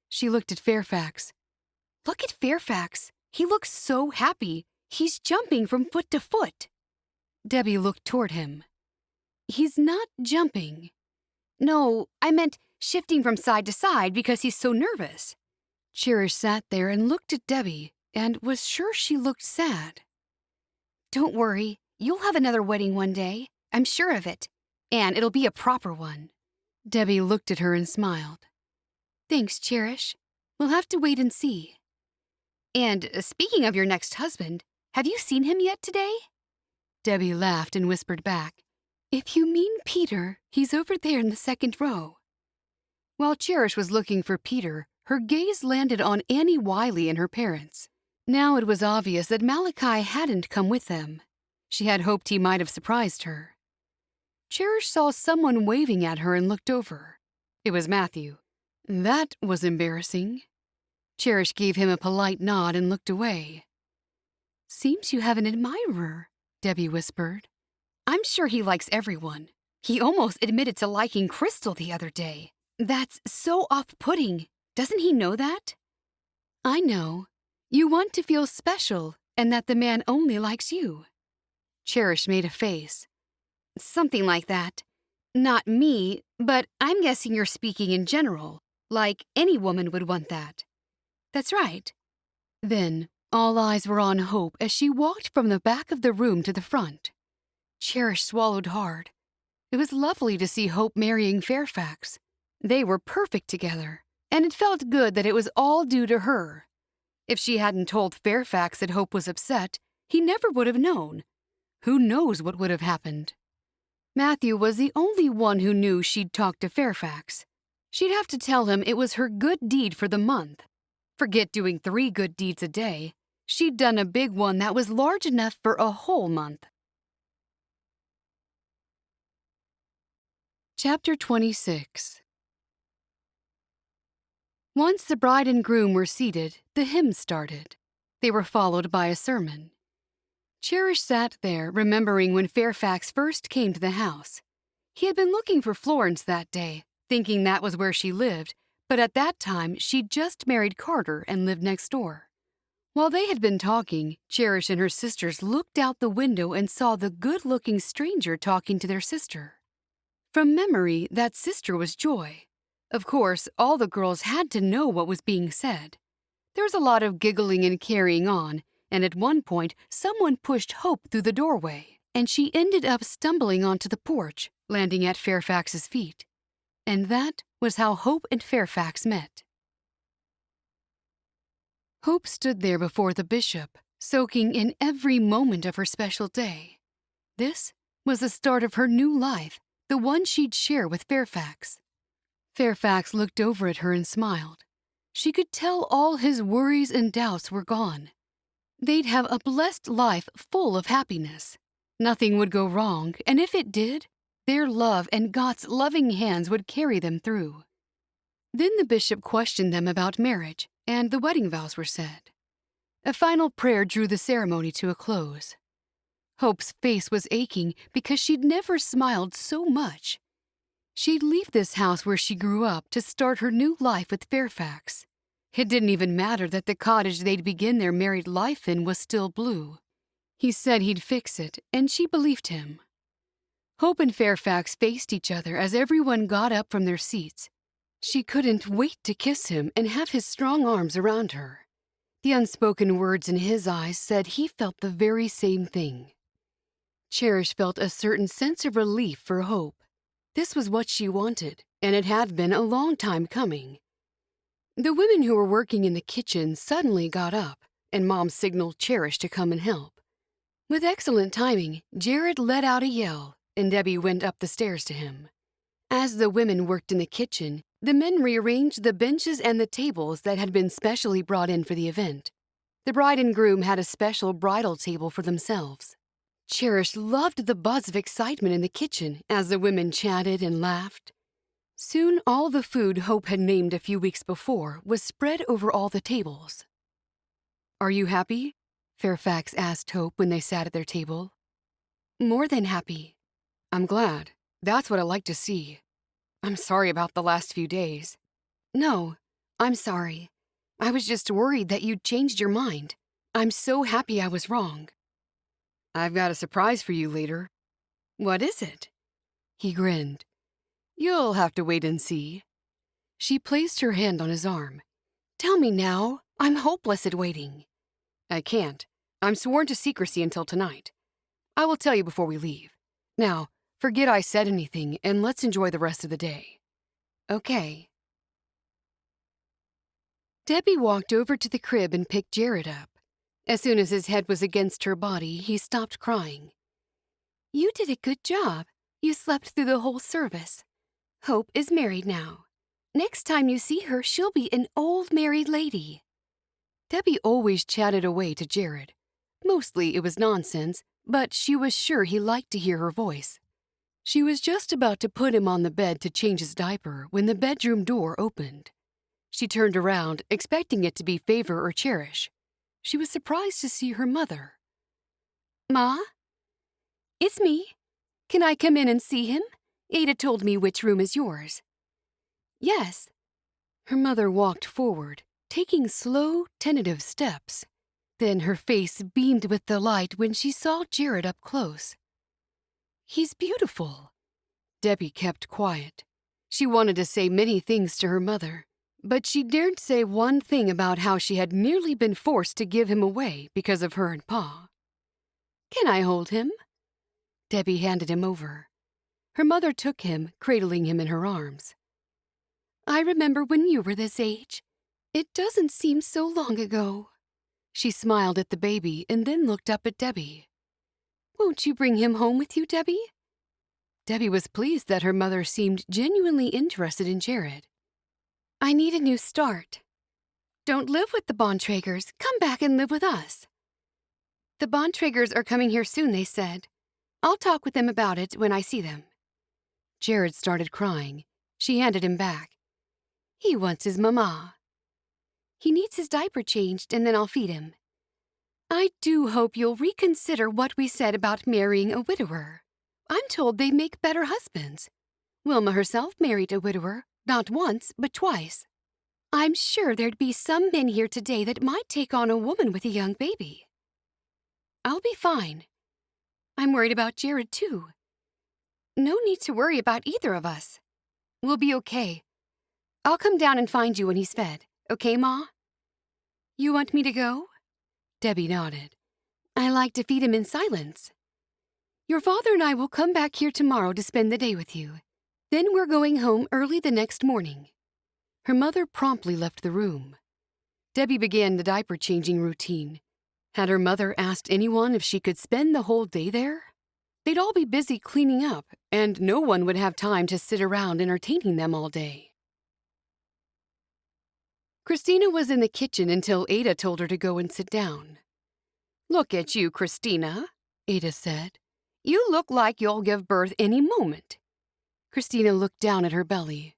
She looked at Fairfax. Look at Fairfax. He looks so happy. He's jumping from foot to foot. Debbie looked toward him. He's not jumping. No, I meant shifting from side to side because he's so nervous. Cherish sat there and looked at Debbie and was sure she looked sad. Don't worry, you'll have another wedding one day. I'm sure of it. And it'll be a proper one. Debbie looked at her and smiled. Thanks, Cherish. We'll have to wait and see. And speaking of your next husband, have you seen him yet today? Debbie laughed and whispered back, If you mean Peter, he's over there in the second row. While Cherish was looking for Peter, her gaze landed on Annie Wiley and her parents. Now it was obvious that Malachi hadn't come with them. She had hoped he might have surprised her. Cherish saw someone waving at her and looked over. It was Matthew. That was embarrassing. Cherish gave him a polite nod and looked away. Seems you have an admirer, Debbie whispered. I'm sure he likes everyone. He almost admitted to liking Krystal the other day. That's so off-putting. Doesn't he know that? I know. You want to feel special and that the man only likes you. Cherish made a face. Something like that. Not me, but I'm guessing you're speaking in general, like any woman would want that. That's right. Then, all eyes were on Hope as she walked from the back of the room to the front. Cherish swallowed hard. It was lovely to see Hope marrying Fairfax. They were perfect together, and it felt good that it was all due to her. If she hadn't told Fairfax that Hope was upset, he never would have known. Who knows what would have happened? Matthew was the only one who knew she'd talked to Fairfax. She'd have to tell him it was her good deed for the month. Forget doing 3 good deeds a day. She'd done a big one that was large enough for a whole month. Chapter 26. Once the bride and groom were seated, the hymn started. They were followed by a sermon. Cherish sat there, remembering when Fairfax first came to the house. He had been looking for Florence that day, thinking that was where she lived, but at that time she'd just married Carter and lived next door. While they had been talking, Cherish and her sisters looked out the window and saw the good-looking stranger talking to their sister. From memory, that sister was Joy. Of course, all the girls had to know what was being said. There was a lot of giggling and carrying on, and at one point, someone pushed Hope through the doorway, and she ended up stumbling onto the porch, landing at Fairfax's feet. And that was how Hope and Fairfax met. Hope stood there before the bishop, soaking in every moment of her special day. This was the start of her new life, the one she'd share with Fairfax. Fairfax looked over at her and smiled. She could tell all his worries and doubts were gone. They'd have a blessed life full of happiness. Nothing would go wrong, and if it did, their love and God's loving hands would carry them through. Then the bishop questioned them about marriage, and the wedding vows were said. A final prayer drew the ceremony to a close. Hope's face was aching because she'd never smiled so much. She'd leave this house where she grew up to start her new life with Fairfax. It didn't even matter that the cottage they'd begin their married life in was still blue. He said he'd fix it, and she believed him. Hope and Fairfax faced each other as everyone got up from their seats. She couldn't wait to kiss him and have his strong arms around her. The unspoken words in his eyes said he felt the very same thing. Cherish felt a certain sense of relief for Hope. This was what she wanted, and it had been a long time coming. The women who were working in the kitchen suddenly got up, and Mom signaled Cherish to come and help. With excellent timing, Jared let out a yell, and Debbie went up the stairs to him. As the women worked in the kitchen, the men rearranged the benches and the tables that had been specially brought in for the event. The bride and groom had a special bridal table for themselves. Cherish loved the buzz of excitement in the kitchen as the women chatted and laughed. Soon all the food Hope had named a few weeks before was spread over all the tables. "Are you happy?" Fairfax asked Hope when they sat at their table. "More than happy." "I'm glad. That's what I like to see. I'm sorry about the last few days." "No, I'm sorry. I was just worried that you'd changed your mind. I'm so happy I was wrong." "I've got a surprise for you later." "What is it?" He grinned. "You'll have to wait and see." She placed her hand on his arm. "Tell me now. I'm hopeless at waiting." "I can't. I'm sworn to secrecy until tonight. I will tell you before we leave. Now, forget I said anything and let's enjoy the rest of the day." "Okay." Debbie walked over to the crib and picked Jared up. As soon as his head was against her body, he stopped crying. "You did a good job. You slept through the whole service. Hope is married now. Next time you see her, she'll be an old married lady." Debbie always chatted away to Jared. Mostly it was nonsense, but she was sure he liked to hear her voice. She was just about to put him on the bed to change his diaper when the bedroom door opened. She turned around, expecting it to be Favor or Cherish. She was surprised to see her mother. "Ma? It's me. Can I come in and see him? Ada told me which room is yours." "Yes." Her mother walked forward, taking slow, tentative steps. Then her face beamed with delight when she saw Jared up close. "He's beautiful." Debbie kept quiet. She wanted to say many things to her mother, but she dared say one thing about how she had nearly been forced to give him away because of her and Pa. "Can I hold him?" Debbie handed him over. Her mother took him, cradling him in her arms. "I remember when you were this age. It doesn't seem so long ago." She smiled at the baby and then looked up at Debbie. "Won't you bring him home with you, Debbie?" Debbie was pleased that her mother seemed genuinely interested in Jared. "I need a new start. Don't live with the Bontraegers. Come back and live with us." "The Bontraegers are coming here soon," they said. "I'll talk with them about it when I see them." Jared started crying. She handed him back. "He wants his mama." "He needs his diaper changed, and then I'll feed him." "I do hope you'll reconsider what we said about marrying a widower. I'm told they make better husbands. Wilma herself married a widower, not once, but twice. I'm sure there'd be some men here today that might take on a woman with a young baby." "I'll be fine. I'm worried about Jared, too." "No need to worry about either of us. We'll be okay. I'll come down and find you when he's fed. Okay, Ma?" "You want me to go?" Debbie nodded. "I like to feed him in silence." "Your father and I will come back here tomorrow to spend the day with you. Then we're going home early the next morning." Her mother promptly left the room. Debbie began the diaper-changing routine. Had her mother asked anyone if she could spend the whole day there? They'd all be busy cleaning up, and no one would have time to sit around entertaining them all day. Christina was in the kitchen until Ada told her to go and sit down. "Look at you, Christina," Ada said. "You look like you'll give birth any moment." Christina looked down at her belly.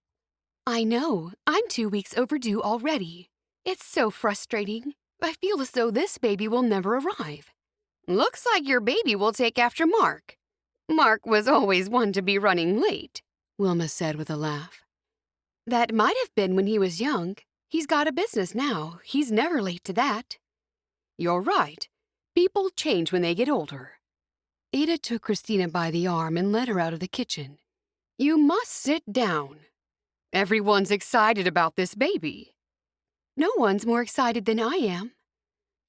"I know. I'm 2 weeks overdue already. It's so frustrating. I feel as though this baby will never arrive." "Looks like your baby will take after Mark. Mark was always one to be running late," Wilma said with a laugh. "That might have been when he was young. He's got a business now. He's never late to that." "You're right. People change when they get older." Ada took Christina by the arm and led her out of the kitchen. "You must sit down. Everyone's excited about this baby." "No one's more excited than I am."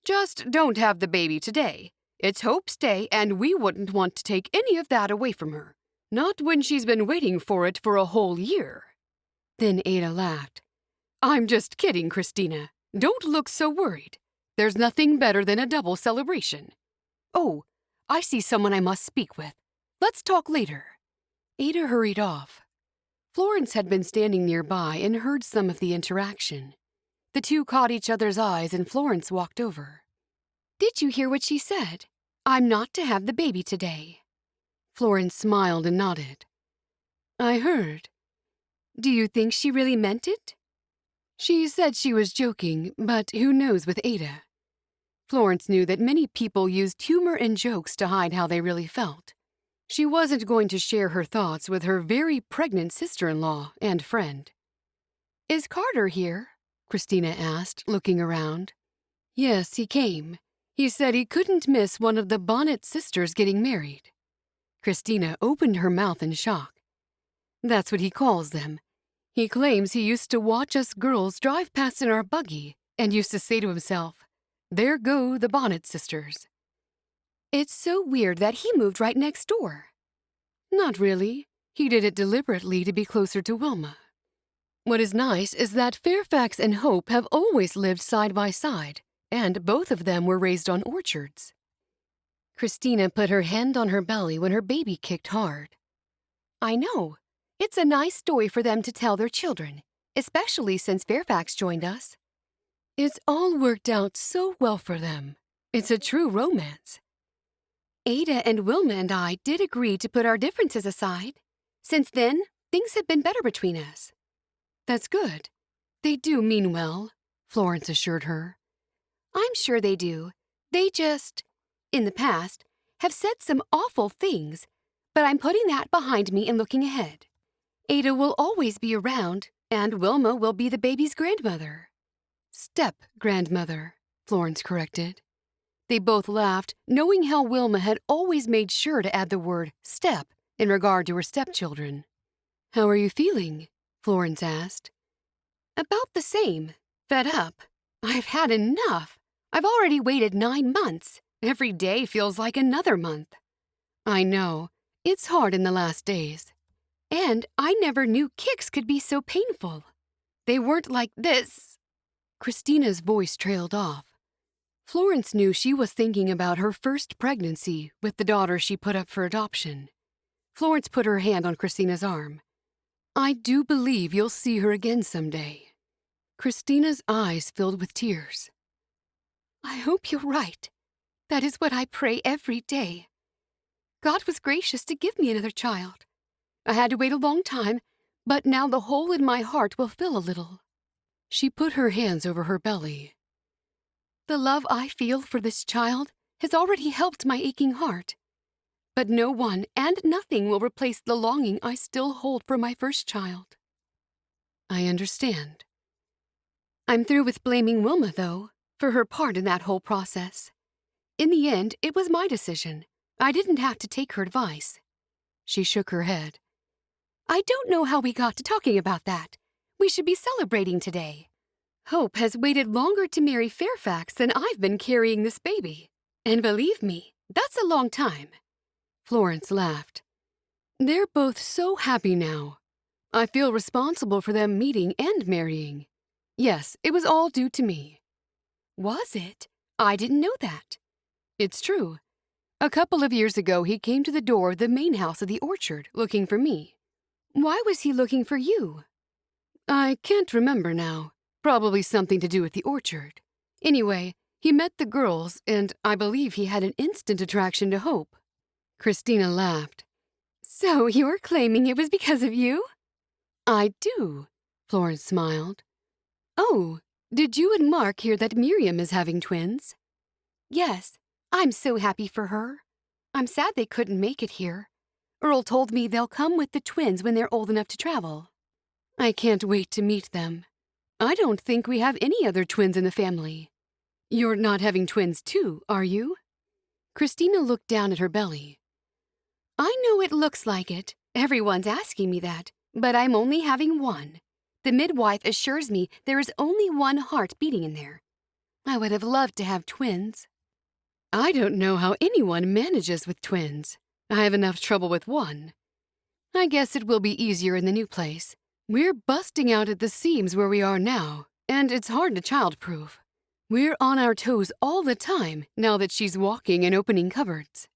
"Just don't have the baby today. It's Hope's day, and we wouldn't want to take any of that away from her. Not when she's been waiting for it for a whole year." Then Ada laughed. "I'm just kidding, Christina. Don't look so worried. There's nothing better than a double celebration. Oh, I see someone I must speak with. Let's talk later." Ada hurried off. Florence had been standing nearby and heard some of the interaction. The two caught each other's eyes and Florence walked over. "Did you hear what she said? I'm not to have the baby today." Florence smiled and nodded. "I heard. Do you think she really meant it?" She said she was joking, but who knows with Ada? Florence knew that many people used humor and jokes to hide how they really felt. She wasn't going to share her thoughts with her very pregnant sister-in-law and friend. "Is Carter here?" Christina asked, looking around. "Yes, he came. He said he couldn't miss one of the Bonnet Sisters getting married." Christina opened her mouth in shock. "That's what he calls them. He claims he used to watch us girls drive past in our buggy and used to say to himself, 'There go the Bonnet Sisters.'" "It's so weird that he moved right next door." "Not really. He did it deliberately to be closer to Wilma. What is nice is that Fairfax and Hope have always lived side by side, and both of them were raised on orchards." Christina put her hand on her belly when her baby kicked hard. "I know. It's a nice story for them to tell their children, especially since Fairfax joined us." "It's all worked out so well for them. It's a true romance." "Ada and Wilma and I did agree to put our differences aside. Since then, things have been better between us." "That's good. They do mean well," Florence assured her. "I'm sure they do. They just, in the past, have said some awful things, but I'm putting that behind me and looking ahead. Ada will always be around, And Wilma will be the baby's grandmother. Step-grandmother, Florence corrected. They both laughed, knowing how Wilma had always made sure to add the word step in regard to her stepchildren. How are you feeling? Florence asked. About the same. Fed up. I've had enough. I've already waited 9 months. Every day feels like another month. I know. It's hard in the last days. And I never knew kicks could be so painful. They weren't like this. Christina's voice trailed off. Florence knew she was thinking about her first pregnancy with the daughter she put up for adoption. Florence put her hand on Christina's arm. I do believe you'll see her again someday. Christina's eyes filled with tears. I hope you're right. That is what I pray every day. God was gracious to give me another child. I had to wait a long time, but now the hole in my heart will fill a little. She put her hands over her belly. The love I feel for this child has already helped my aching heart. But no one and nothing will replace the longing I still hold for my first child. I understand. I'm through with blaming Wilma, though, for her part in that whole process. In the end, it was my decision. I didn't have to take her advice. She shook her head. I don't know how we got to talking about that. We should be celebrating today. Hope has waited longer to marry Fairfax than I've been carrying this baby. And believe me, that's a long time. Florence laughed. They're both so happy now. I feel responsible for them meeting and marrying. Yes, it was all due to me. Was it? I didn't know that. It's true. A couple of years ago, he came to the door of the main house of the orchard looking for me. Why was he looking for you? I can't remember now. Probably something to do with the orchard. Anyway, he met the girls, and I believe he had an instant attraction to Hope. Christina laughed. So you're claiming it was because of you? I do, Florence smiled. Oh, did you and Mark hear that Miriam is having twins? Yes, I'm so happy for her. I'm sad they couldn't make it here. Earl told me they'll come with the twins when they're old enough to travel. I can't wait to meet them. I don't think we have any other twins in the family. You're not having twins too, are you? Christina looked down at her belly. I know it looks like it. Everyone's asking me that, but I'm only having one. The midwife assures me there is only one heart beating in there. I would have loved to have twins. I don't know how anyone manages with twins. I have enough trouble with one. I guess it will be easier in the new place. We're busting out at the seams where we are now, and it's hard to childproof. We're on our toes all the time now that she's walking and opening cupboards.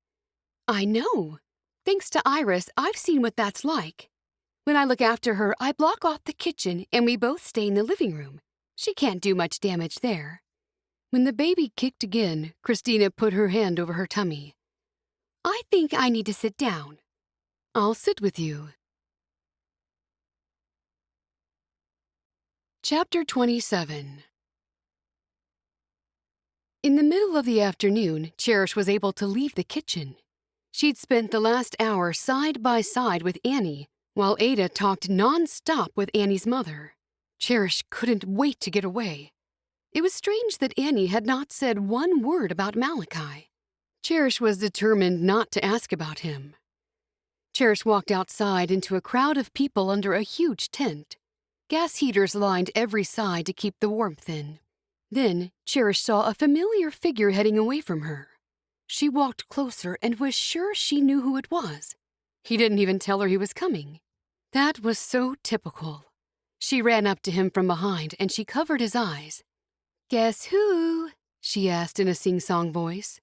I know. Thanks to Iris, I've seen what that's like. When I look after her, I block off the kitchen and we both stay in the living room. She can't do much damage there. When the baby kicked again, Christina put her hand over her tummy. I think I need to sit down. I'll sit with you. Chapter 27. In the middle of the afternoon, Cherish was able to leave the kitchen. She'd spent the last hour side by side with Annie, while Ada talked non-stop with Annie's mother. Cherish couldn't wait to get away. It was strange that Annie had not said one word about Malachi. Cherish was determined not to ask about him. Cherish walked outside into a crowd of people under a huge tent. Gas heaters lined every side to keep the warmth in. Then, Cherish saw a familiar figure heading away from her. She walked closer and was sure she knew who it was. He didn't even tell her he was coming. That was so typical. She ran up to him from behind and she covered his eyes. "Guess who?" she asked in a sing-song voice.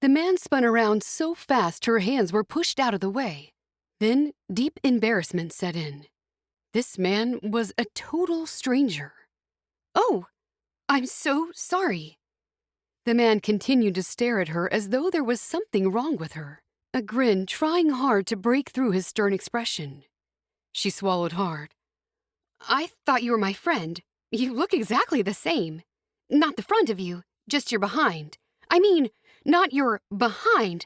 The man spun around so fast her hands were pushed out of the way. Then deep embarrassment set in. This man was a total stranger. "Oh, I'm so sorry." The man continued to stare at her as though there was something wrong with her, a grin trying hard to break through his stern expression. She swallowed hard. "I thought you were my friend. You look exactly the same. Not the front of you, just your behind. I mean, not your behind.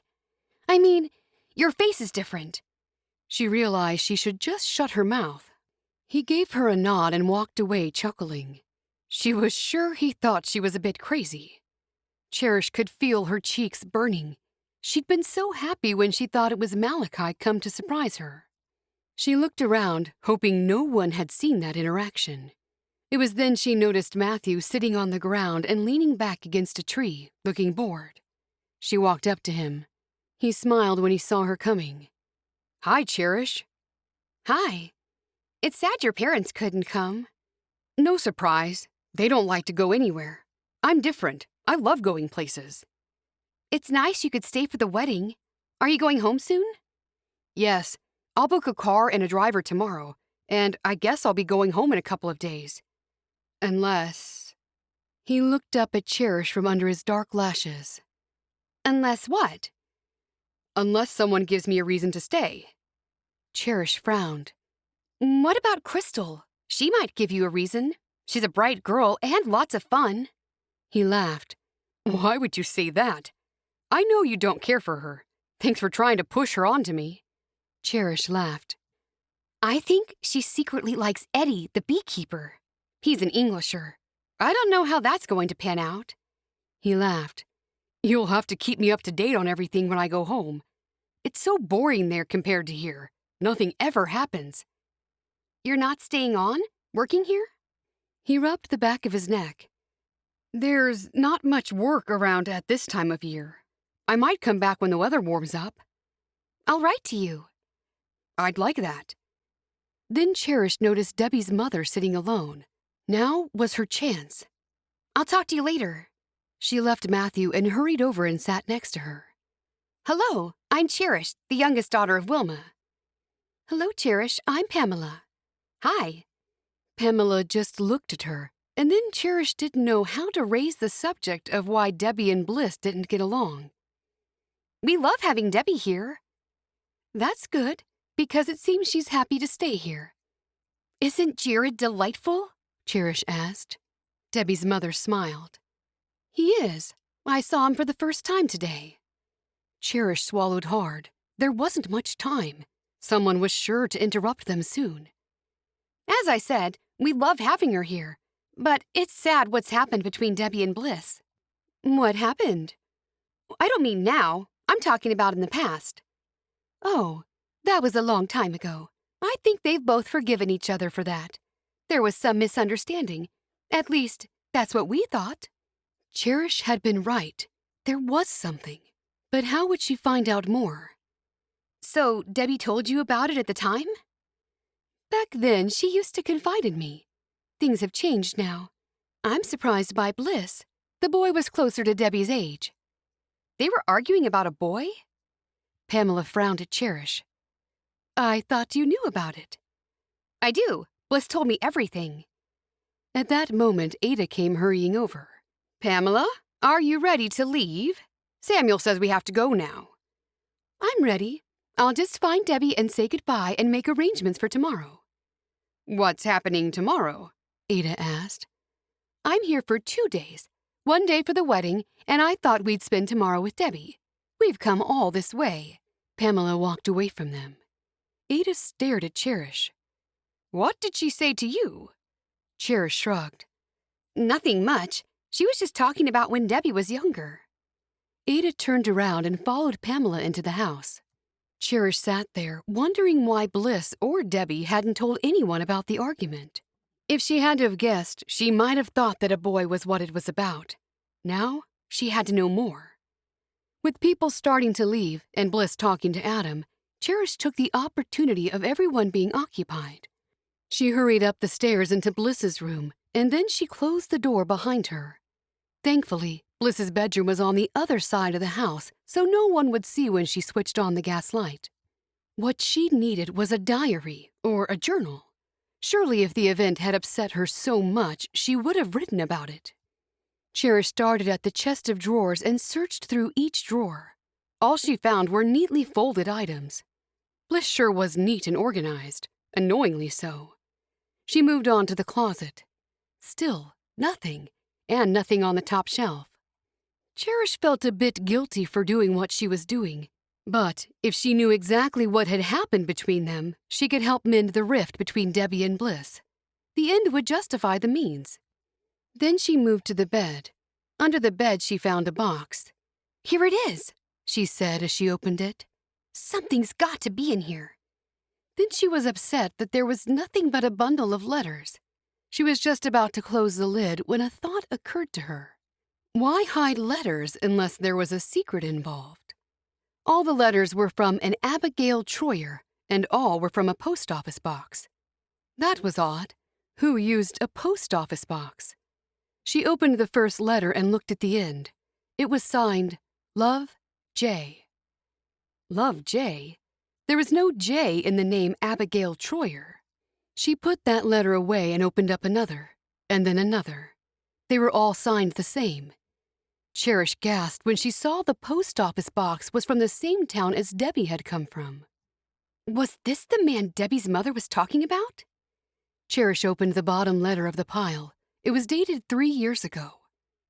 I mean, your face is different." She realized she should just shut her mouth. He gave her a nod and walked away chuckling. She was sure he thought she was a bit crazy. Cherish could feel her cheeks burning. She'd been so happy when she thought it was Malachi come to surprise her. She looked around, hoping no one had seen that interaction. It was then she noticed Matthew sitting on the ground and leaning back against a tree, looking bored. She walked up to him. He smiled when he saw her coming. "Hi, Cherish." Hi. It's sad your parents couldn't come. "No surprise. They don't like to go anywhere. I'm different. I love going places." It's nice you could stay for the wedding. Are you going home soon? "Yes, I'll book a car and a driver tomorrow, and I guess I'll be going home in a couple of days. Unless..." He looked up at Cherish from under his dark lashes. Unless what? "Unless someone gives me a reason to stay." Cherish frowned. What about Krystal? She might give you a reason. She's a bright girl and lots of fun." He laughed. "Why would you say that? I know you don't care for her. Thanks for trying to push her onto me." Cherish laughed. I think she secretly likes Eddie, the beekeeper. He's an Englisher. I don't know how that's going to pan out." He laughed. "You'll have to keep me up to date on everything when I go home. It's so boring there compared to here. Nothing ever happens." You're not staying on? Working here? He rubbed the back of his neck. "There's not much work around at this time of year. I might come back when the weather warms up." I'll write to you. "I'd like that." Then Cherish noticed Debbie's mother sitting alone. Now was her chance. I'll talk to you later. She left Matthew and hurried over and sat next to her. Hello, I'm Cherish, the youngest daughter of Wilma. "Hello, Cherish. I'm Pamela." Hi. Pamela just looked at her, and then Cherish didn't know how to raise the subject of why Debbie and Bliss didn't get along. We love having Debbie here. "That's good, because it seems she's happy to stay here." Isn't Jared delightful? Cherish asked. Debbie's mother smiled. "He is. I saw him for the first time today." Cherish swallowed hard. There wasn't much time. Someone was sure to interrupt them soon. As I said, we love having her here. But it's sad what's happened between Debbie and Bliss. "What happened?" I don't mean now. I'm talking about in the past. "Oh, that was a long time ago. I think they've both forgiven each other for that. There was some misunderstanding. At least, that's what we thought." Cherish had been right. There was something. But how would she find out more? So, Debbie told you about it at the time? Back then, she used to confide in me. Things have changed now. I'm surprised by Bliss. The boy was closer to Debbie's age. They were arguing about a boy? Pamela frowned at Cherish. "I thought you knew about it." I do. Bliss told me everything. At that moment, Ada came hurrying over. "Pamela, are you ready to leave? Samuel says we have to go now." "I'm ready. I'll just find Debbie and say goodbye and make arrangements for tomorrow." "What's happening tomorrow?" Ada asked. "I'm here for 2 days. 1 day for the wedding, and I thought we'd spend tomorrow with Debbie. We've come all this way." Pamela walked away from them. Ada stared at Cherish. "What did she say to you?" Cherish shrugged. Nothing much. She was just talking about when Debbie was younger. Ada turned around and followed Pamela into the house. Cherish sat there, wondering why Bliss or Debbie hadn't told anyone about the argument. If she had to have guessed, she might have thought that a boy was what it was about. Now, she had to know more. With people starting to leave and Bliss talking to Adam, Cherish took the opportunity of everyone being occupied. She hurried up the stairs into Bliss's room, and then she closed the door behind her. Thankfully, Bliss's bedroom was on the other side of the house, so no one would see when she switched on the gas light. What she needed was a diary or a journal. Surely if the event had upset her so much, she would have written about it. Cherish started at the chest of drawers and searched through each drawer. All she found were neatly folded items. Bliss sure was neat and organized, annoyingly so. She moved on to the closet. Still, nothing, and nothing on the top shelf. Cherish felt a bit guilty for doing what she was doing. But if she knew exactly what had happened between them, she could help mend the rift between Debbie and Bliss. The end would justify the means. Then she moved to the bed. Under the bed, she found a box. "Here it is," she said as she opened it. "Something's got to be in here." Then she was upset that there was nothing but a bundle of letters. She was just about to close the lid when a thought occurred to her. Why hide letters unless there was a secret involved? All the letters were from an Abigail Troyer, and all were from a post office box. That was odd. Who used a post office box? She opened the first letter and looked at the end. It was signed, Love, J. Love, J? There was no J in the name Abigail Troyer. She put that letter away and opened up another, and then another. They were all signed the same. Cherish gasped when she saw the post office box was from the same town as Debbie had come from. Was this the man Debbie's mother was talking about? Cherish opened the bottom letter of the pile. It was dated 3 years ago.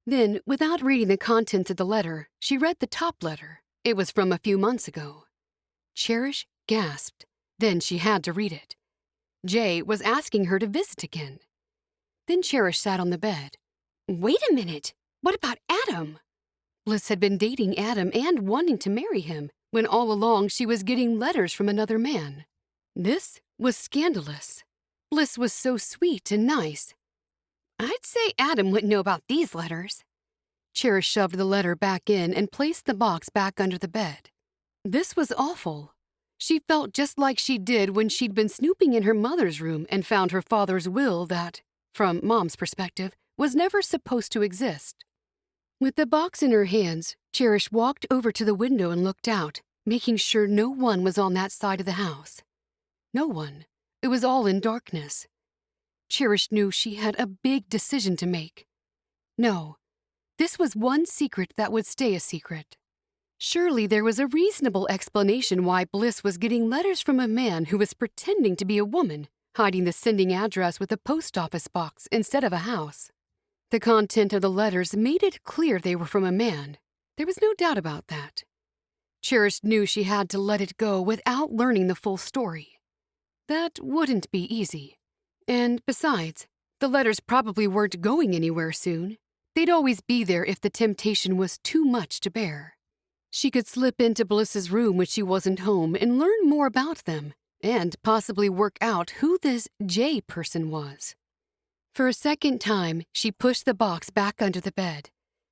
Then, without reading the contents of the letter, she read the top letter. It was from a few months ago. Cherish gasped. Then she had to read it. Jay was asking her to visit again. Then Cherish sat on the bed. Wait a minute. What about Adam? Bliss had been dating Adam and wanting to marry him, when all along she was getting letters from another man. This was scandalous. Bliss was so sweet and nice. I'd say Adam wouldn't know about these letters. Cherish shoved the letter back in and placed the box back under the bed. This was awful. She felt just like she did when she'd been snooping in her mother's room and found her father's will that, from Mom's perspective, was never supposed to exist. With the box in her hands, Cherish walked over to the window and looked out, making sure no one was on that side of the house. No one. It was all in darkness. Cherish knew she had a big decision to make. No, this was one secret that would stay a secret. Surely there was a reasonable explanation why Bliss was getting letters from a man who was pretending to be a woman, hiding the sending address with a post office box instead of a house. The content of the letters made it clear they were from a man. There was no doubt about that. Cherish knew she had to let it go without learning the full story. That wouldn't be easy. And besides, the letters probably weren't going anywhere soon. They'd always be there if the temptation was too much to bear. She could slip into Bliss's room when she wasn't home and learn more about them, and possibly work out who this J person was. For a second time, she pushed the box back under the bed.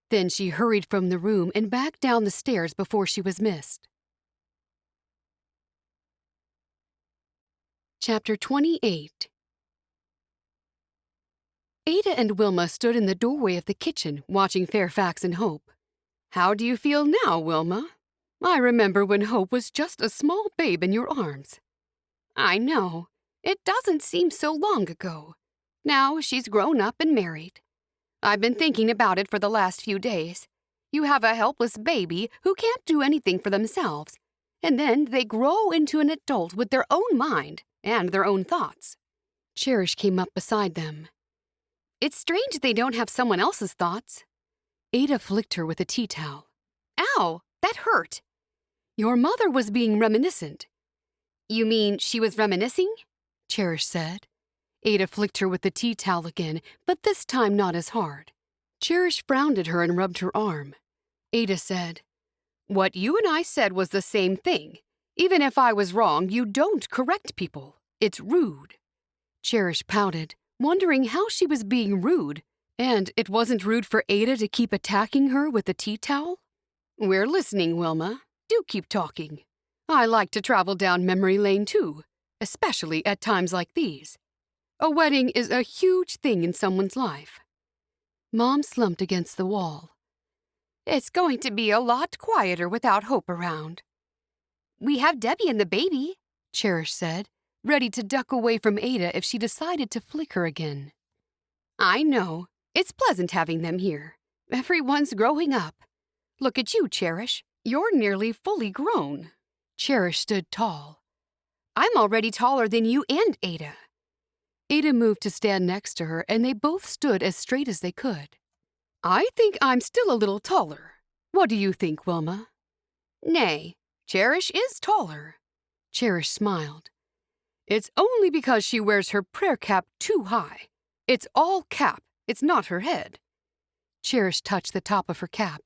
Then she hurried from the room and back down the stairs before she was missed. Chapter 28. Ada and Wilma stood in the doorway of the kitchen, watching Fairfax and Hope. "How do you feel now, Wilma? I remember when Hope was just a small babe in your arms." "I know. It doesn't seem so long ago. Now she's grown up and married. I've been thinking about it for the last few days. You have a helpless baby who can't do anything for themselves, and then they grow into an adult with their own mind and their own thoughts." Cherish came up beside them. "It's strange they don't have someone else's thoughts." Ada flicked her with a tea towel. "Ow, that hurt." "Your mother was being reminiscent." "You mean she was reminiscing?" Cherish said. Ada flicked her with the tea towel again, but this time not as hard. Cherish frowned at her and rubbed her arm. Ada said, "What you and I said was the same thing. Even if I was wrong, you don't correct people. It's rude." Cherish pouted, wondering how she was being rude, and it wasn't rude for Ada to keep attacking her with the tea towel. "We're listening, Wilma. Do keep talking. I like to travel down memory lane too, especially at times like these. A wedding is a huge thing in someone's life." Mom slumped against the wall. "It's going to be a lot quieter without Hope around." "We have Debbie and the baby," Cherish said, ready to duck away from Ada if she decided to flick her again. "I know. It's pleasant having them here. Everyone's growing up. Look at you, Cherish. You're nearly fully grown." Cherish stood tall. "I'm already taller than you and Ada." Ada moved to stand next to her, and they both stood as straight as they could. "I think I'm still a little taller. What do you think, Wilma?" "Nay, Cherish is taller. Cherish smiled. It's only because she wears her prayer cap too high. It's all cap. It's not her head. Cherish touched the top of her cap.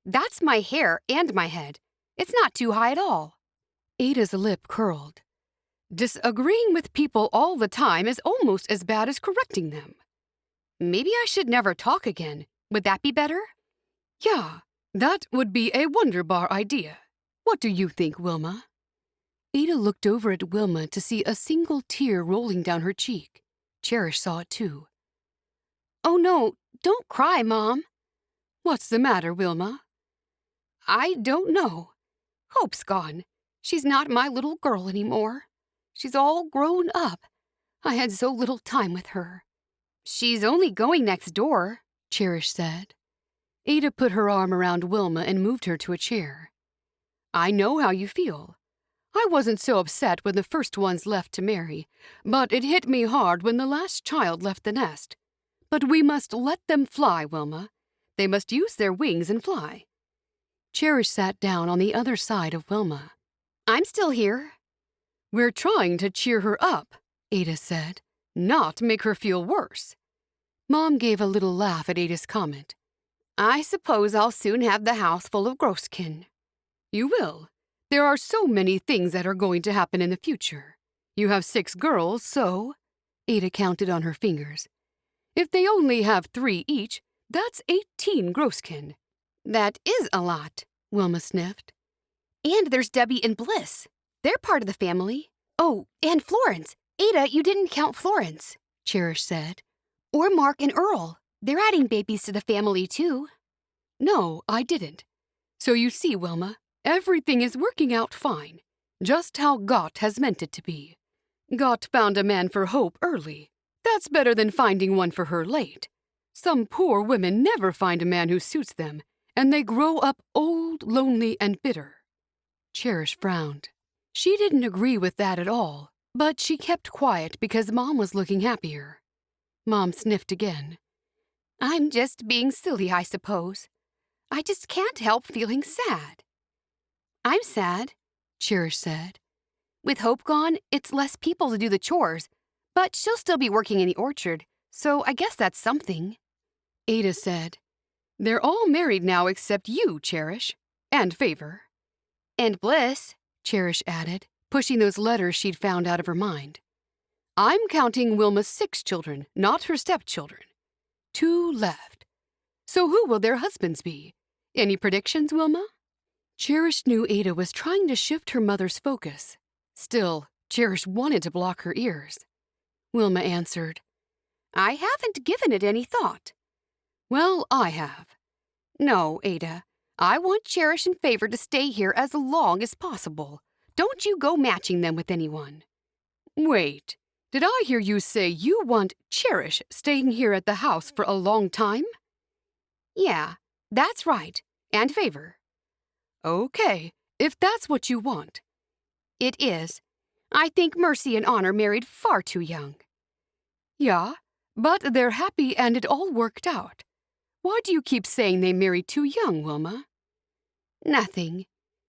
That's my hair and my head. It's not too high at all. Ada's lip curled. Disagreeing with people all the time is almost as bad as correcting them. Maybe I should never talk again. Would that be better? Yeah, that would be a wonderbar idea. What do you think, Wilma? Ada looked over at Wilma to see a single tear rolling down her cheek. Cherish saw it too. Oh no, don't cry, Mom. What's the matter, Wilma? I don't know. Hope's gone. She's not my little girl anymore. She's all grown up. I had so little time with her. She's only going next door, Cherish said. Ada put her arm around Wilma and moved her to a chair. I know how you feel. I wasn't so upset when the first ones left to marry, but it hit me hard when the last child left the nest. But we must let them fly, Wilma. They must use their wings and fly. Cherish sat down on the other side of Wilma. I'm still here. We're trying to cheer her up, Ada said, not make her feel worse. Mom gave a little laugh at Ada's comment. I suppose I'll soon have the house full of grosskin. You will. There are so many things that are going to happen in the future. You have 6 girls, so... Ada counted on her fingers. If they only have 3 each, that's 18 grosskin. That is a lot, Wilma sniffed. And there's Debbie and Bliss. They're part of the family. Oh, and Florence. Ada, you didn't count Florence, Cherish said. Or Mark and Earl. They're adding babies to the family, too. No, I didn't. So you see, Wilma, everything is working out fine, just how God has meant it to be. God found a man for Hope early. That's better than finding one for her late. Some poor women never find a man who suits them, and they grow up old, lonely, and bitter. Cherish frowned. She didn't agree with that at all, but she kept quiet because Mom was looking happier. Mom sniffed again. I'm just being silly, I suppose. I just can't help feeling sad. I'm sad, Cherish said. With Hope gone, it's less people to do the chores, but she'll still be working in the orchard, so I guess that's something. Ada said, They're all married now except you, Cherish, and Favor. And Bliss, Cherish added, pushing those letters she'd found out of her mind. I'm counting Wilma's 6 children, not her stepchildren. 2 left. So who will their husbands be? Any predictions, Wilma? Cherish knew Ada was trying to shift her mother's focus. Still, Cherish wanted to block her ears. Wilma answered, I haven't given it any thought. Well, I have. No, Ada. I want Cherish and Favor to stay here as long as possible. Don't you go matching them with anyone. Wait, did I hear you say you want Cherish staying here at the house for a long time? Yeah, that's right, and Favor. Okay, if that's what you want. It is. I think Mercy and Honor married far too young. Yeah, but they're happy and it all worked out. Why do you keep saying they married too young, Wilma? Nothing.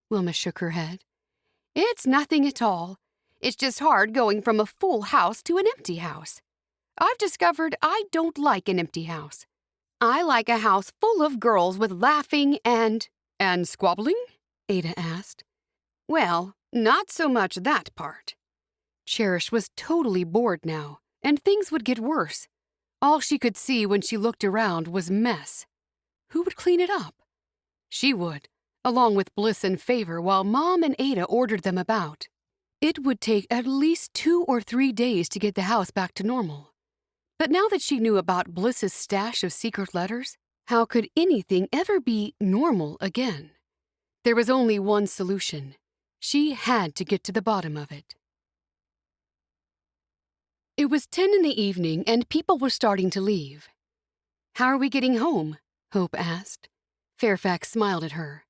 Wilma shook her head. It's nothing at all. It's just hard going from a full house to an empty house. I've discovered I don't like an empty house. I like a house full of girls with laughing and squabbling? Ada asked. Well, not so much that part. Cherish was totally bored now, and things would get worse. All she could see when she looked around was mess. Who would clean it up? She would, along with Bliss and Favor, while Mom and Ada ordered them about. It would take at least 2 or 3 days to get the house back to normal. But now that she knew about Bliss's stash of secret letters, how could anything ever be normal again? There was only one solution. She had to get to the bottom of it. It was 10 in the evening and people were starting to leave. How are we getting home? Hope asked. Fairfax smiled at her.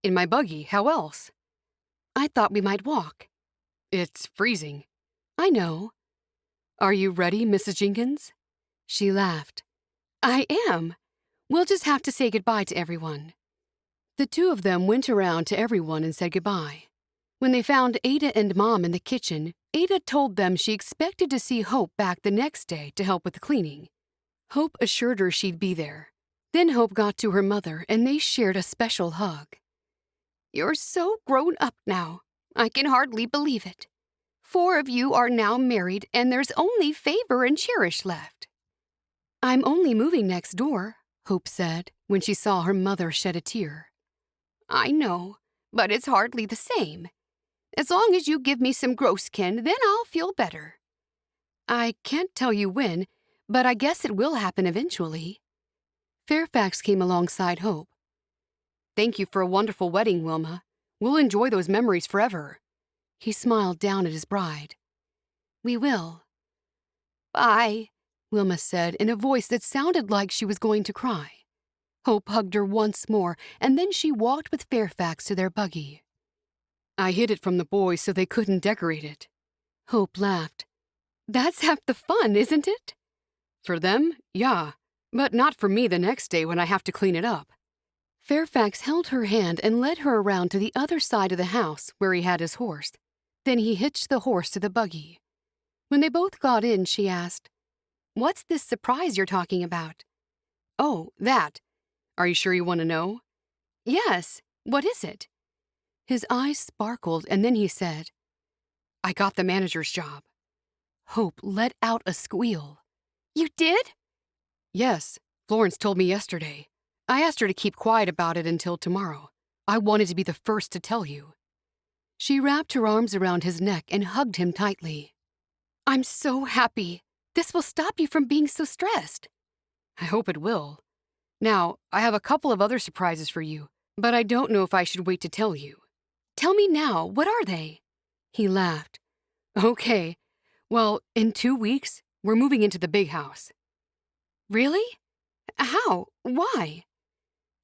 In my buggy, how else? I thought we might walk. It's freezing. I know. Are you ready, Mrs. Jenkins? She laughed. I am. We'll just have to say goodbye to everyone. The two of them went around to everyone and said goodbye. When they found Ada and Mom in the kitchen, Ada told them she expected to see Hope back the next day to help with the cleaning. Hope assured her she'd be there. Then Hope got to her mother and they shared a special hug. You're so grown up now. I can hardly believe it. 4 of you are now married and there's only Favor and Cherish left. I'm only moving next door, Hope said when she saw her mother shed a tear. I know, but it's hardly the same. As long as you give me some grosskin, then I'll feel better. I can't tell you when, but I guess it will happen eventually. Fairfax came alongside Hope. Thank you for a wonderful wedding, Wilma. We'll enjoy those memories forever. He smiled down at his bride. We will. Bye, Wilma said in a voice that sounded like she was going to cry. Hope hugged her once more, and then she walked with Fairfax to their buggy. I hid it from the boys so they couldn't decorate it. Hope laughed. That's half the fun, isn't it? For them, yeah, but not for me the next day when I have to clean it up. Fairfax held her hand and led her around to the other side of the house where he had his horse. Then he hitched the horse to the buggy. When they both got in, she asked, What's this surprise you're talking about? Oh, that. Are you sure you want to know? Yes. What is it? His eyes sparkled, and then he said, I got the manager's job. Hope let out a squeal. You did? Yes, Florence told me yesterday. I asked her to keep quiet about it until tomorrow. I wanted to be the first to tell you. She wrapped her arms around his neck and hugged him tightly. I'm so happy. This will stop you from being so stressed. I hope it will. Now, I have a couple of other surprises for you, but I don't know if I should wait to tell you. Tell me now, what are they? He laughed. Okay. Well, in 2 weeks, we're moving into the big house. Really? How? Why?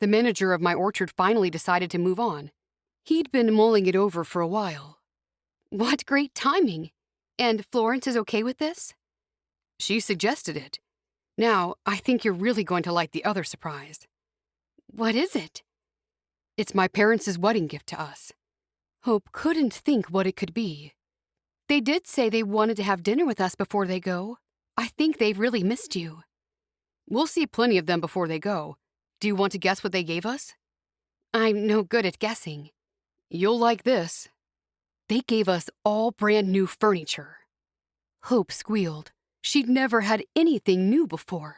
The manager of my orchard finally decided to move on. He'd been mulling it over for a while. What great timing! And Florence is okay with this? She suggested it. Now, I think you're really going to like the other surprise. What is it? It's my parents' wedding gift to us. Hope couldn't think what it could be. They did say they wanted to have dinner with us before they go. I think they've really missed you. We'll see plenty of them before they go. Do you want to guess what they gave us? I'm no good at guessing. You'll like this. They gave us all brand new furniture. Hope squealed. She'd never had anything new before.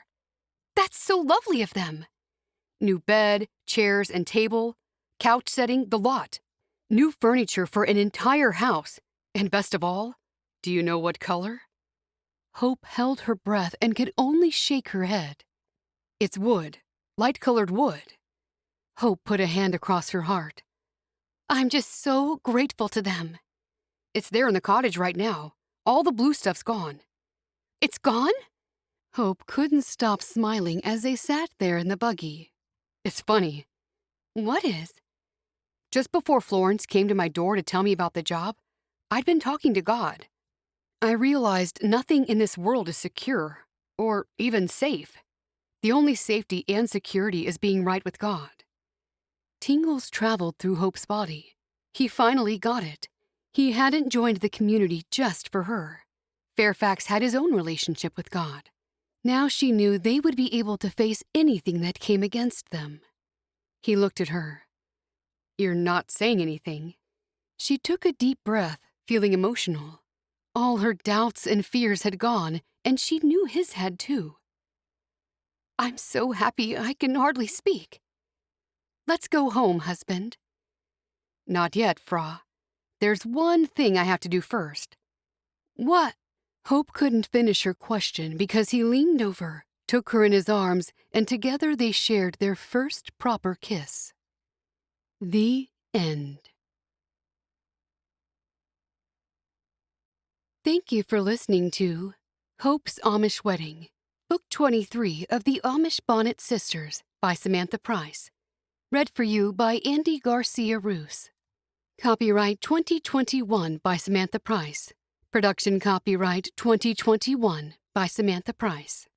That's so lovely of them. New bed, chairs, and table, couch setting, the lot. New furniture for an entire house. And best of all, do you know what color? Hope held her breath and could only shake her head. It's wood, light-colored wood. Hope put a hand across her heart. I'm just so grateful to them. It's there in the cottage right now. All the blue stuff's gone. It's gone? Hope couldn't stop smiling as they sat there in the buggy. It's funny. What is? Just before Florence came to my door to tell me about the job, I'd been talking to God. I realized nothing in this world is secure, or even safe. The only safety and security is being right with God. Tingles traveled through Hope's body. He finally got it. He hadn't joined the community just for her. Fairfax had his own relationship with God. Now she knew they would be able to face anything that came against them. He looked at her. You're not saying anything. She took a deep breath, feeling emotional. All her doubts and fears had gone, and she knew his had too. I'm so happy I can hardly speak. Let's go home, husband. Not yet, Fra. There's one thing I have to do first. What? Hope couldn't finish her question because he leaned over, took her in his arms, and together they shared their first proper kiss. The end. Thank you for listening to Hope's Amish Wedding, Book 23 of the Amish Bonnet Sisters by Samantha Price. Read for you by Andy Garcia Roos. Copyright 2021 by Samantha Price. Production copyright 2021 by Samantha Price.